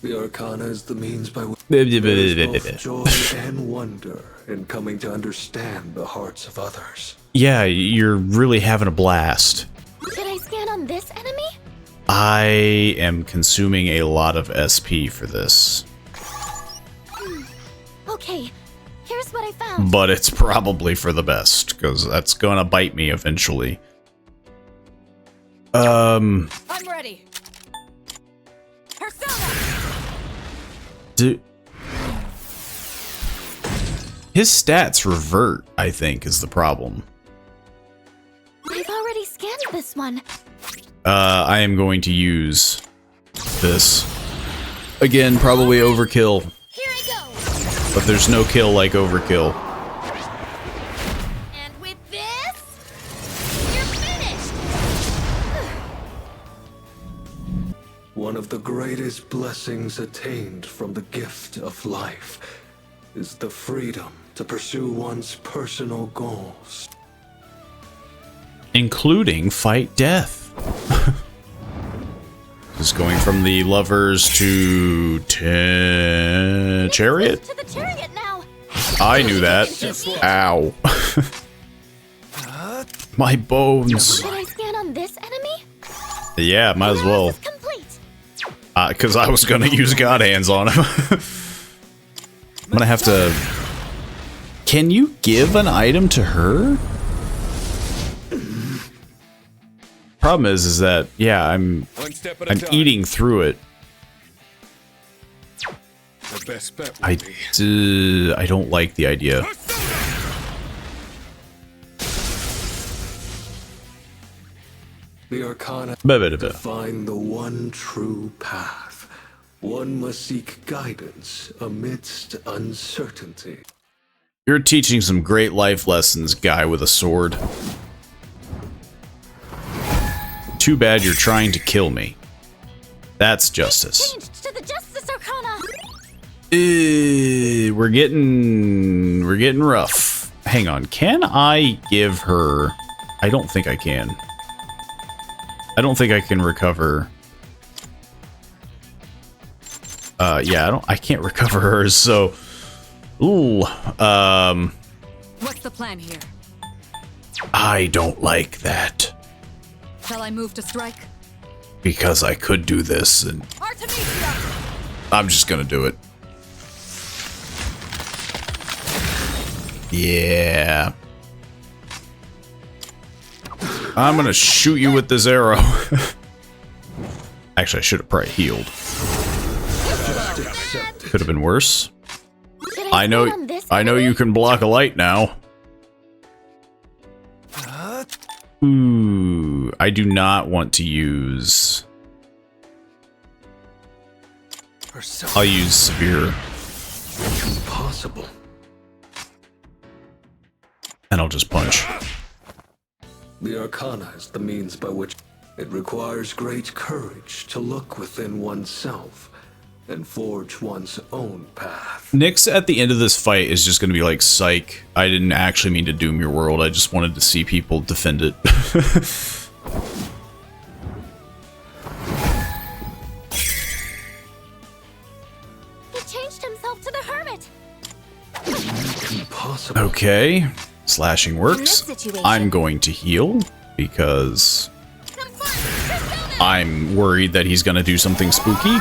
The Arcana is the means by which there is both joy and wonder in coming to understand the hearts of others. Yeah, you're really having a blast. Did I scan on this enemy? I am consuming a lot of SP for this. Okay, here's what I found. But it's probably for the best, because that's gonna bite me eventually. I'm ready. Persona. His stats revert, I think, is the problem. I've already scanned this one. I am going to use this. Again, probably overkill. Here I go. But there's no kill like overkill. And with this, you're finished. One of the greatest blessings attained from the gift of life is the freedom to pursue one's personal goals. Including fight death. Just going from the lovers to chariot? To the chariot now. I knew that. Ow. My bones. Did I scan on this this enemy? Yeah, might as well. Because I was gonna use God Hands on him. I'm gonna have to... Can you give an item to her? Problem is that, yeah, I'm eating through it. The best bet I don't like the idea. The Arcana define the one true path. One must seek guidance amidst uncertainty. You're teaching some great life lessons, guy with a sword. Too bad you're trying to kill me. That's justice. To the Justice Arcana. We're getting rough. Hang on, can I give her... I don't think I can. I don't think I can recover. Yeah, I can't recover hers, so... Ooh, What's the plan here? I don't like that. Shall I move to strike? Because I could do this, and... I'm just gonna do it. Yeah. I'm gonna shoot you with this arrow. Actually, I should have probably healed. Could have been worse. I know you can block a light now. Ooh, I do not want to use... I'll use severe. Impossible. And I'll just punch. The Arcana is the means by which it requires great courage to look within oneself and forge one's own path. Nyx at the end of this fight is just going to be like, psych, I didn't actually mean to doom your world, I just wanted to see people defend it. He changed himself to the hermit. Impossible. Okay, slashing works. situation- I'm going to heal because I'm worried that he's going to do something spooky.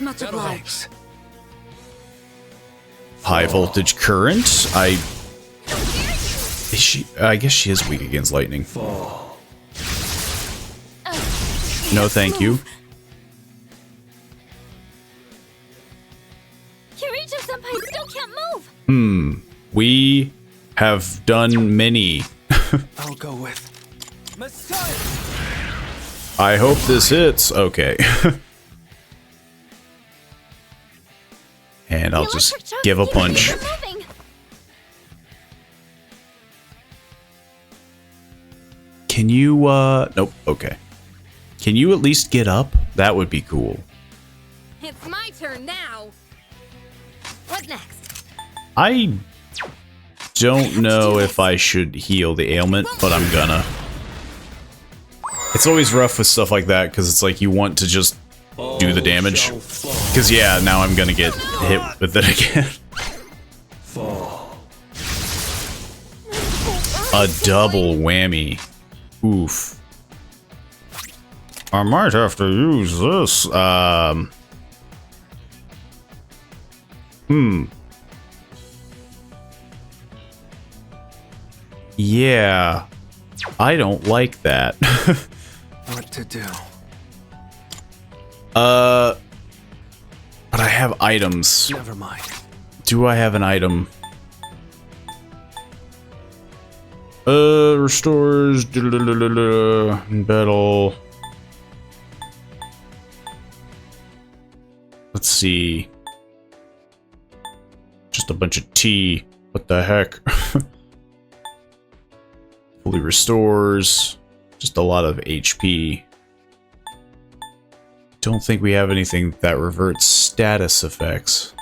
Much obliged. High voltage current. I guess she is weak against lightning. No, thank you. Kirito-senpai still can't move. We have done many. I'll go with I hope this hits. Okay. And I'll just give a punch. Can you, nope, okay. Can you at least get up? That would be cool. It's my turn now. What next? I don't know if I should heal the ailment, but I'm gonna. It's always rough with stuff like that, because it's like you want to just do the damage. Because, yeah, now I'm gonna get hit with it again. A double whammy. Oof. I might have to use this. Yeah. I don't like that. what to do. But I have items. Never mind. Do I have an item? Restores battle. Let's see. Just a bunch of tea. What the heck? Fully restores. Just a lot of HP. Don't think we have anything that reverts status effects.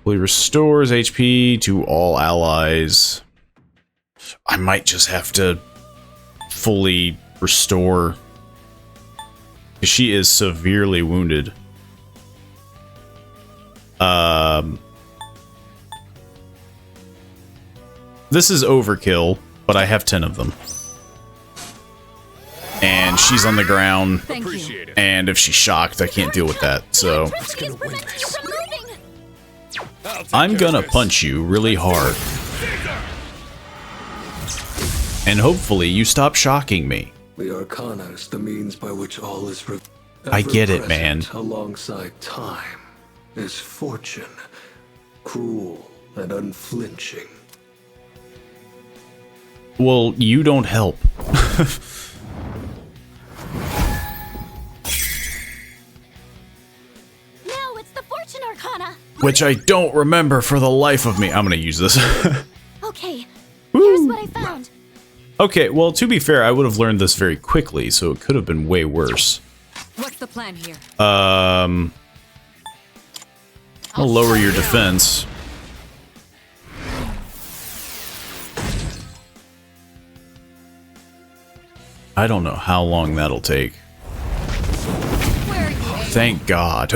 Fully restores HP to all allies. I might just have to fully restore. She is severely wounded. This is overkill, but I have 10 of them. And she's on the ground. And if she's shocked, I can't deal with that. So I'm gonna punch you really hard. And hopefully you stop shocking me. The Arcana is the means by which all is I get it, man. Alongside time is fortune, cruel and unflinching. Well, you don't help. No, it's the Fortune Arcana. Which I don't remember for the life of me. I'm gonna use this. Okay, here's what I found. Okay, well, to be fair, I would have learned this very quickly, so it could have been way worse. What's the plan here? I'll lower your defense. I don't know how long that'll take. Thank God.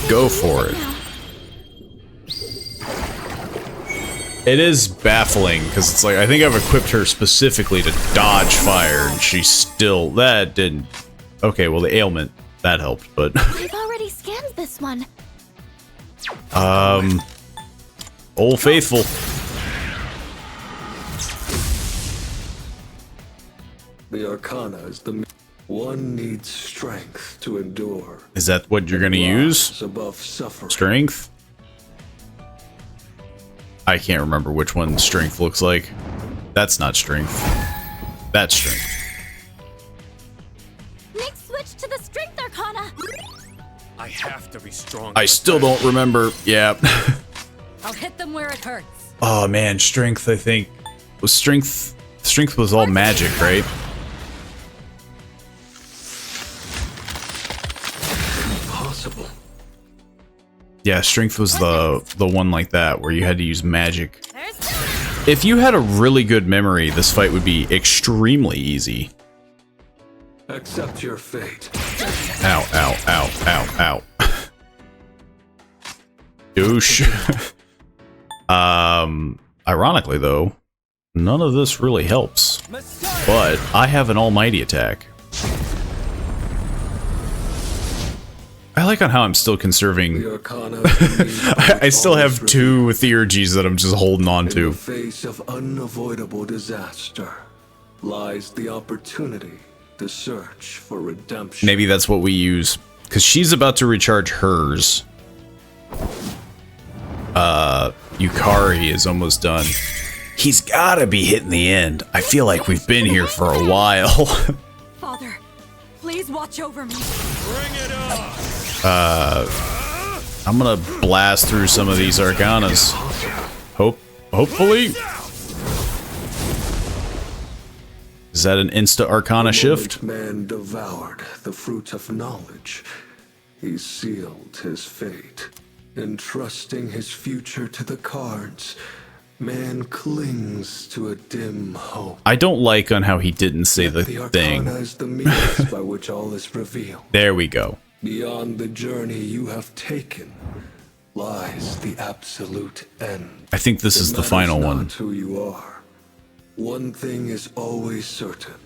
Go for it. It is baffling, because it's like, I think I've equipped her specifically to dodge fire, and she's still... That didn't... Okay, well, the ailment, that helped, but... I've already scanned this one. Old Faithful. The Arcana is the... One needs strength to endure. Is that what you're gonna use? Above suffering. Strength? I can't remember which one strength looks like. That's not strength. That's strength. Next, switch to the Strength Arcana. I have to be strong. I still don't remember. Yeah. I'll hit them where it hurts. Oh man, strength, I think. Was strength... Strength was all magic, right? Impossible. Yeah, strength was the one like that, where you had to use magic. If you had a really good memory, this fight would be extremely easy. Accept your fate. Ow, ow, ow, ow, ow. Douche. Ironically though, none of this really helps. But I have an almighty attack. I like on how I'm still conserving. I still have 2 theurgies that I'm just holding on to. In the face of unavoidable disaster lies the opportunity to search for redemption. Maybe that's what we use, because she's about to recharge hers. Yukari is almost done. He's gotta be hitting the end. I feel like we've been here for a while. Father, please watch over me. Bring it on. I'm gonna blast through some of these Arcanas. Hopefully. Is that an insta Arcana shift? Man devoured the fruit of knowledge. He sealed his fate, entrusting his future to the cards. Man clings to a dim hope. I don't like on how he didn't say the thing. Arcana is the means by which all is revealed. There we go. Beyond the journey you have taken lies the absolute end. I think this is the final one. Not who you are. One thing is always certain.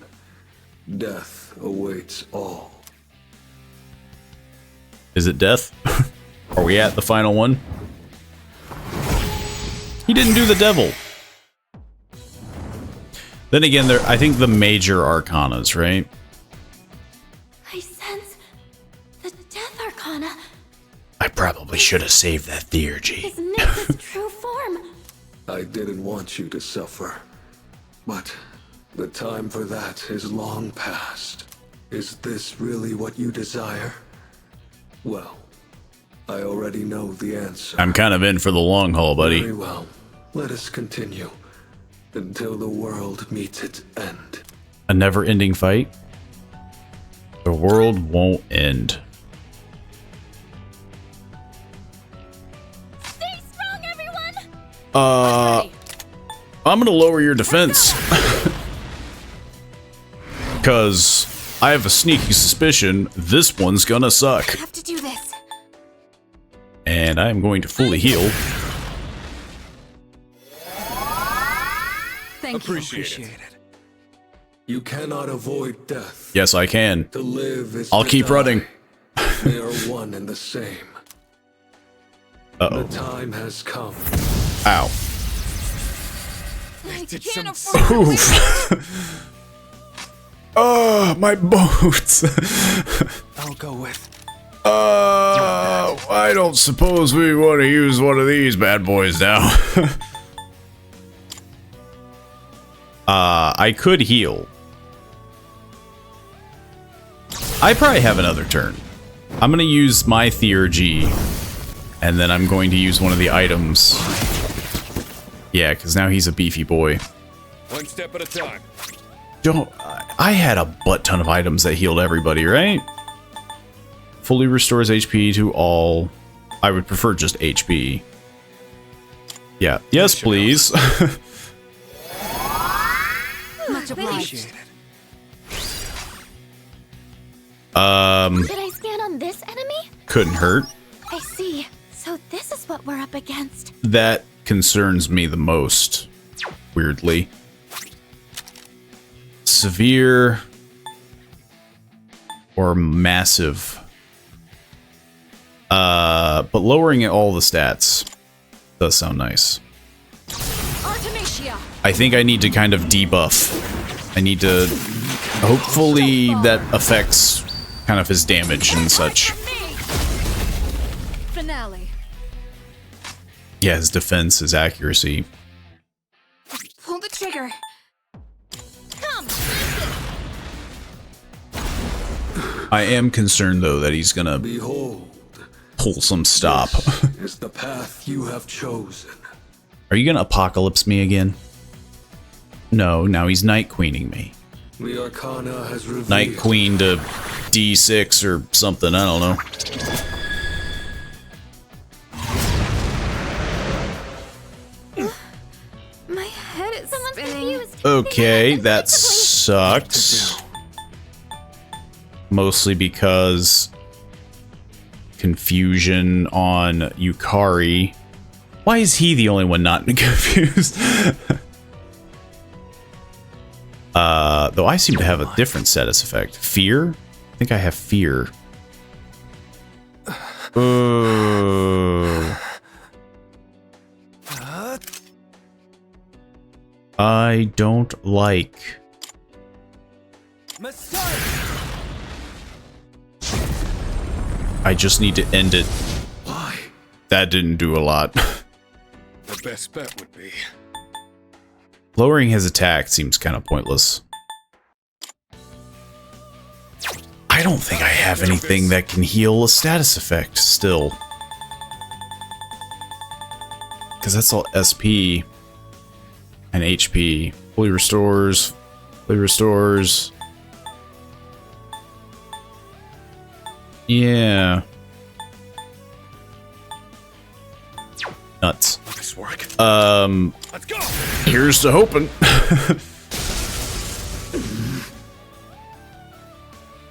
Death awaits all. Is it death? Are we at the final one? He didn't do the devil. Then again, I think the major Arcanas, right? I sense the Death Arcana. I probably should have saved that theurgy. Is Nyx's true form. I didn't want you to suffer, but the time for that is long past. Is this really what you desire? Well, I already know the answer. I'm kind of in for the long haul, buddy. Very well. Let us continue until the world meets its end. A never-ending fight? The world won't end. Stay strong, everyone! I'm gonna lower your defense. Because I have a sneaky suspicion this one's gonna suck. I have to do this. And I'm going to fully heal. Thank you. Appreciate it. You cannot avoid death. Yes, I can. To live is I'll to keep die. running. They are one and the same. Uh-oh. The time has come. Ow. I can't Oof. Oh, my boats. I'll go with. I don't suppose we want to use one of these bad boys now. I could heal. I probably have another turn. I'm gonna use my Theurgy, and then I'm going to use one of the items. Yeah, because now he's a beefy boy. One step at a time. I had a butt ton of items that healed everybody, right? Fully restores HP to all. I would prefer just HP. Yeah. Yes, please. Much appreciated. Did I scan on this enemy? Couldn't hurt. I see. So this is what we're up against. That concerns me the most, weirdly. Severe or massive. But lowering all the stats does sound nice. Artemisia. I think I need to kind of debuff. I need to... Hopefully that affects kind of his damage and such. Finale. Yeah, his defense, his accuracy. Pull the trigger. Come. I am concerned, though, that he's gonna Behold, pull some stop. is the path you have chosen. Are you gonna apocalypse me again? No, now he's Night Queening me. The Arcana has revealed. Night Queen to D6 or something, I don't know. My head is spinning. Okay, that sucks. Mostly because confusion on Yukari. Why is he the only one not confused? Though I seem to have a different status effect. Fear? I think I have fear. I don't like. I just need to end it. Why? That didn't do a lot. The best bet would be. Lowering his attack seems kind of pointless. I don't think I have anything that can heal a status effect still. Because that's all SP and HP. Fully restores. Fully restores. Yeah. Nuts. This work. Let's go. Here's to hoping.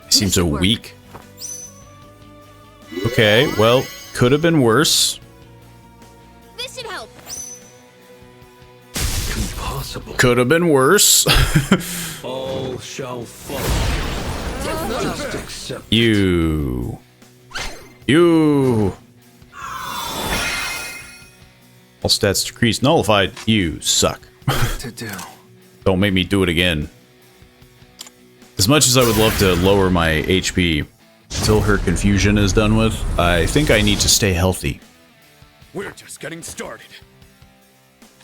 He seems so weak. Okay, well, could have been worse. This should help. Impossible. Could have been worse. All shall fall. Just accept. You. All stats decreased. Nullified. You suck. What to do? Don't make me do it again. As much as I would love to lower my HP until her confusion is done with, I think I need to stay healthy. We're just getting started.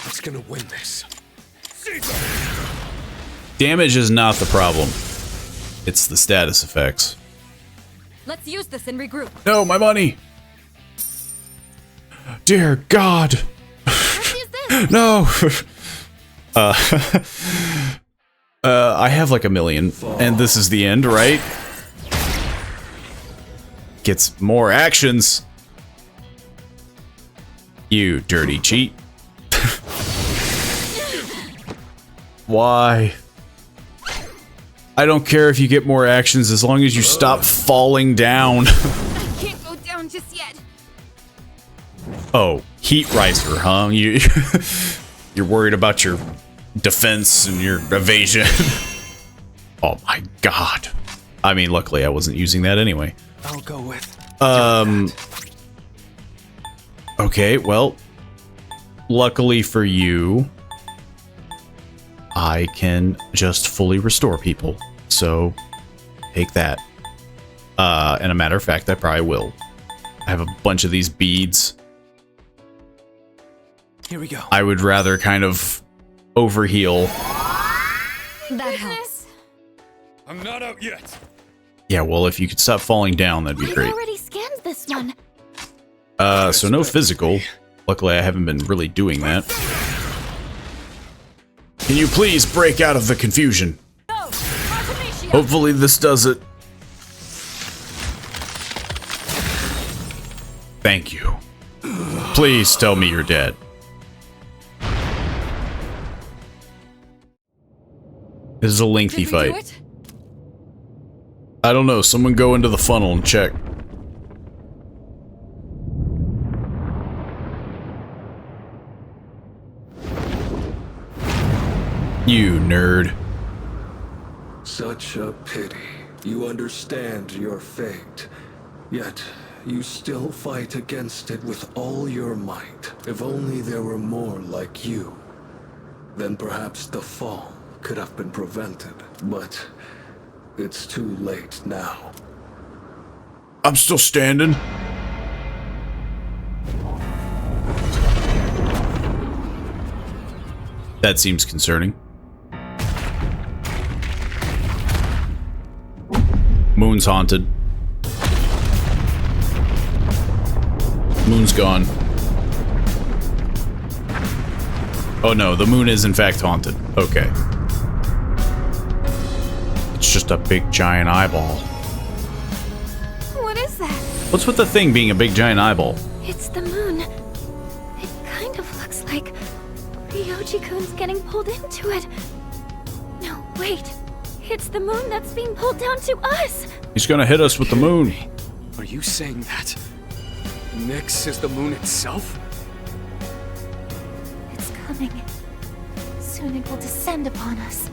What's gonna win this? Caesar! Damage is not the problem. It's the status effects. Let's use this and regroup. No, my money! Dear God! No! I have like 1 million, and this is the end, right? Gets more actions. You dirty cheat. Why? I don't care if you get more actions as long as you stop falling down. I can't go down just yet. Oh, heat riser, huh? You're worried about your defense and your evasion. Oh my god. I mean, luckily I wasn't using that anyway. I'll go with. Okay, well, luckily for you, I can just fully restore people. So, take that. And a matter of fact, I probably will. I have a bunch of these beads. Here we go. I would rather kind of overheal. That helps. I'm not out yet. Yeah, well, if you could stop falling down, that'd be great. I already scanned this one. So no physical. Luckily, I haven't been really doing that. Can you please break out of the confusion? Hopefully this does it. Thank you. Please tell me you're dead. This is a lengthy fight. I don't know. Someone go into the funnel and check. You nerd. Such a pity. You understand your fate. Yet, you still fight against it with all your might. If only there were more like you. Then perhaps the fall could have been prevented. But it's too late now. I'm still standing. That seems concerning. Moon's haunted. Moon's gone. Oh no, the moon is in fact haunted. Okay. It's just a big giant eyeball. What is that? What's with the thing being a big giant eyeball? It's the moon. It kind of looks like Ryoji-kun's getting pulled into it. No, wait. It's the moon that's being pulled down to us. He's gonna hit us with the moon. Are you saying that Nyx is the moon itself? It's coming. Soon it will descend upon us,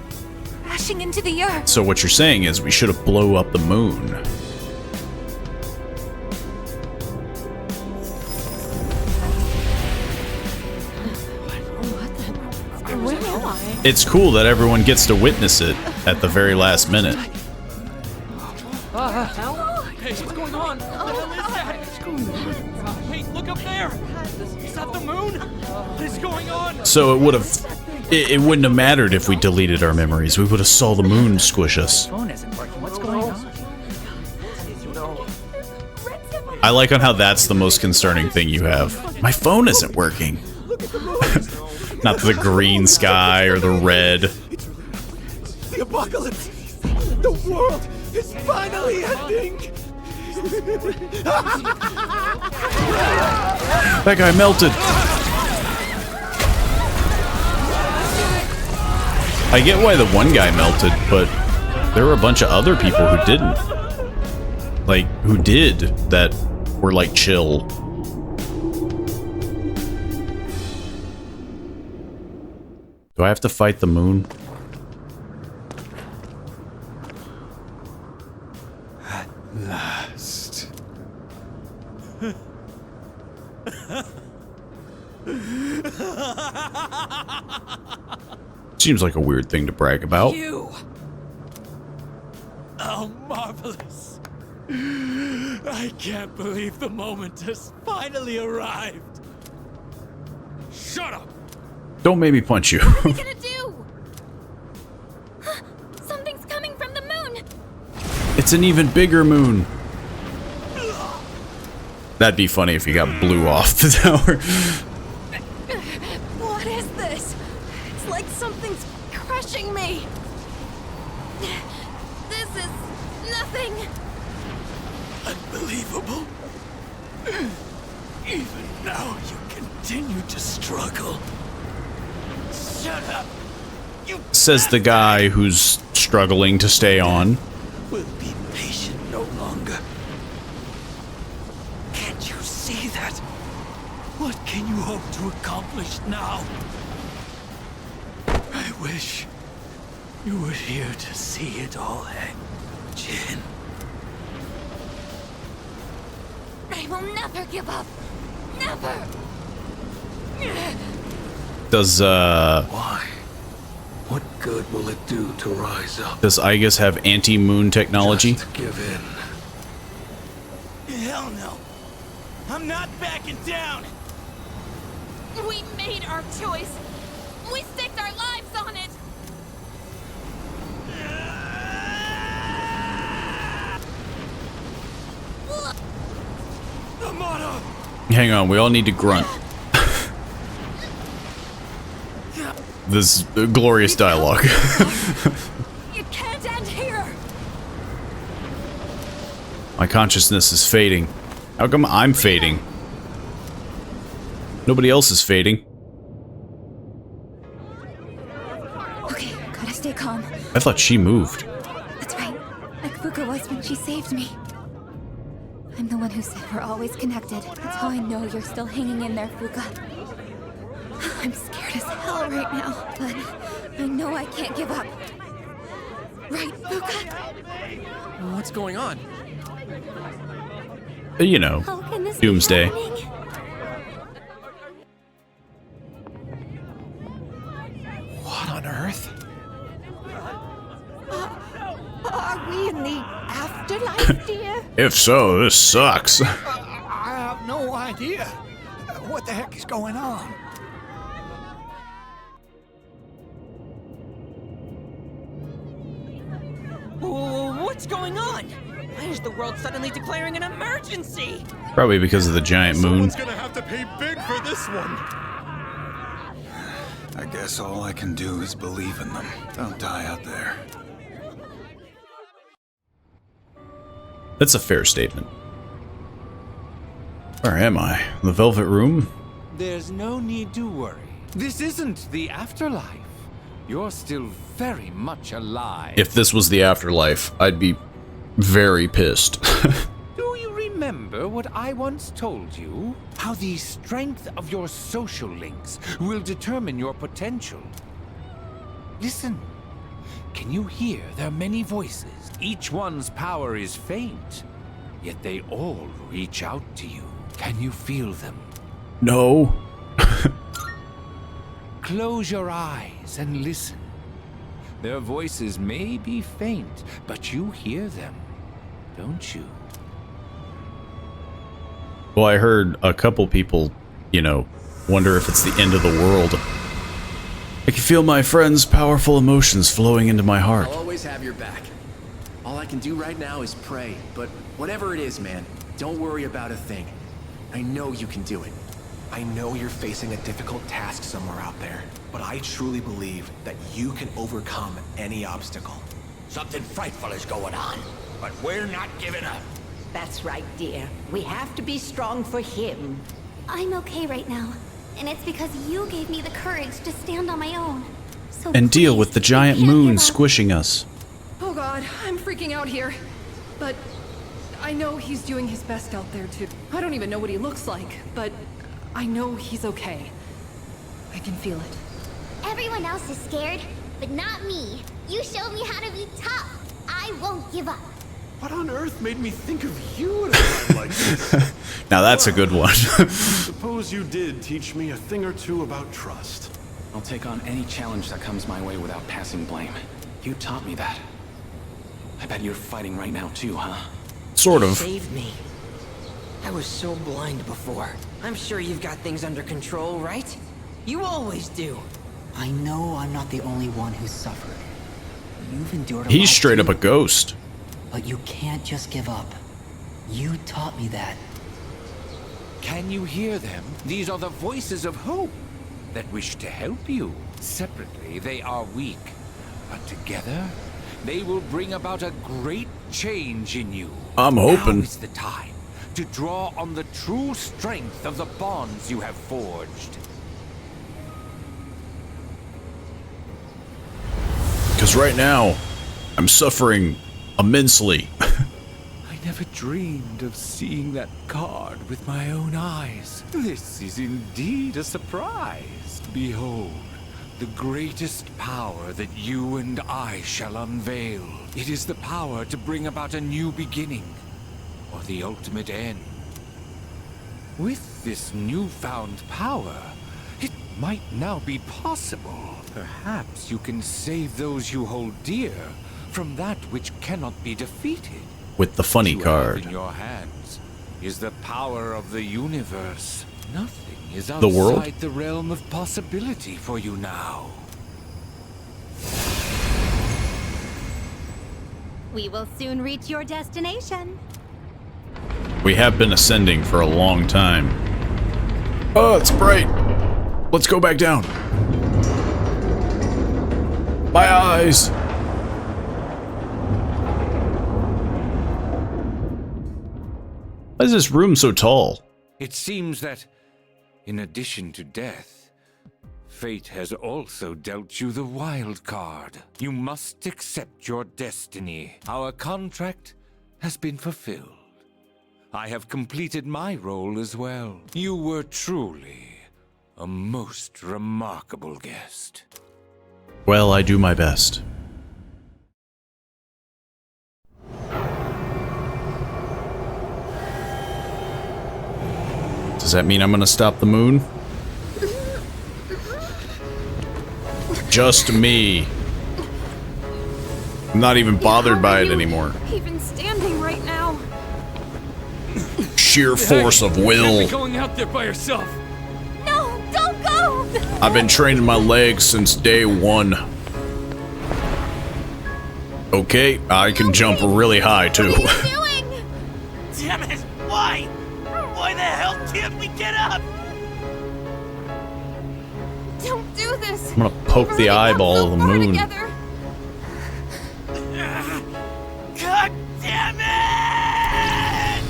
crashing into the earth. So what you're saying is we should have blown up the moon. Where am I? It's cool that everyone gets to witness it at the very last minute. Hey, what's going on? What the hell is that? Hey, look up there! Is that the moon? What is going on? So it would have... It wouldn't have mattered if we deleted our memories. We would have saw the moon squish us. Phone isn't working. What's going on? I like on how that's the most concerning thing you have. My phone isn't working. Not the green sky or the red. The apocalypse! The world is finally ending! That guy melted. I get why the one guy melted, but there were a bunch of other people who didn't. Like, who did, that were like chill. Do I have to fight the moon? At last. Seems like a weird thing to brag about. You! Oh, marvelous. I can't believe the moment has finally arrived. Shut up! Don't make me punch you. What are we gonna do? Something's coming from the moon. It's an even bigger moon. That'd be funny if you got blew off the tower. What is this? It's like something's crushing me. This is nothing. Unbelievable. Even now you continue to struggle. Shut up! Says the guy who's struggling to stay on. We'll be patient no longer. Can't you see that? What can you hope to accomplish now? I wish you were here to see it all, Jin. I will never give up. Never. Does Why? What good will it do to rise up? does Aegis have anti-moon technology? Just give in. Hell no. I'm not backing down. We made our choice. We staked our lives on it. Amada! Hang on, we all need to grunt. This glorious dialogue. It can't end here. My consciousness is fading. How come I'm fading? Nobody else is fading. Okay, gotta stay calm. I thought she moved. That's right. Like Fuka was when she saved me. I'm the one who said we're always connected. That's how I know you're still hanging in there, Fuka. I'm scared as hell right now, but I know I can't give up. Right, Fuka? What's going on? You know, How can this be Doomsday. happening? What on earth? Are we in the afterlife, dear? If so, this sucks. I have no idea. What the heck is going on? What's going on? Why is the world suddenly declaring an emergency? Probably because of the giant moon. Someone's gonna have to pay big for this one. I guess all I can do is believe in them. Don't die out there. That's a fair statement. Where am I? The Velvet Room? There's no need to worry. This isn't the afterlife. You're still very much alive. If this was the afterlife, I'd be very pissed. Do you remember what I once told you? How the strength of your social links will determine your potential. Listen. Can you hear their many voices? Each one's power is faint, yet they all reach out to you. Can you feel them? No. Close your eyes and listen. Their voices may be faint, but you hear them, don't you? Well, I heard a couple people, you know, wonder if it's the end of the world. I can feel my friends' powerful emotions flowing into my heart. I'll always have your back. All I can do right now is pray, but whatever it is, man, don't worry about a thing. I know you can do it. I know you're facing a difficult task somewhere out there, but I truly believe that you can overcome any obstacle. Something frightful is going on, but we're not giving up. That's right, dear. We have to be strong for him. I'm okay right now, and it's because you gave me the courage to stand on my own. So And deal please, with the giant you can't moon give up. squishing us. Oh god, I'm freaking out here. But I know he's doing his best out there too. I don't even know what he looks like, but I know he's okay. I can feel it. Everyone else is scared, but not me. You showed me how to be tough. I won't give up. What on earth made me think of you at a time like this? Now that's a good one. Suppose you did teach me a thing or two about trust. I'll take on any challenge that comes my way without passing blame. You taught me that. I bet you're fighting right now too, huh? Sort You of. saved me. I was so blind before. I'm sure you've got things under control, right? You always do. I know I'm not the only one who's suffered. You've endured a lot He's straight too. up a ghost. But you can't just give up. You taught me that. Can you hear them? These are the voices of hope that wish to help you. Separately, they are weak. But together, they will bring about a great change in you. I'm hoping. Now is the time to draw on the true strength of the bonds you have forged. Because right now, I'm suffering immensely. I never dreamed of seeing that card with my own eyes. This is indeed a surprise. Behold, the greatest power that you and I shall unveil. It is the power to bring about a new beginning, or the ultimate end. With this newfound power, it might now be possible. Perhaps you can save those you hold dear from that which cannot be defeated. With the funny What you have card. in your hands is the power of the universe. Nothing is The world? outside the realm of possibility for you now. We will soon reach your destination. We have been ascending for a long time. Oh, it's bright. Let's go back down. My eyes. Why is this room so tall? It seems that, in addition to death, fate has also dealt you the wild card. You must accept your destiny. Our contract has been fulfilled. I have completed my role as well. You were truly a most remarkable guest. Well, I do my best. Does that mean I'm gonna stop the moon? Just me. I'm not even bothered by it anymore. Even standing right now. Sheer force of You can't will. be going out there by yourself. No, don't go! I've been training my legs since day one. Okay, I can jump really high too. Damn it! Why? Why the hell can't we get up? Don't do this. I'm gonna poke the eyeball of the moon. God damn it!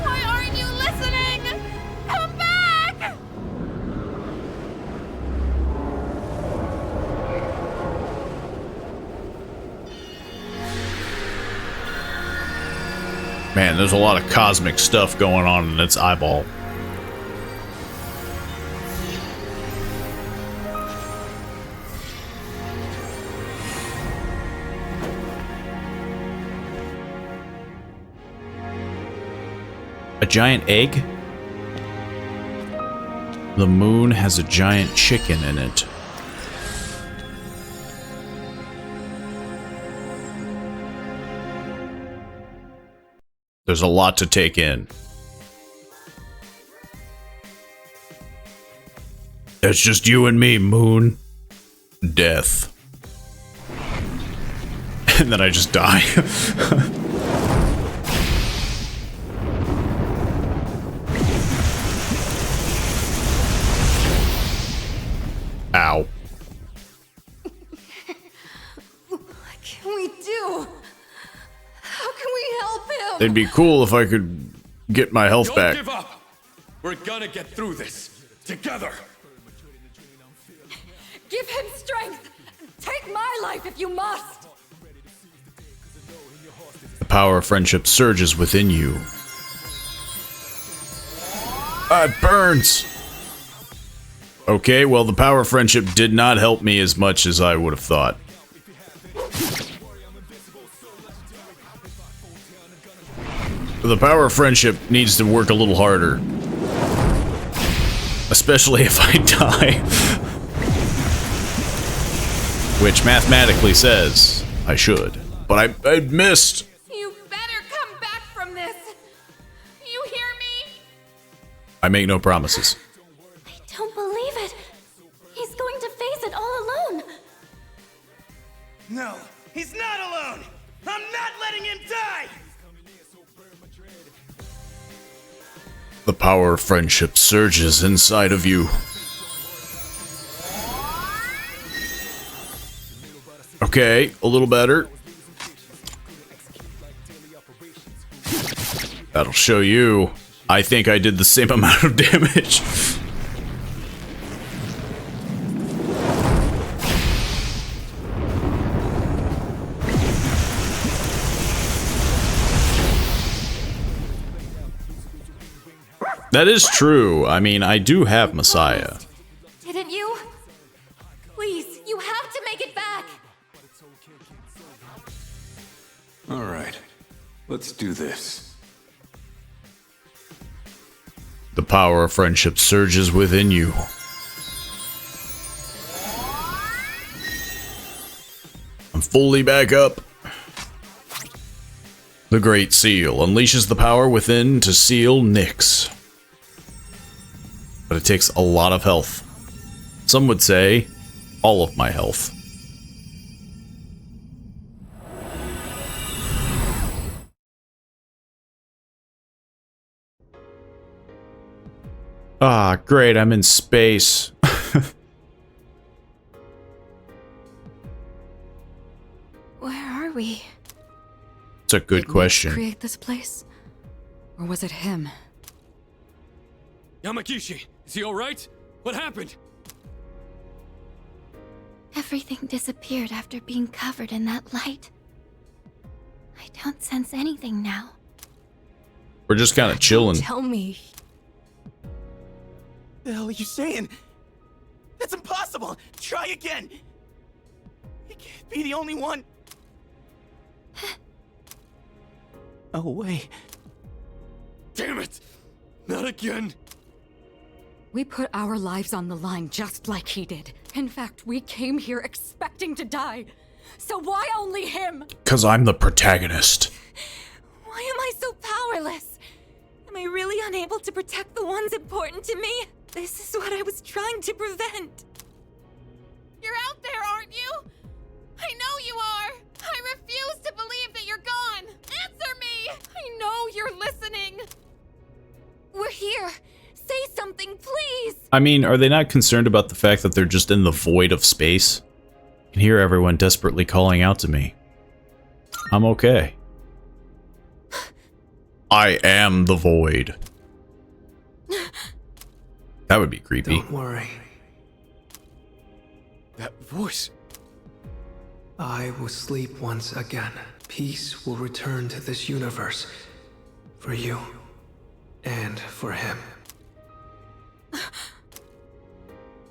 Why aren't you listening? Come back! Man, there's a lot of cosmic stuff going on in its eyeball. A giant egg? The moon has a giant chicken in it. There's a lot to take in. It's just you and me, moon. Death. And then I just die. Ow. What can we do? How can we help him? It'd be cool if I could get my health Don't back. give up. We're gonna get through this together. Give him strength. Take my life if you must. The power of friendship surges within you. Ah, it burns! Okay, well, the power of friendship did not help me as much as I would have thought. The power of friendship needs to work a little harder. Especially if I die. Which mathematically says I should. But I missed. You better come back from this. You hear me? I make no promises. Don't believe it. He's going to face it all alone. No, he's not alone! I'm not letting him die! The power of friendship surges inside of you. Okay, a little better. That'll show you. I think I did the same amount of damage. That is true. I mean, I do have Messiah. Didn't you? All right, let's do this. The power of friendship surges within you. I'm fully back up. The Great Seal unleashes the power within to seal Nyx. But it takes a lot of health. Some would say, all of my health. Ah, great, I'm in space. Where are we? It's a good question. Did Nyx create this place? Or was it him? Yamagishi, is he alright? What happened? Everything disappeared after being covered in that light. I don't sense anything now. We're just kind of chilling. Tell me. The hell are you saying? That's impossible! Try again! You can't be the only one! Oh, wait. Damn it! Not again! We put our lives on the line just like he did. In fact, we came here expecting to die. So why only him? 'Cause I'm the protagonist. Why am I so powerless? Am I really unable to protect the ones important to me? This is what I was trying to prevent. You're out there, aren't you? I know you are! I refuse to believe that you're gone! Answer me! I know you're listening! We're here. Say something, please! I mean, are they not concerned about the fact that they're just in the void of space? I can hear everyone desperately calling out to me. I'm okay. I am the void. That would be creepy. Don't worry. That voice. I will sleep once again. Peace will return to this universe. For you. And for him.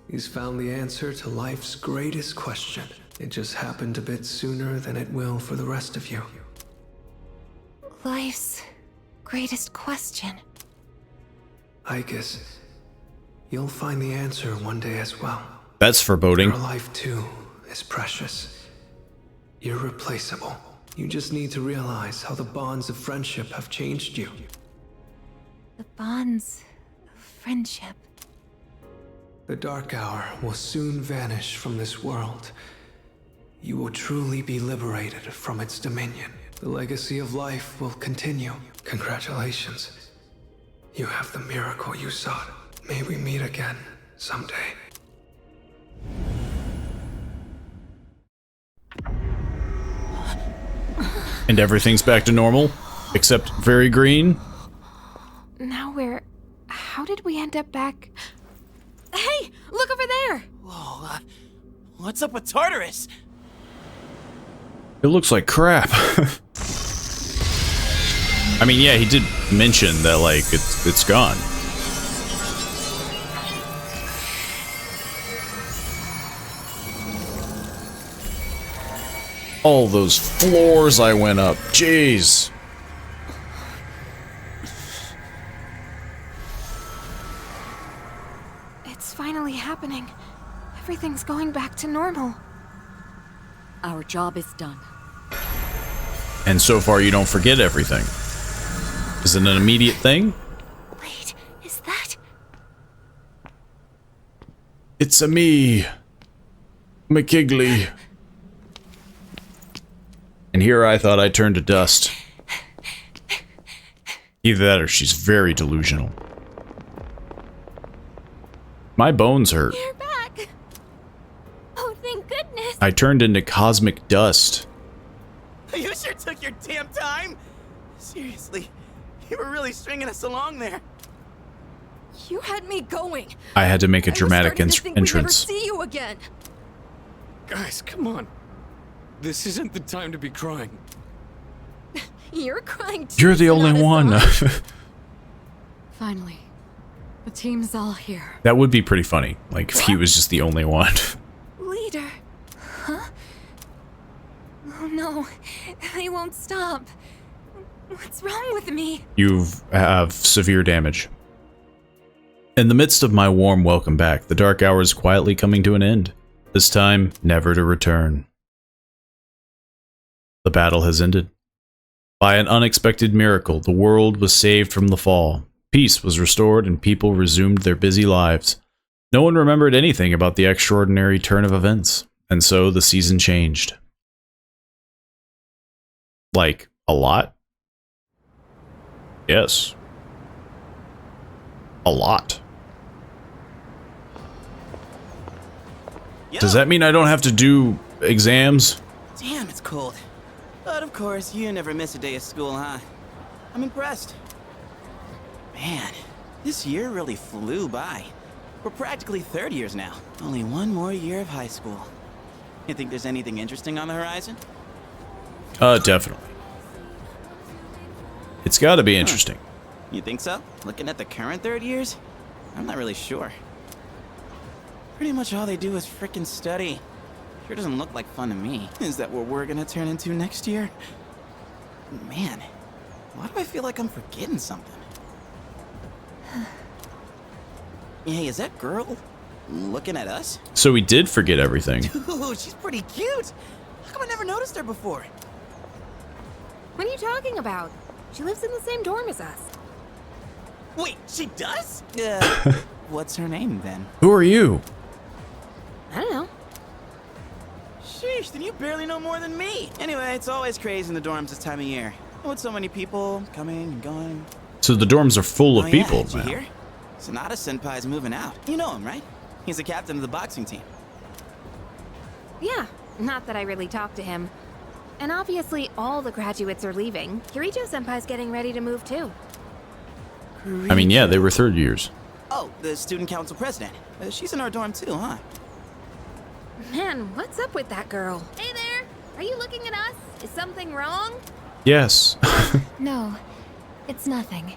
He's found the answer to life's greatest question. It just happened a bit sooner than it will for the rest of you. Life's greatest question. I guess you'll find the answer one day as well. That's foreboding. Your life too is precious. Irreplaceable. You just need to realize how the bonds of friendship have changed you. The bonds of friendship. The dark hour will soon vanish from this world. You will truly be liberated from its dominion. The legacy of life will continue. Congratulations. You have the miracle you sought. May we meet again someday. And everything's back to normal, except very green. Now how did we end up back? Hey, look over there! Whoa, what's up with Tartarus? It looks like crap. I mean, yeah, he did mention that, like, it's gone. All those floors I went up. Jeez. It's finally happening. Everything's going back to normal. Our job is done. And so far, you don't forget everything. Is it an immediate thing? Wait, is that? It's a me, McKigley. And here I thought I turned to dust. Either that or she's very delusional. My bones hurt. You're back! Oh, thank goodness! I turned into cosmic dust. You sure took your damn time! Seriously, you were really stringing us along there. You had me going. I had to make a dramatic I was starting to think entrance. We'd never see you again. Guys, come on. This isn't the time to be crying. You're crying too. You're the only one. Finally, the team's all here. That would be pretty funny. Like, if he was just the only one. Leader. Huh? Oh no, they won't stop. What's wrong with me? You have severe damage. In the midst of my warm welcome back, the dark hour is quietly coming to an end. This time, never to return. The battle has ended. By an unexpected miracle, the world was saved from the fall. Peace was restored and people resumed their busy lives. No one remembered anything about the extraordinary turn of events, and so the season changed. Like, a lot? Yes. A lot. Does that mean I don't have to do exams? Damn, it's cold. But of course, you never miss a day of school, huh? I'm impressed. Man, this year really flew by. We're practically third years now. Only one more year of high school. You think there's anything interesting on the horizon? Definitely. It's gotta be interesting. You think so? Looking at the current third years? I'm not really sure. Pretty much all they do is frickin' study. Sure doesn't look like fun to me. Is that what we're gonna turn into next year? Man, why do I feel like I'm forgetting something? Hey, is that girl looking at us? So we did forget everything. Dude, she's pretty cute. How come I never noticed her before? What are you talking about? She lives in the same dorm as us. Wait, she does? What's her name then? Who are you? I don't know. Sheesh, then you barely know more than me. Anyway, it's always crazy in the dorms this time of year. With so many people coming and going. So the dorms are full of people Did you now. hear? Sonata Senpai's moving out. You know him, right? He's the captain of the boxing team. Yeah, not that I really talked to him. And obviously all the graduates are leaving. Kirijo Senpai's getting ready to move too. I mean, yeah, they were third years. Oh, the student council president. She's in our dorm too, huh? Man, what's up with that girl? Hey there! Are you looking at us? Is something wrong? Yes. No, it's nothing.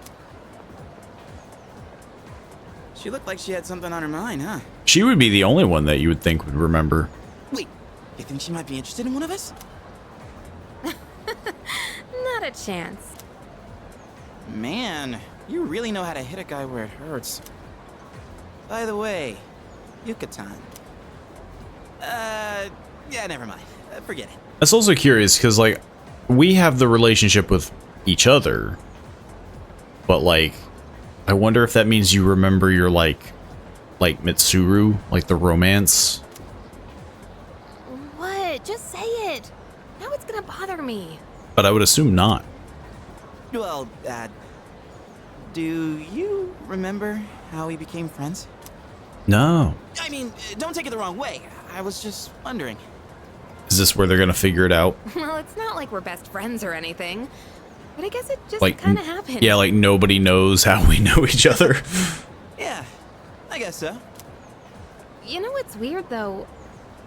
She looked like she had something on her mind, huh? She would be the only one that you would think would remember. Wait, you think she might be interested in one of us? Not a chance. Man, you really know how to hit a guy where it hurts. By the way, Yucatan. Yeah, never mind. Forget it. That's also curious because, like, we have the relationship with each other, but, like, I wonder if that means you remember your, like Mitsuru, like the romance. What? Just say it. Now it's gonna bother me. But I would assume not. Well, do you remember how we became friends? No. I mean, don't take it the wrong way. I was just wondering. Is this where they're gonna figure it out? Well, it's not like we're best friends or anything. But I guess it just Like, kind of happened. yeah, like nobody knows how we know each other. Yeah, I guess so. You know what's weird, though?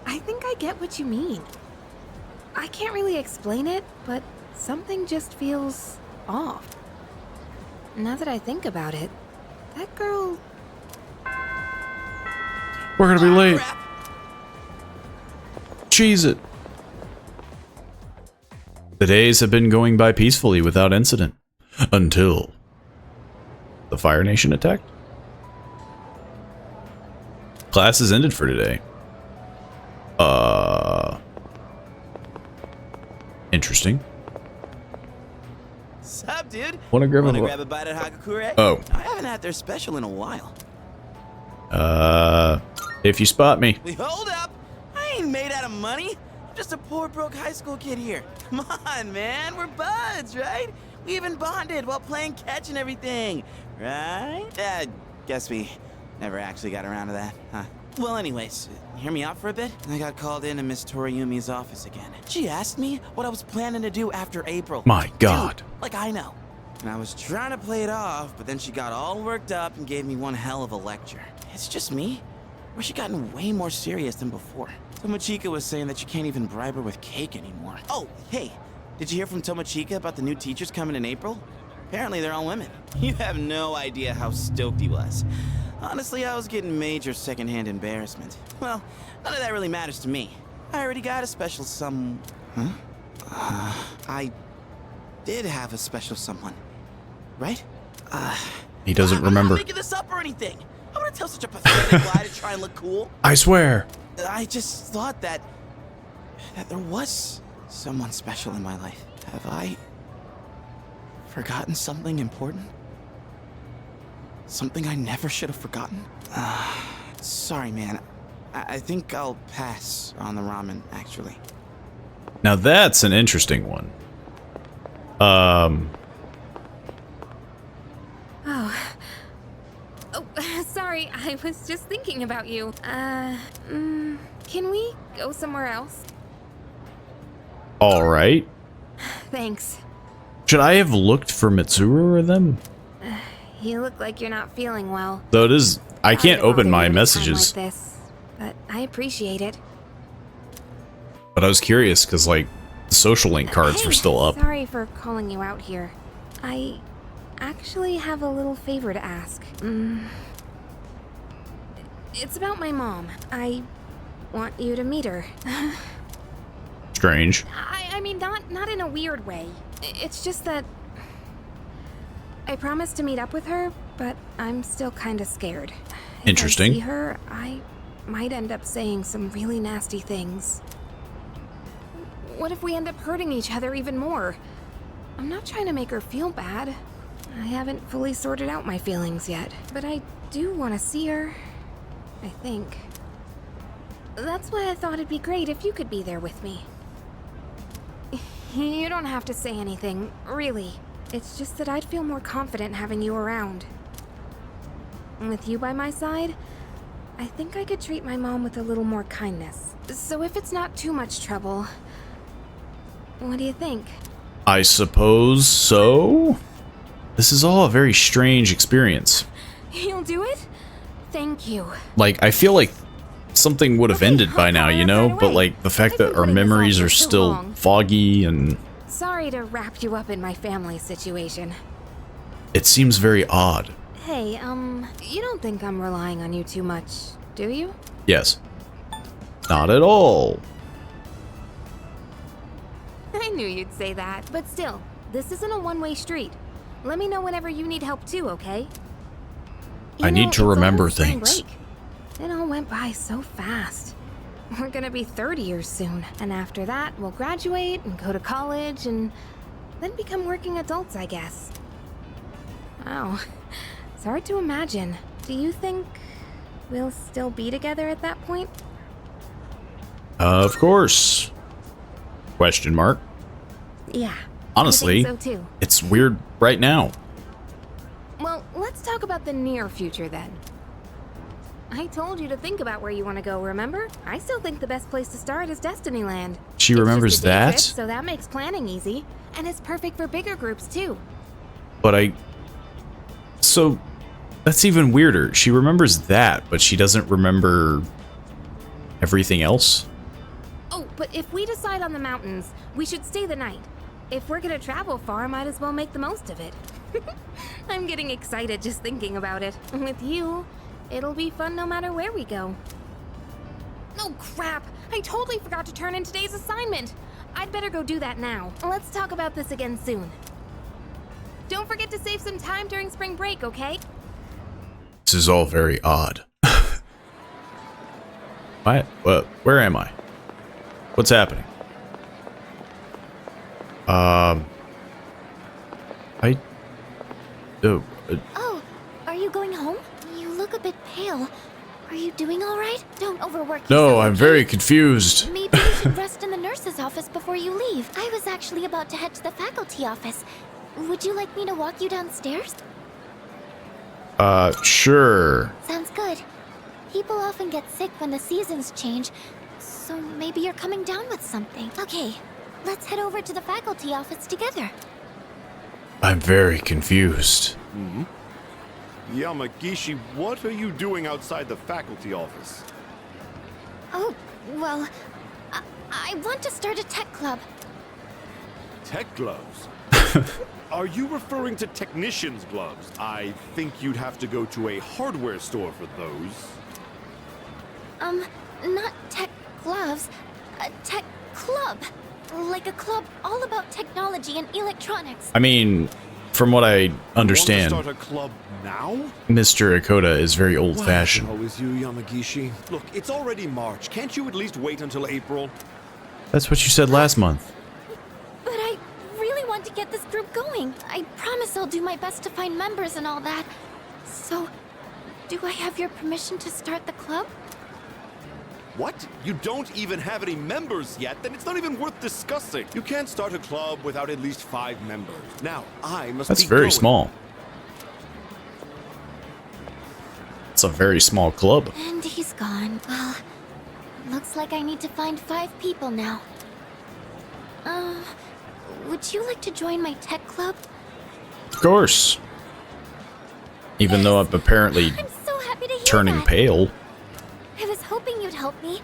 I think I get what you mean. I can't really explain it, but something just feels off. Now that I think about it, that girl... We're gonna be late. Cheese it. The days have been going by peacefully without incident. Until... the Fire Nation attacked? Class is ended for today. Interesting. Sup, dude? Wanna grab a bite at Hagakure? Oh. I haven't had their special in a while. If you spot me. Hold up! I ain't made out of money. I'm just a poor, broke high school kid here. Come on, man. We're buds, right? We even bonded while playing catch and everything, right? Guess we never actually got around to that, huh? Well, anyways, hear me out for a bit. I got called into Miss Toriyumi's office again. She asked me what I was planning to do after April. My God. Dude, like I know. And I was trying to play it off, but then she got all worked up and gave me one hell of a lecture. It's just me? Or she gotten way more serious than before? Tomochika was saying that you can't even bribe her with cake anymore. Oh, hey, did you hear from Tomochika about the new teachers coming in April? Apparently they're all women. You have no idea how stoked he was. Honestly, I was getting major secondhand embarrassment. Well, none of that really matters to me. I already got a special Huh? I did have a special someone, right? He doesn't I'm remember. not making this up or anything. I wouldn't tell such a pathetic lie to try and look cool. I swear. I just thought that there was someone special in my life. Have I forgotten something important? Something I never should have forgotten? Sorry, man. I think I'll pass on the ramen, actually. Now that's an interesting one. Sorry, I was just thinking about you. Can we go somewhere else? All right. Thanks. Should I have looked for Mitsuru or them? You look like you're not feeling well. Though it is, I can't open my messages. Like this, but I appreciate it. But I was curious because, like, the social link cards were still up. Sorry for calling you out here. I actually have a little favor to ask. It's about my mom. I want you to meet her. Strange. I mean, not in a weird way. It's just that I promised to meet up with her, but I'm still kind of scared. Interesting. If I see her, I might end up saying some really nasty things. What if we end up hurting each other even more? I'm not trying to make her feel bad. I haven't fully sorted out my feelings yet, but I do want to see her, I think. That's why I thought it'd be great if you could be there with me. You don't have to say anything, really. It's just that I'd feel more confident having you around. With you by my side, I think I could treat my mom with a little more kindness. So if it's not too much trouble, what do you think? I suppose so. This is all a very strange experience. You'll do it? Thank you. Like, I feel like something would have ended by now, you know? But, like, the fact that our memories are still foggy and... Sorry to wrap you up in my family situation. It seems very odd. Hey, you don't think I'm relying on you too much, do you? Yes. Not at all. I knew you'd say that. But still, this isn't a one-way street. Let me know whenever you need help too, okay? I need to remember things. It all went by so fast. We're gonna be 30 years soon, and after that, we'll graduate and go to college and then become working adults, I guess. Wow. It's hard to imagine. Do you think we'll still be together at that point? Of course. Question mark. Yeah. Honestly, I think so too. it's weird right now. Well, let's talk about the near future then. I told you to think about where you want to go, remember? I still think the best place to start is Destinyland. She remembers It's just a day that? trip, so that makes planning easy. And it's perfect for bigger groups too. But So, that's even weirder. She remembers that, but she doesn't remember everything else? Oh, but if we decide on the mountains, we should stay the night. If we're gonna travel far, might as well make the most of it. I'm getting excited just thinking about it. With you, it'll be fun no matter where we go. Oh crap! I totally forgot to turn in today's assignment! I'd better go do that now. Let's talk about this again soon. Don't forget to save some time during spring break, okay? This is all very odd. Where am I? What's happening? Oh, are you going home? You look a bit pale. Are you doing all right? Don't overwork yourself. No, I'm very confused. Maybe you should rest in the nurse's office before you leave. I was actually about to head to the faculty office. Would you like me to walk you downstairs? Sure. Sounds good. People often get sick when the seasons change, so maybe you're coming down with something. Okay, let's head over to the faculty office together. I'm very confused. Hmm? Yamagishi, what are you doing outside the faculty office? Oh, well, I want to start a tech club. Tech gloves? Are you referring to technician's gloves? I think you'd have to go to a hardware store for those. Not tech gloves, a tech club. Like a club all about technology and electronics. I mean, from what I understand, Want to start a club now? Mr. Akota is very old-fashioned. Wow, is you, Yamagishi. Look, it's already March. Can't you at least wait until April? That's what you said last month. But I really want to get this group going. I promise I'll do my best to find members and all that. So, do I have your permission to start the club? What? You don't even have any members yet? Then it's not even worth discussing. You can't start a club without at least 5 members. Now, I must That's be very going. small. It's a very small club. And he's gone. Well, looks like I need to find 5 people now. Would you like to join my tech club? Of course. Even though I'm apparently I'm so happy to hear turning that. pale. I was hoping you'd help me.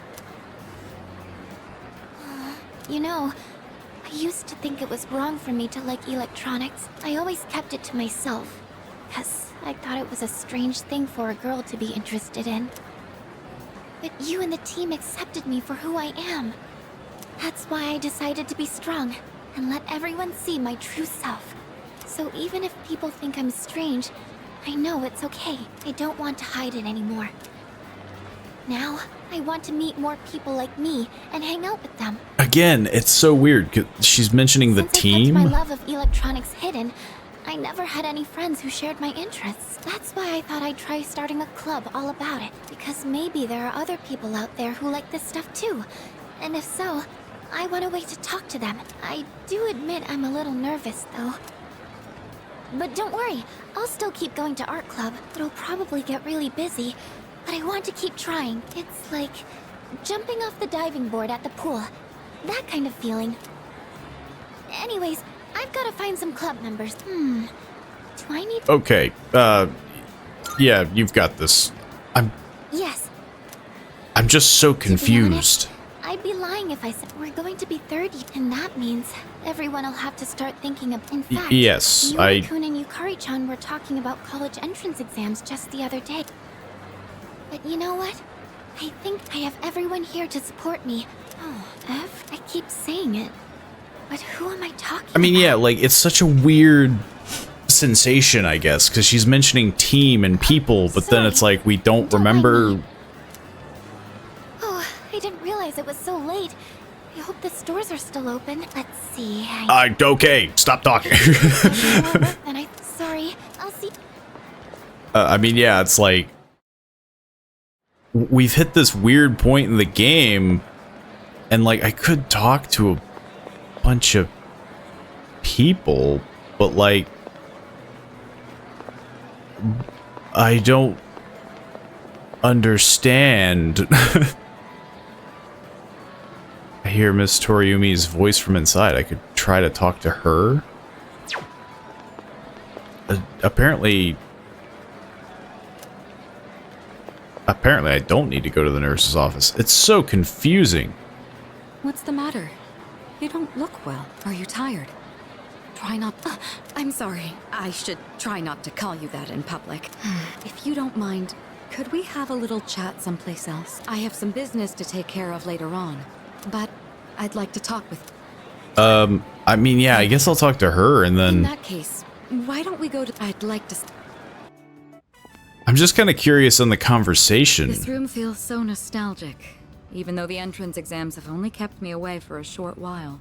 You know, I used to think it was wrong for me to like electronics. I always kept it to myself, because I thought it was a strange thing for a girl to be interested in. But you and the team accepted me for who I am. That's why I decided to be strong, and let everyone see my true self. So even if people think I'm strange, I know it's okay. I don't want to hide it anymore. Now, I want to meet more people like me and hang out with them. Again, it's so weird. 'Cause she's mentioning the Since I team. kept my love of electronics hidden, I never had any friends who shared my interests. That's why I thought I'd try starting a club all about it. Because maybe there are other people out there who like this stuff too. And if so, I want a way to talk to them. I do admit I'm a little nervous, though. But don't worry, I'll still keep going to art club. It'll probably get really busy, but I want to keep trying. It's like jumping off the diving board at the pool. That kind of feeling. Anyways, I've got to find some club members. Do I need... Okay, yeah, you've got this. Yes, I'm just so confused. I'd be lying if I said we're going to be 30, and that means everyone will have to start thinking of... In fact, yes, Yuri-kun and Yukari-chan were talking about college entrance exams just the other day. But you know what? I think I have everyone here to support me. Oh, I keep saying it. But who am I talking I mean, yeah, like, it's such a weird sensation, I guess, because she's mentioning team and people, but then it's like we don't remember... Oh, I didn't realize it was so late. I hope the stores are still open. Let's see. Okay, stop talking. And sorry, I'll see. I mean, yeah, it's like... We've hit this weird point in the game, and, like, I could talk to a bunch of people, but, like... I don't understand. I hear Miss Toriumi's voice from inside. I could try to talk to her. Apparently I don't need to go to the nurse's office. It's so confusing. What's the matter? You don't look well. Are you tired? Try not... I'm sorry. I should try not to call you that in public. If you don't mind, could we have a little chat someplace else? I have some business to take care of later on, but I'd like to talk with... I mean, yeah, I guess I'll talk to her and In then... that case, why don't we go to... I'd like to... I'm just kind of curious on the conversation. This room feels so nostalgic, even though the entrance exams have only kept me away for a short while.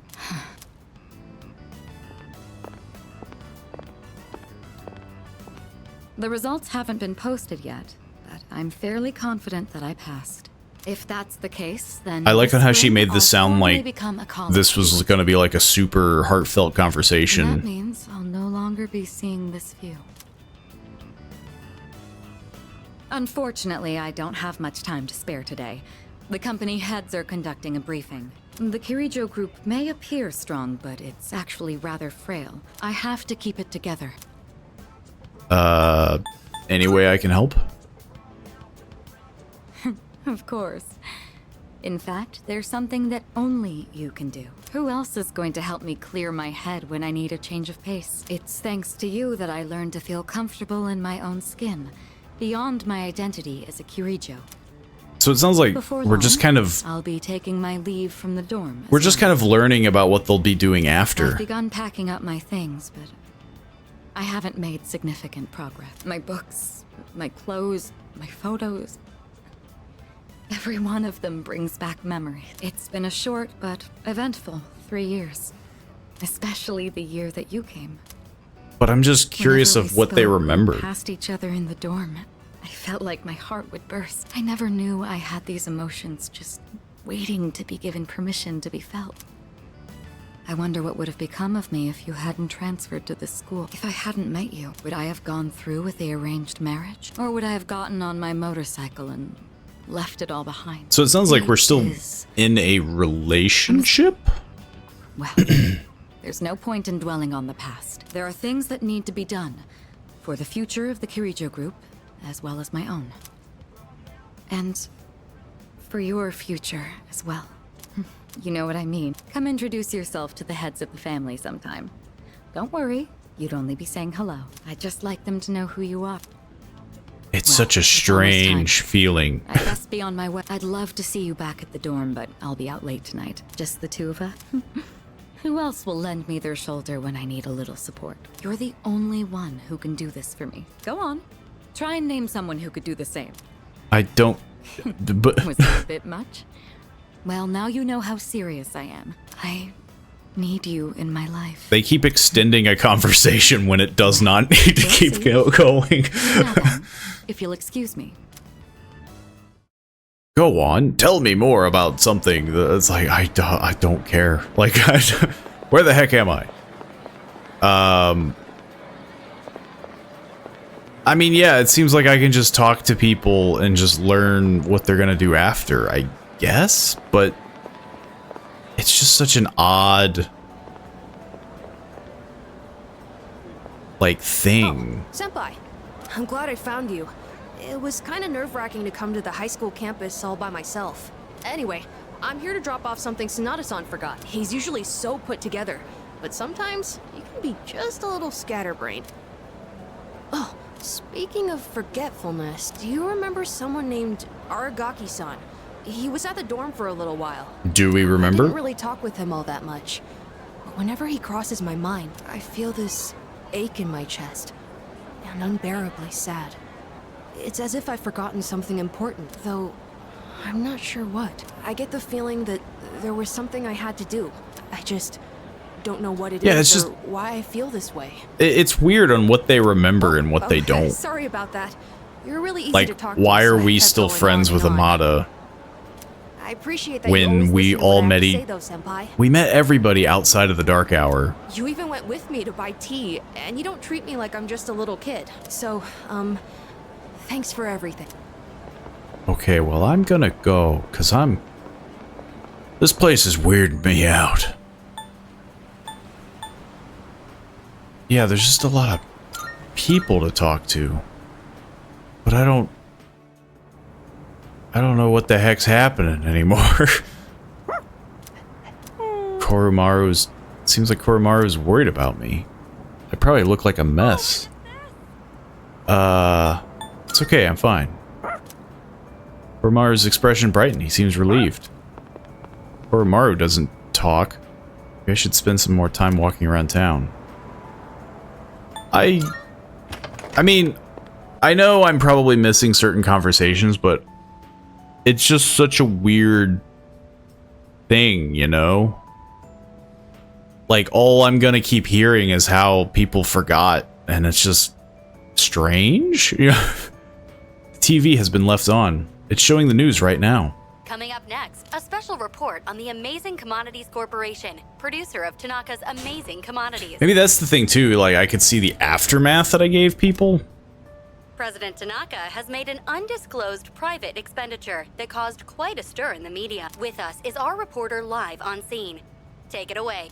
The results haven't been posted yet, but I'm fairly confident that I passed. If that's the case, then... I like this how she spring made I'll this sound formally like become a college this was going to be like a super heartfelt And that conversation. means I'll no longer be seeing this view. Unfortunately, I don't have much time to spare today. The company heads are conducting a briefing. The Kirijo group may appear strong, but it's actually rather frail. I have to keep it together. Any way I can help? Of course. In fact, there's something that only you can do. Who else is going to help me clear my head when I need a change of pace? It's thanks to you that I learned to feel comfortable in my own skin, beyond my identity as a Kirijo. So it sounds like Before we're just long, kind of I'll be taking my leave from the dorm. we're just kind of learning about what they'll be doing after. I've begun packing up my things, but I haven't made significant progress. My books, my clothes, my photos. Every one of them brings back memories. It's been a short but eventful 3 years. Especially the year that you came. But I'm just curious Whenever of we what they spoke remember. Past each other in the dorm, I felt like my heart would burst. I never knew I had these emotions just waiting to be given permission to be felt. I wonder what would have become of me if you hadn't transferred to this school. If I hadn't met you, would I have gone through with the arranged marriage? Or would I have gotten on my motorcycle and left it all behind? So it sounds like we're still in a relationship? Well, there's no point in dwelling on the past. There are things that need to be done for the future of the Kirijo group, as well as my own. And for your future as well. You know what I mean. Come introduce yourself to the heads of the family sometime. Don't worry, you'd only be saying hello. I'd just like them to know who you are. It's such a strange feeling. I best be on my way. I'd love to see you back at the dorm, but I'll be out late tonight. Just the two of us. Who else will lend me their shoulder when I need a little support? You're the only one who can do this for me. Go on. Try and name someone who could do the same. I don't... But Was that a bit much? Well, now you know how serious I am. I need you in my life. they keep extending a conversation when it does not need to keep going. Now then, if you'll excuse me. Go on, tell me more about something. It's like, I don't care. Like, where the heck am I? I mean, yeah, it seems like I can just talk to people and just learn what they're gonna do after, I guess, but it's just such an odd, like, thing. Oh, Senpai, I'm glad I found you. It was kind of nerve-wracking to come to the high school campus all by myself. Anyway, I'm here to drop off something Sonata-san forgot. He's usually so put together, but sometimes he can be just a little scatterbrained. Oh, speaking of forgetfulness, do you remember someone named Aragaki-san? He was at the dorm for a little while. Do we I remember? didn't really talk with him all that much. But whenever he crosses my mind, I feel this ache in my chest, and unbearably sad. It's as if I've forgotten something important, though I'm not sure what. I get the feeling that there was something I had to do. I just don't know what it Yeah, is it's just- or why I feel this way. It's weird on what they remember and what they don't. Sorry about that. You're really easy to Like, talk to. why so are I we kept still going friends on with and on. Amada? I appreciate that When you always we listen to all what I met have to say, though, Senpai. We met everybody outside of the dark hour. You even went with me to buy tea, and you don't treat me like I'm just a little kid. So, thanks for everything. Okay, well, I'm gonna go, because this place is weirding me out. Yeah, there's just a lot of people to talk to. But I don't know what the heck's happening anymore. Seems like Koromaru's worried about me. I probably look like a mess. It's okay, I'm fine. Koromaru's expression brightened. He seems relieved. Koromaru doesn't talk. Maybe I should spend some more time walking around town. I mean, I know I'm probably missing certain conversations, but it's just such a weird thing, you know? Like, all I'm gonna keep hearing is how people forgot, and it's just strange. You know? The TV has been left on. It's showing the news right now. Coming up next, a special report on the Amazing Commodities Corporation, producer of Tanaka's Amazing Commodities. Maybe that's the thing too, like I could see the aftermath that I gave people. President Tanaka has made an undisclosed private expenditure that caused quite a stir in the media. With us is our reporter live on scene. Take it away.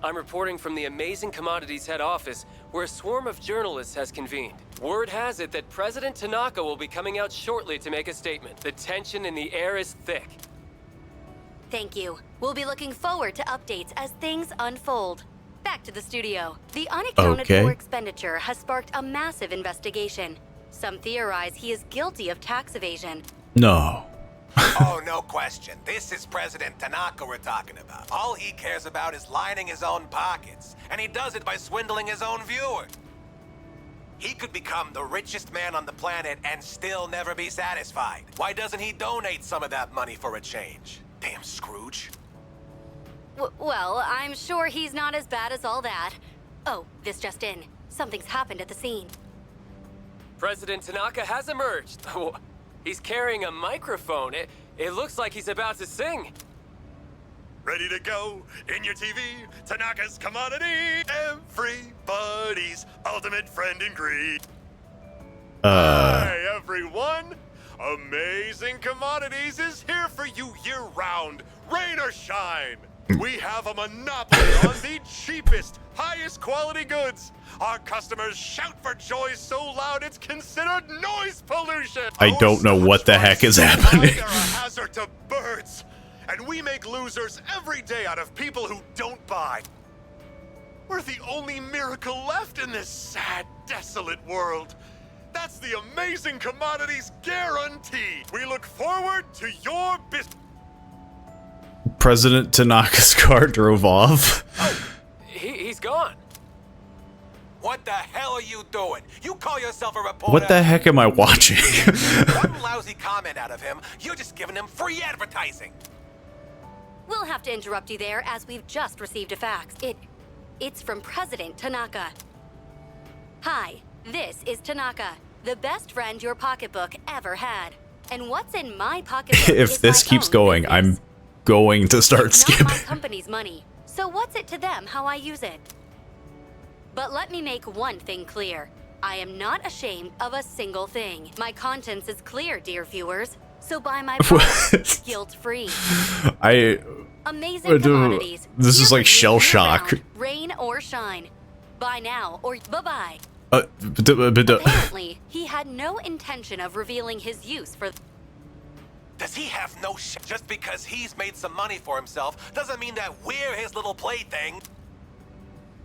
I'm reporting from the Amazing Commodities head office, where a swarm of journalists has convened. Word has it that President Tanaka will be coming out shortly to make a statement. The tension in the air is thick. Thank you. We'll be looking forward to updates as things unfold. Back to the studio. The unaccounted for expenditure has sparked a massive investigation. Some theorize he is guilty of tax evasion. No. Oh, no question. This is President Tanaka we're talking about. All he cares about is lining his own pockets, and he does it by swindling his own viewers. He could become the richest man on the planet and still never be satisfied. Why doesn't he donate some of that money for a change? Damn Scrooge. Well, I'm sure he's not as bad as all that. Oh, this just in. Something's happened at the scene. President Tanaka has emerged. He's carrying a microphone. It looks like he's about to sing. Ready to go? In your TV, Tanaka's commodity. Everybody's ultimate friend and greed. Hi, everyone. Amazing Commodities is here for you year-round, rain or shine. We have a monopoly on the cheapest, highest quality goods. Our customers shout for joy so loud it's considered noise pollution. I don't know what the heck is happening. They're a hazard to birds. And we make losers every day out of people who don't buy. We're the only miracle left in this sad, desolate world. That's the Amazing Commodities guarantee. We look forward to your business. President Tanaka's car drove off. He's gone. What the hell are you doing? You call yourself a reporter? What the heck am I watching? One lousy comment out of him, you're just giving him free advertising. We'll have to interrupt you there as we've just received a fax. It's from President Tanaka. Hi, this is Tanaka, the best friend your pocketbook ever had. And what's in my pocketbook If this keeps going, I'm going to start skipping. Not my company's money, so what's it to them how I use it? But let me make one thing clear. I am not ashamed of a single thing. My conscience is clear, dear viewers. So buy my product guilt-free. Amazing Commodities. This is like shell shock. Rain or shine. Buy now or bye-bye. Apparently, Apparently, he had no intention of revealing his use for... Does he have no shit? Just because he's made some money for himself doesn't mean that we're his little plaything.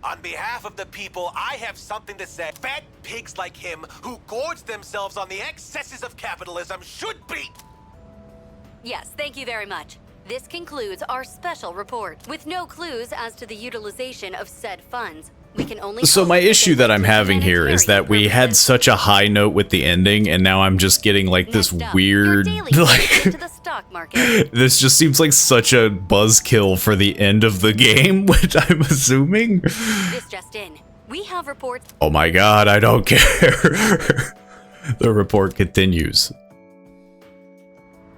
On behalf of the people, I have something to say. Fat pigs like him who gorge themselves on the excesses of capitalism should be... Yes, thank you very much. This concludes our special report. With no clues as to the utilization of said funds, we can only... So my issue that I'm having here is that we had such a high note with the ending, and now I'm just getting like this weird, like, this just seems like such a buzzkill for the end of the game, which I'm assuming. This just in. We have reports... Oh my god, I don't care. The report continues.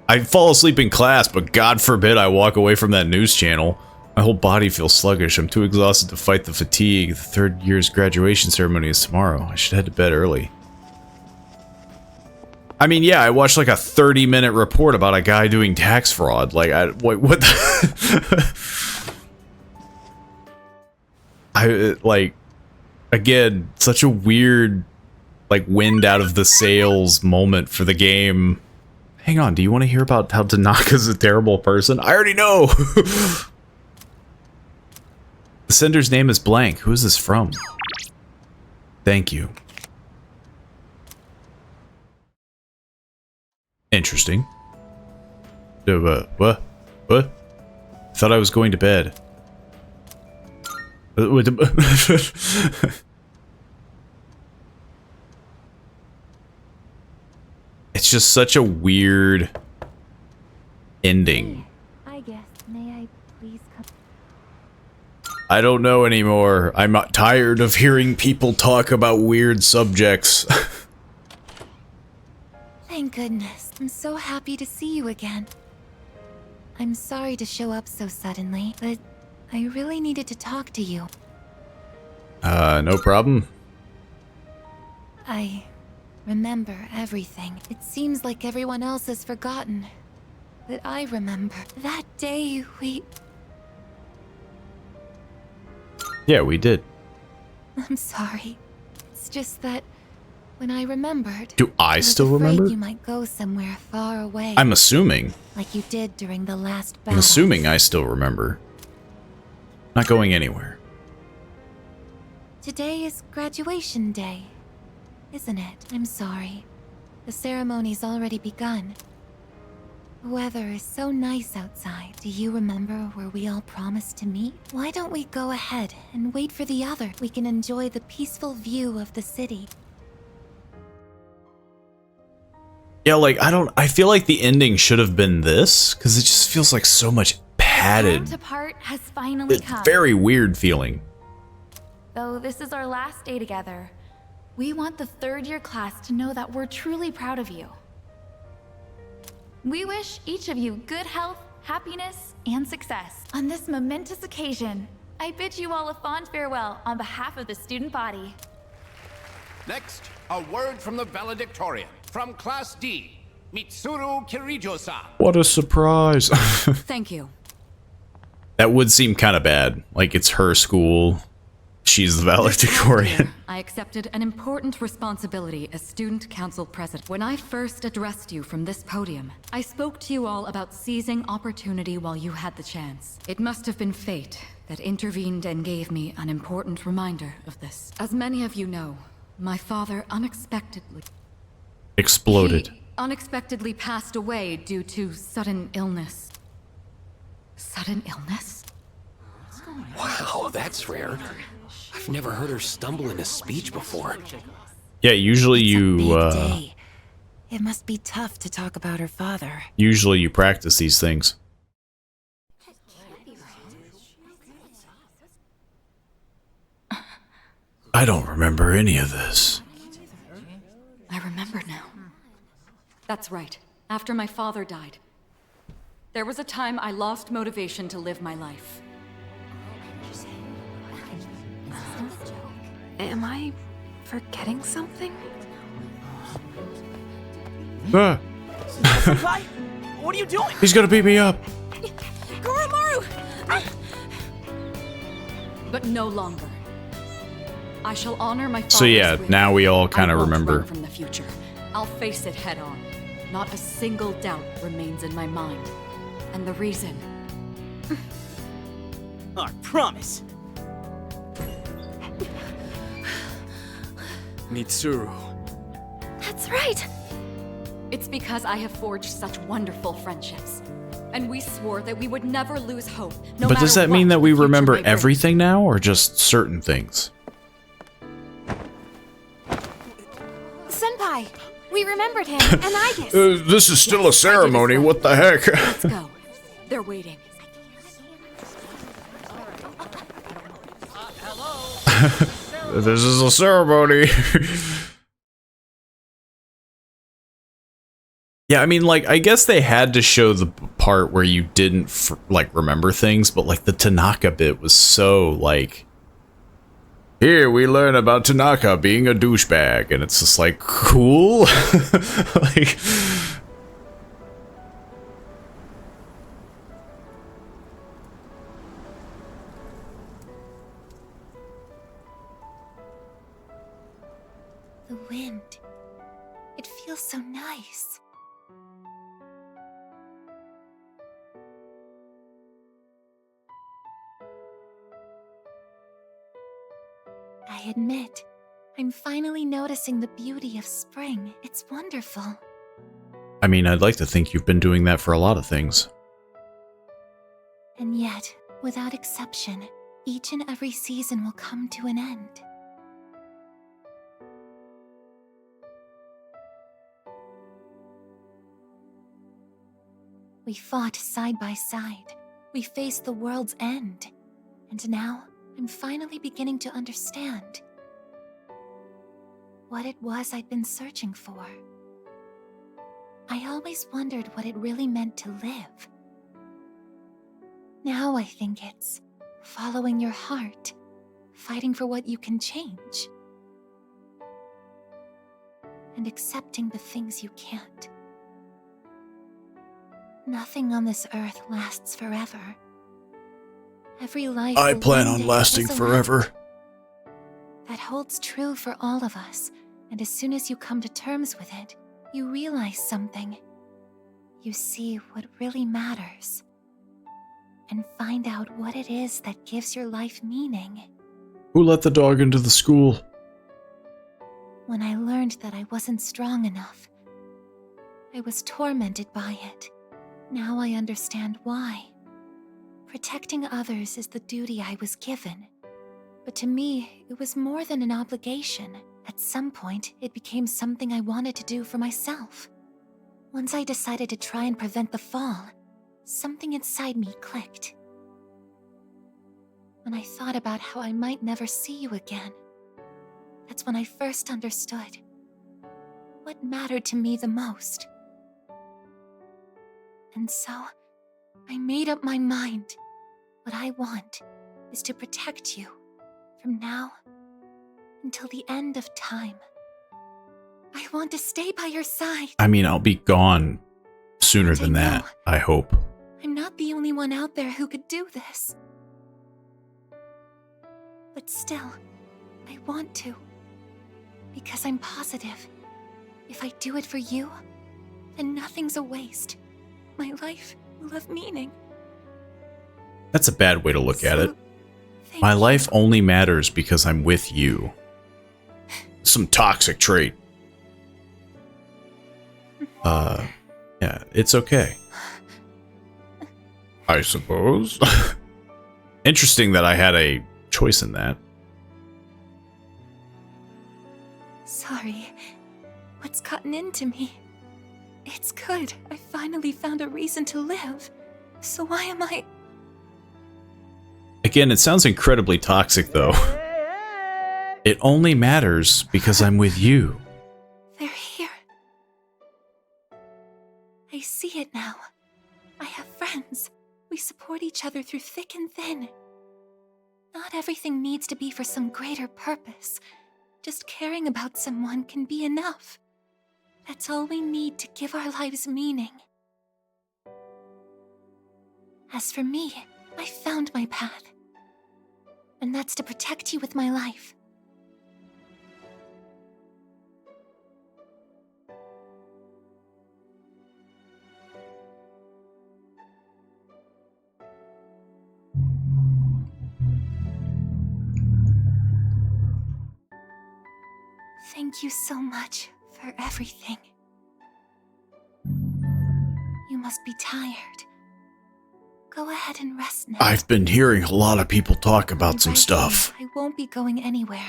I fall asleep in class, but God forbid I walk away from that news channel. My whole body feels sluggish. I'm too exhausted to fight the fatigue. The third year's graduation ceremony is tomorrow. I should head to bed early. I mean, yeah, I watched like a 30-minute report about a guy doing tax fraud. Like, what the... like, again, such a weird, like, wind out of the sails moment for the game. Hang on, do you want to hear about how Tanaka's a terrible person? I already know! The sender's name is blank. Who is this from? Thank you. Interesting. What? Thought I was going to bed. It's just such a weird ending. I guess. May I please come? I don't know anymore. I'm tired of hearing people talk about weird subjects. Thank goodness. I'm so happy to see you again. I'm sorry to show up so suddenly, but I really needed to talk to you. No problem. I remember everything. It seems like everyone else has forgotten. But I remember. That day we... Yeah, we did. I'm sorry. It's just that when I remembered... Do I still remember? You might go somewhere far away. I'm assuming. Like you did during the last battle. I'm assuming I still remember. Not going anywhere. Today is graduation day, isn't it? I'm sorry. The ceremony's already begun. The weather is so nice outside. Do you remember where we all promised to meet? Why don't we go ahead and wait for the other? We can enjoy the peaceful view of the city. Yeah, like, I feel like the ending should have been this, because it just feels like so much padded. Time to part has finally It's come. very weird feeling. Though this is our last day together, we want the third-year class to know that we're truly proud of you. We wish each of you good health, happiness, and success. On this momentous occasion, I bid you all a fond farewell on behalf of the student body. Next, a word from the valedictorian. From Class D, Mitsuru Kirijo-san. What a surprise. Thank you. That would seem kind of bad. Like, it's her school. She's the valedictorian. I accepted an important responsibility as student council president. When I first addressed you from this podium, I spoke to you all about seizing opportunity while you had the chance. It must have been fate that intervened and gave me an important reminder of this. As many of you know, my father unexpectedly Exploded. unexpectedly passed away due to sudden illness. Sudden illness? Wow, that's rare. I've never heard her stumble in a speech before. Yeah, usually you Day. It must be tough to talk about her father. usually you practice these things. I don't remember any of this. I remember now. That's right. After my father died, there was a time I lost motivation to live my life. Am I forgetting something? Ah, Senpai, what are you doing? he's gonna beat me up. Goromaru! But no longer. I shall honor my father's So yeah, will. now we all I kind of won't remember. run from the future. I'll face it head on. Not a single doubt remains in my mind. And the reason... I promise. Mitsuru. That's right. It's because I have forged such wonderful friendships. And we swore that we would never lose hope, no But does matter that mean what that we the future remember may bring. everything now, or just certain things? Senpai, we remembered him, and I guess. This is still a ceremony, what the heck? Let's go. They're waiting. This is a ceremony. Yeah, I mean, like, I guess they had to show the part where you didn't, like, remember things, but, like, the Tanaka bit was so, like... Here we learn about Tanaka being a douchebag, and it's just like, cool? Like... The wind. It feels so nice. I admit, I'm finally noticing the beauty of spring. It's wonderful. I mean, I'd like to think you've been doing that for a lot of things. And yet, without exception, each and every season will come to an end. We fought side by side. We faced the world's end. And now, I'm finally beginning to understand what it was I'd been searching for. I always wondered what it really meant to live. Now I think it's following your heart, fighting for what you can change, and accepting the things you can't. Nothing on this earth lasts forever. Every life I will plan one on day lasting fizzle forever. out. That holds true for all of us, and as soon as you come to terms with it, you realize something. You see what really matters, and find out what it is that gives your life meaning. Who let the dog into the school? When I learned that I wasn't strong enough, I was tormented by it. Now I understand why. Protecting others is the duty I was given. But to me, it was more than an obligation. At some point, it became something I wanted to do for myself. Once I decided to try and prevent the fall, something inside me clicked. When I thought about how I might never see you again, that's when I first understood what mattered to me the most. And so, I made up my mind. What I want is to protect you from now until the end of time. I want to stay by your side. I mean, I'll be gone sooner than that, I hope. I'm not the only one out there who could do this. But still, I want to. Because I'm positive, if I do it for you, then nothing's a waste. My life will have meaning. That's a bad way to look at it. My life only matters because I'm with you. Some toxic trait. Yeah, it's okay. I suppose. Interesting that I had a choice in that. Sorry. What's gotten into me? It's good. I finally found a reason to live. So why am I... Again, it sounds incredibly toxic, though. It only matters because I'm with you. They're here. I see it now. I have friends. We support each other through thick and thin. Not everything needs to be for some greater purpose. Just caring about someone can be enough. That's all we need to give our lives meaning. As for me, I found my path. And that's to protect you with my life. Thank you so much for everything. You must be tired. Go ahead and rest now. I've been hearing a lot of people talk about some stuff. I won't be going anywhere.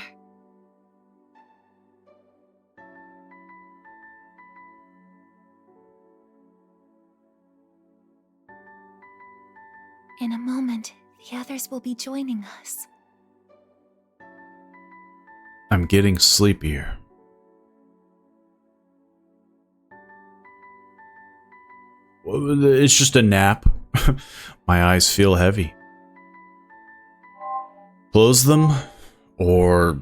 In a moment, the others will be joining us. I'm getting sleepier. It's just a nap. My eyes feel heavy. Close them or ...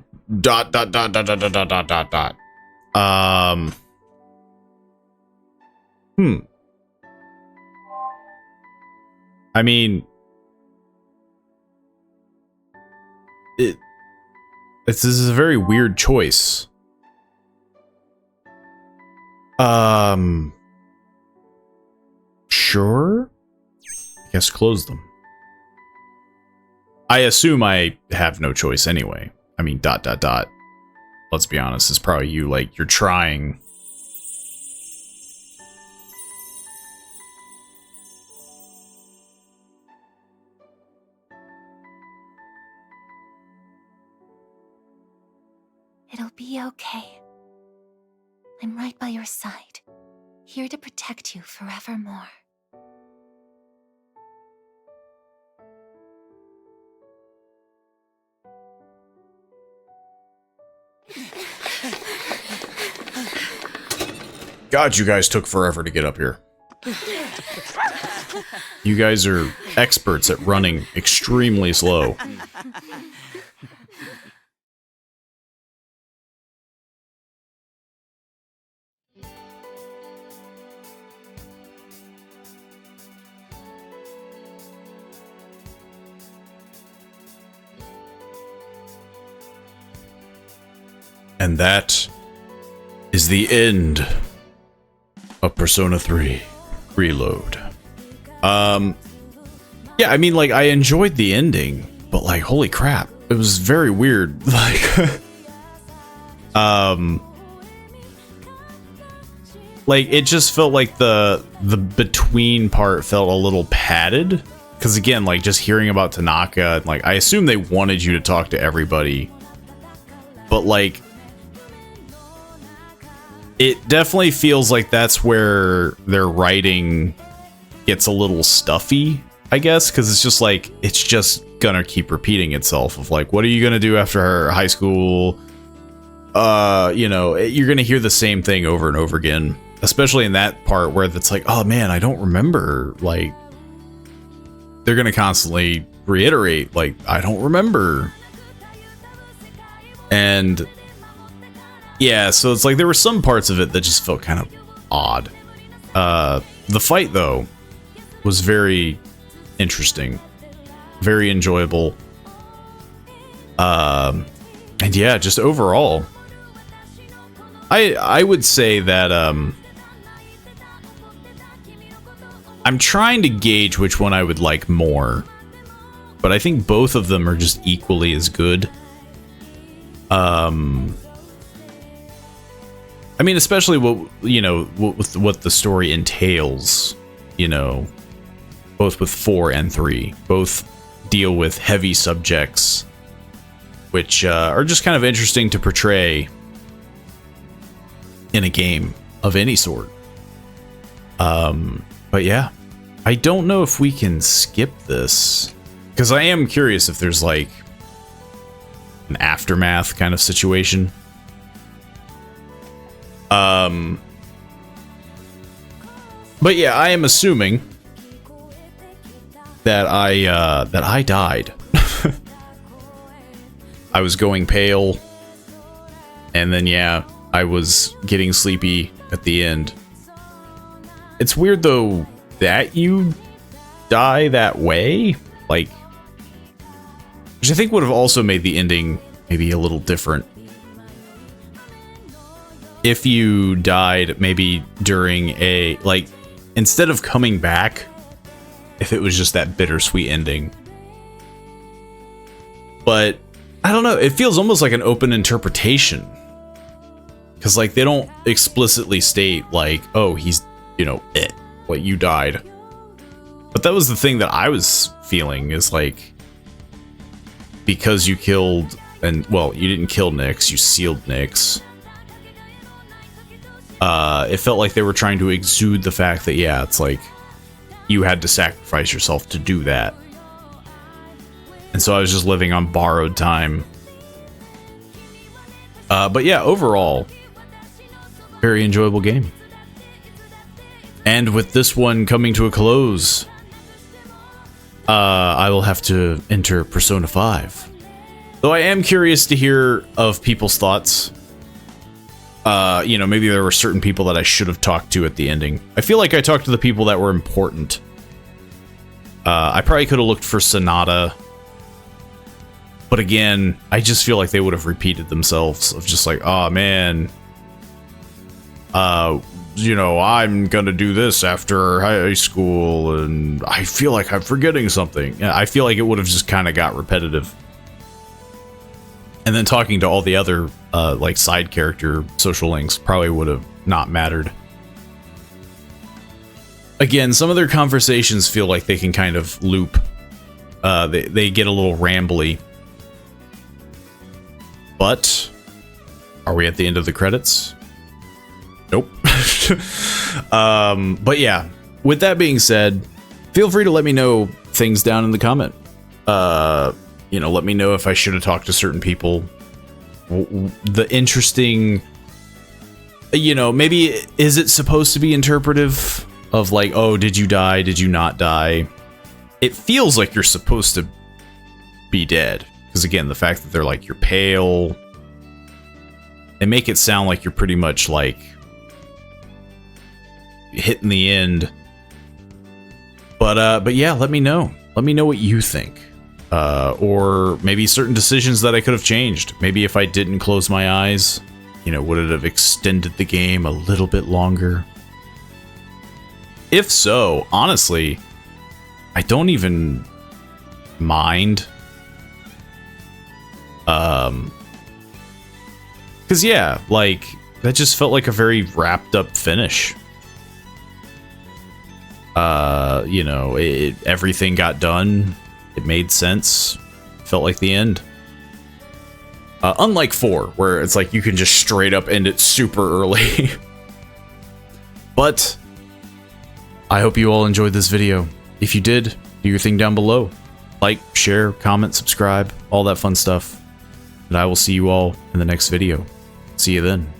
I mean, this is a very weird choice. Sure? I guess close them. I assume I have no choice anyway. I mean, ... Let's be honest, it's probably you, like, you're trying. It'll be okay. I'm right by your side, here to protect you forevermore. God, you guys took forever to get up here. You guys are experts at running extremely slow. And that is the end of Persona 3 Reload. Yeah, I mean, like, I enjoyed the ending, but, like, holy crap, it was very weird. Like, like, it just felt like the between part felt a little padded. Because again, like, just hearing about Tanaka, like, I assume they wanted you to talk to everybody. But, like, it definitely feels like that's where their writing gets a little stuffy, I guess. Because it's just like, it's just gonna keep repeating itself of like, what are you gonna do after high school? You know, you're gonna hear the same thing over and over again. Especially in that part where it's like, oh man, I don't remember, like... They're going to constantly reiterate, like, I don't remember. And yeah, so it's like there were some parts of it that just felt kind of odd. The fight, though, was very interesting, very enjoyable. And yeah, just overall, I would say that I'm trying to gauge which one I would like more, but I think both of them are just equally as good. I mean, especially what the story entails, you know, both with 4 and 3, both deal with heavy subjects, which are just kind of interesting to portray in a game of any sort. But yeah, I don't know if we can skip this, because I am curious if there's like an aftermath kind of situation. But yeah, I am assuming that I died. I was going pale, and then yeah, I was getting sleepy at the end. It's weird though that you die that way, like, which I think would have also made the ending maybe a little different. If you died maybe during a, like, instead of coming back, if it was just that bittersweet ending. But I don't know, it feels almost like an open interpretation. Because, like, they don't explicitly state, like, oh, he's, you know, like, you died. But that was the thing that I was feeling, is like, because you killed, and, well, you didn't kill Nyx, you sealed Nyx. It felt like they were trying to exude the fact that, yeah, it's like, you had to sacrifice yourself to do that. And so I was just living on borrowed time. But yeah, overall, very enjoyable game. And with this one coming to a close, I will have to enter Persona 5. Though I am curious to hear of people's thoughts. You know, maybe there were certain people that I should have talked to at the ending. I feel like I talked to the people that were important. I probably could have looked for Sonata. But again, I just feel like they would have repeated themselves of just like, oh man, you know, I'm gonna do this after high school, and I feel like I'm forgetting something. I feel like it would have just kind of got repetitive. And then talking to all the other, like, side character social links probably would have not mattered. Again, some of their conversations feel like they can kind of loop. They get a little rambly. But are we at the end of the credits? Nope. But yeah, with that being said, feel free to let me know things down in the comment. You know, let me know if I should have talked to certain people. The interesting, you know, maybe is it supposed to be interpretive of like, oh, did you die? Did you not die? It feels like you're supposed to be dead. Because again, the fact that they're like, you're pale, they make it sound like you're pretty much like hitting the end. But yeah, let me know. Let me know what you think. Or maybe certain decisions that I could have changed. Maybe if I didn't close my eyes, you know, would it have extended the game a little bit longer? If so, honestly, I don't even mind. Because yeah, like, that just felt like a very wrapped up finish. You know, everything got done. It made sense. Felt like the end. Unlike 4, where it's like you can just straight up end it super early. But I hope you all enjoyed this video. If you did, do your thing down below. Like, share, comment, subscribe, all that fun stuff. And I will see you all in the next video. See you then.